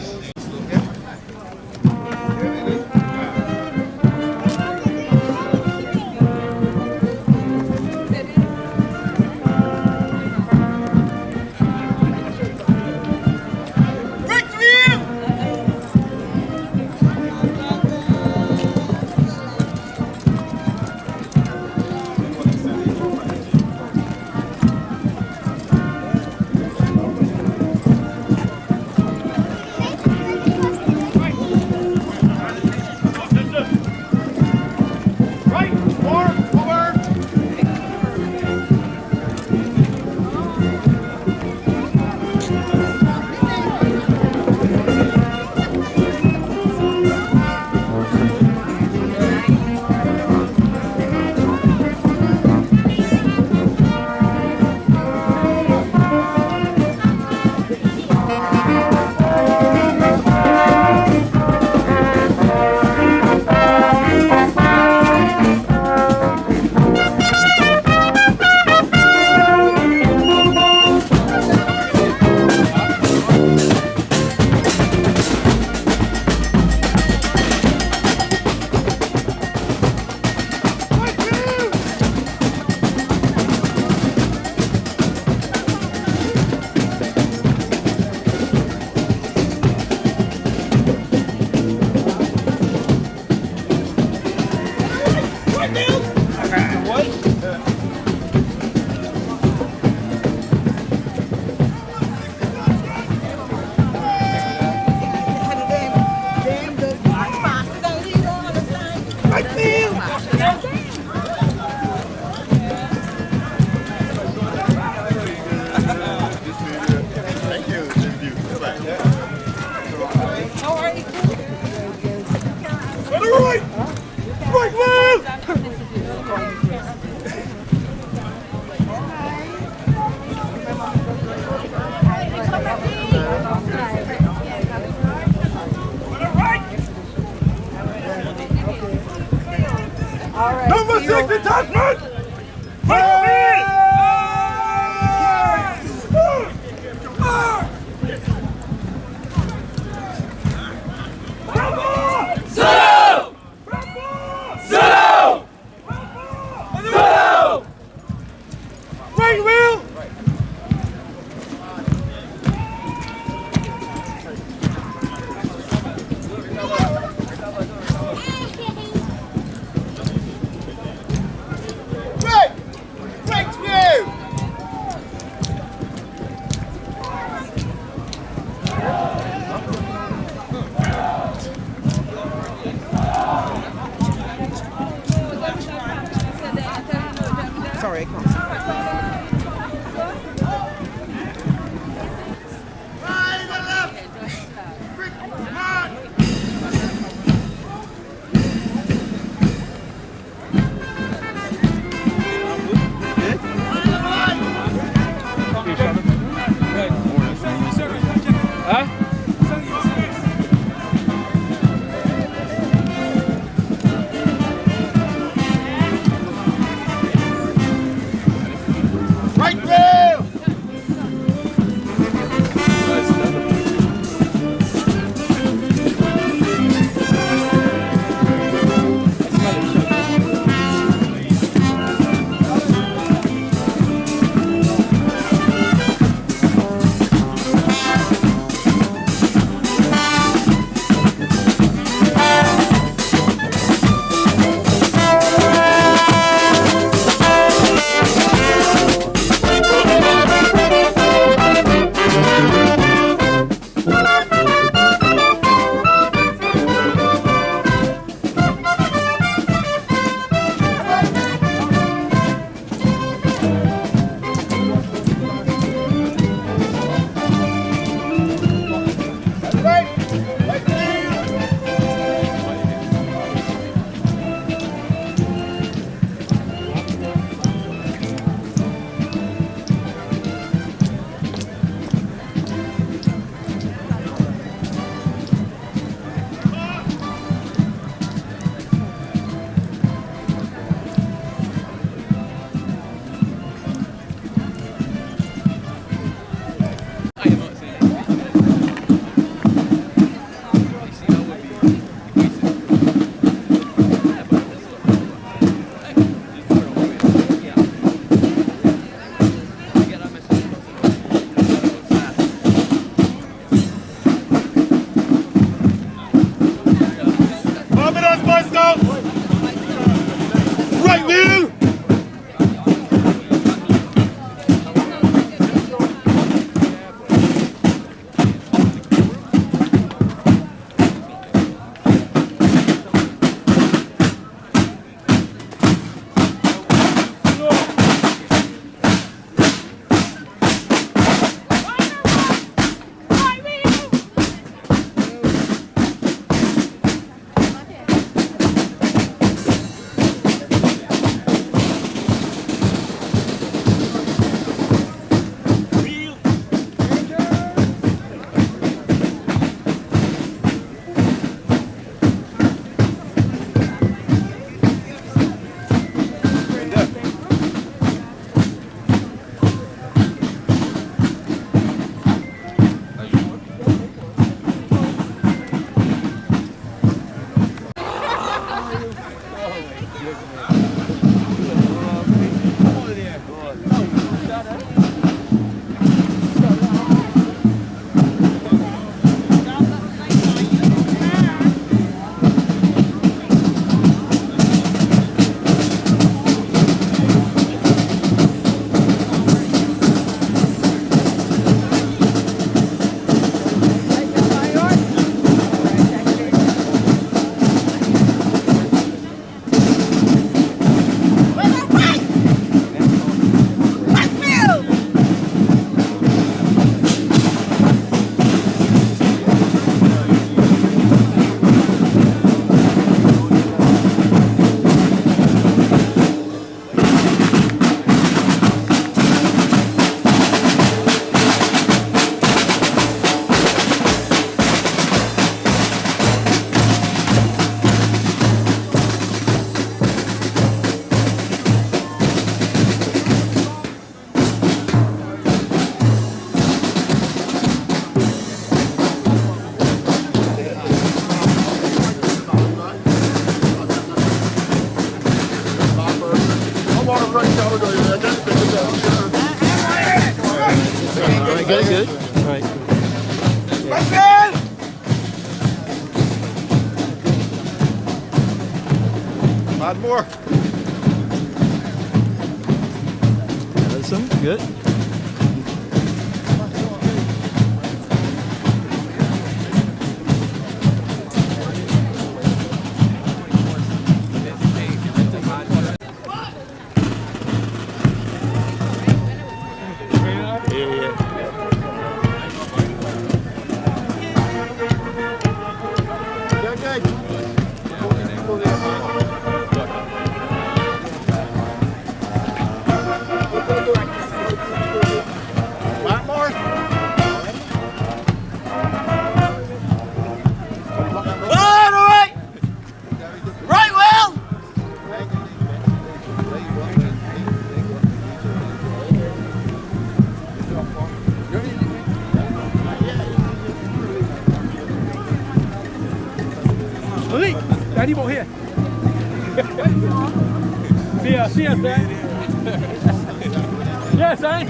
Number 6 detachment! Michael Lee! Zulu! Zulu! Zulu! Right wheel! right wheel. Good. All right. Add more. That's some good. Daddy won't hear. See us, man. Yes, eh?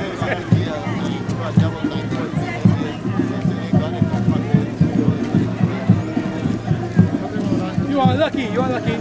You are lucky, you are lucky.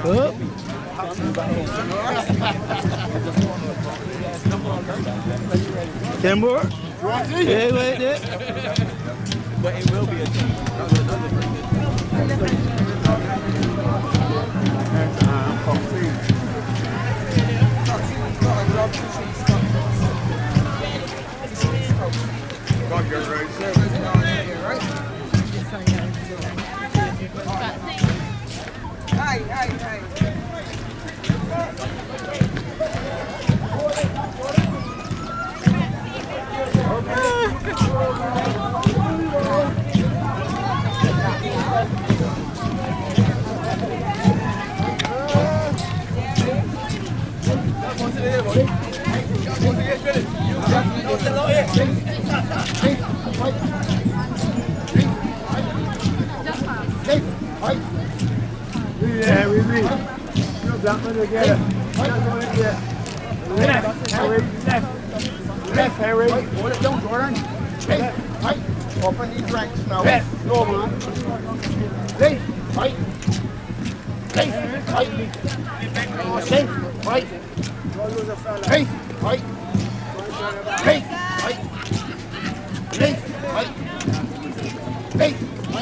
Up. Timber. Yeah, wait there. But it will be a team. Yeah, we meet. That one together. Left, Harry. Left. Left, Harry. Hold it down, Jordan. Left. Right. Open these ranks now. Left. No, man. Left. Right. Left. Right. Left. Right. Left. Right. Left. Right. Left. Right. Left. Right. Left. Right.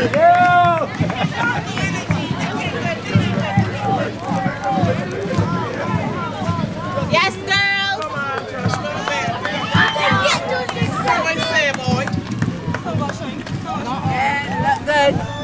parade. Yes, girls. Look good.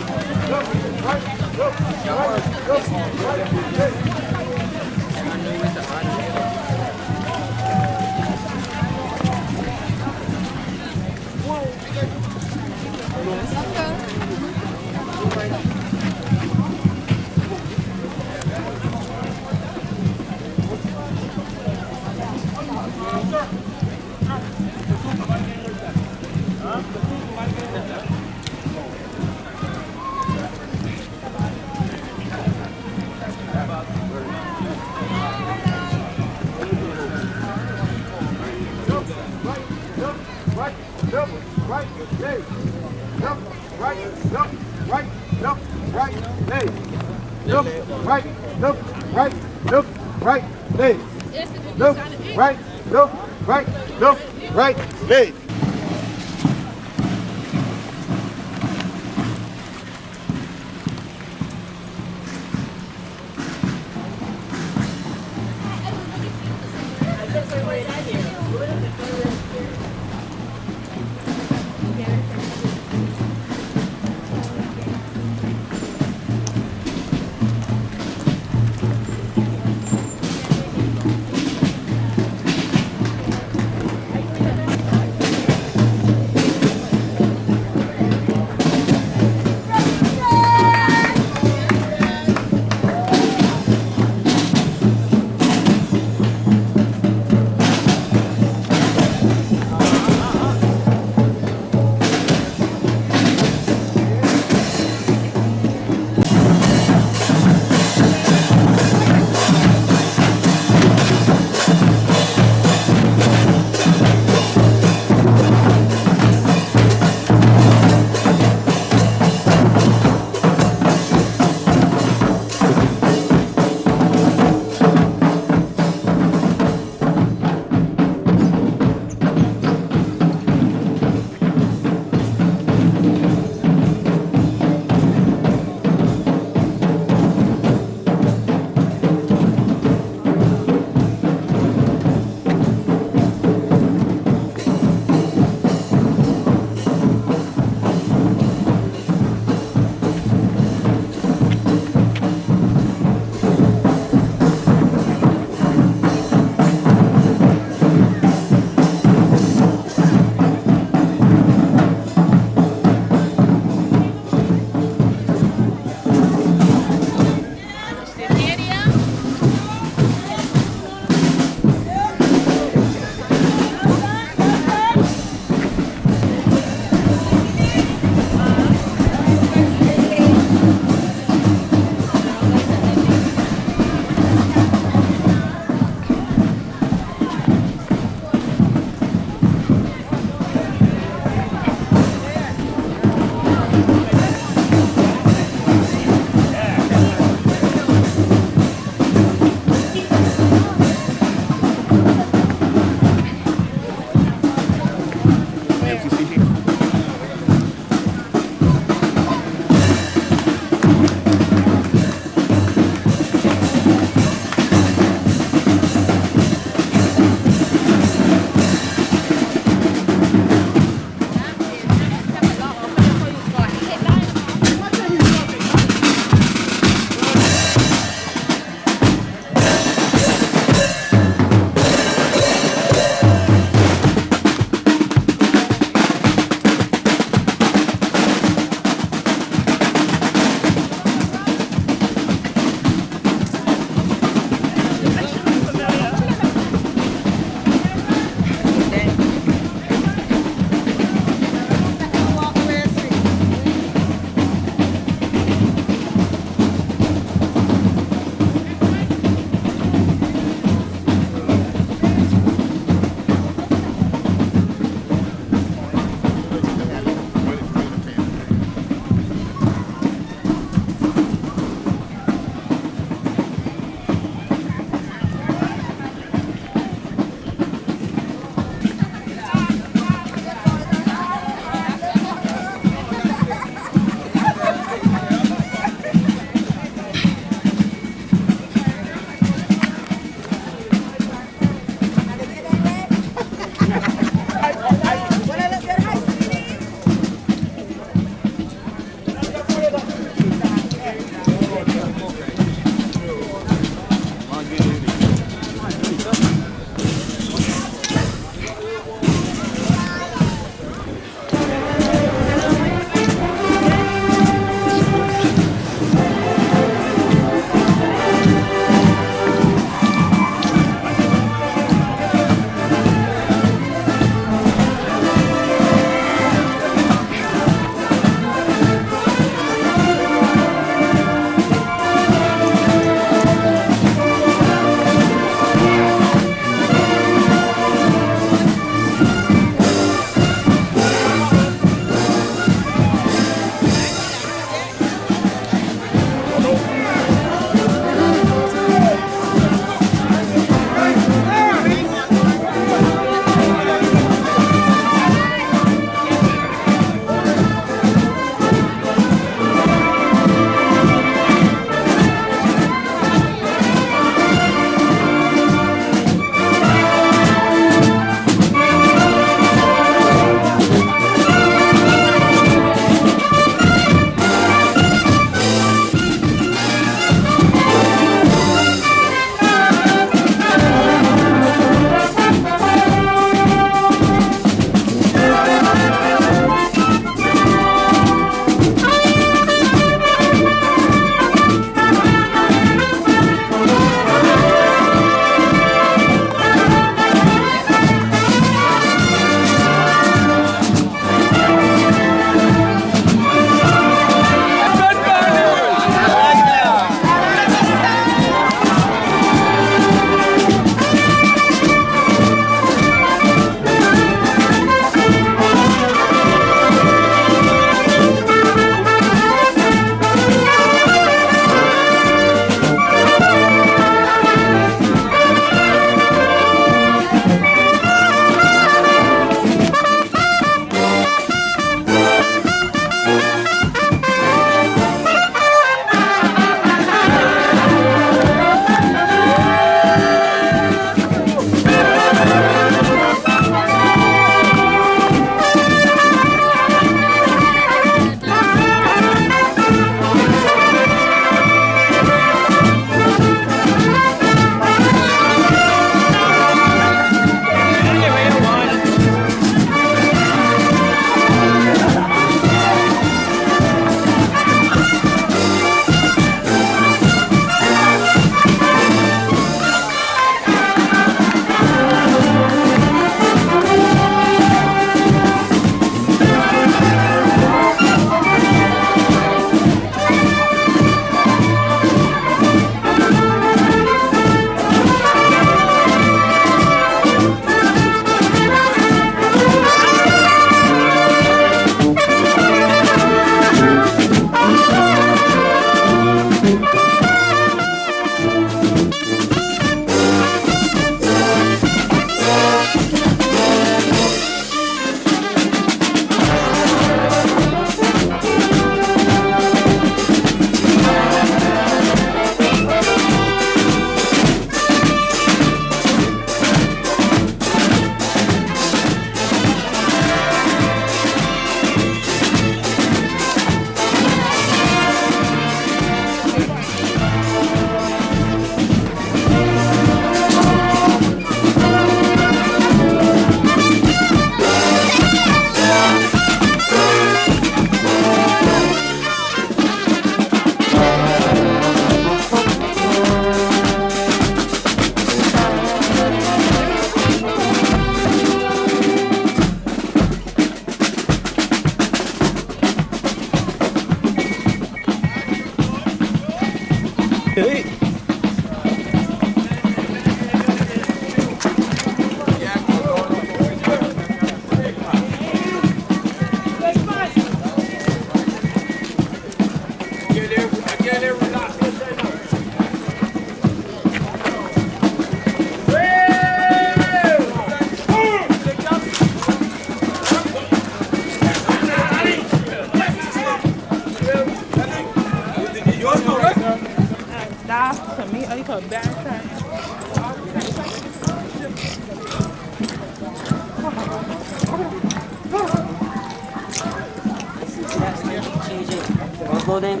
So then,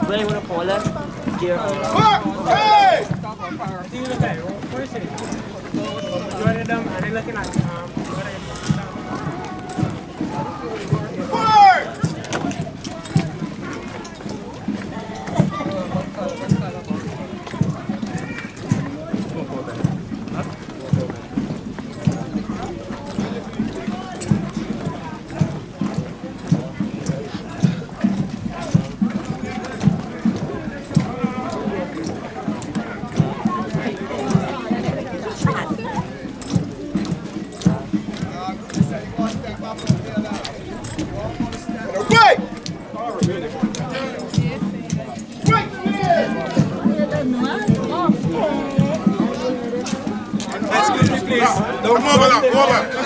when you want to call us, gear on. Don't move it up, over.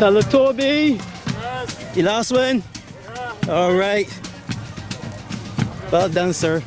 Color Toby. You last one? All right. Well done, sir.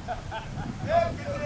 Every day.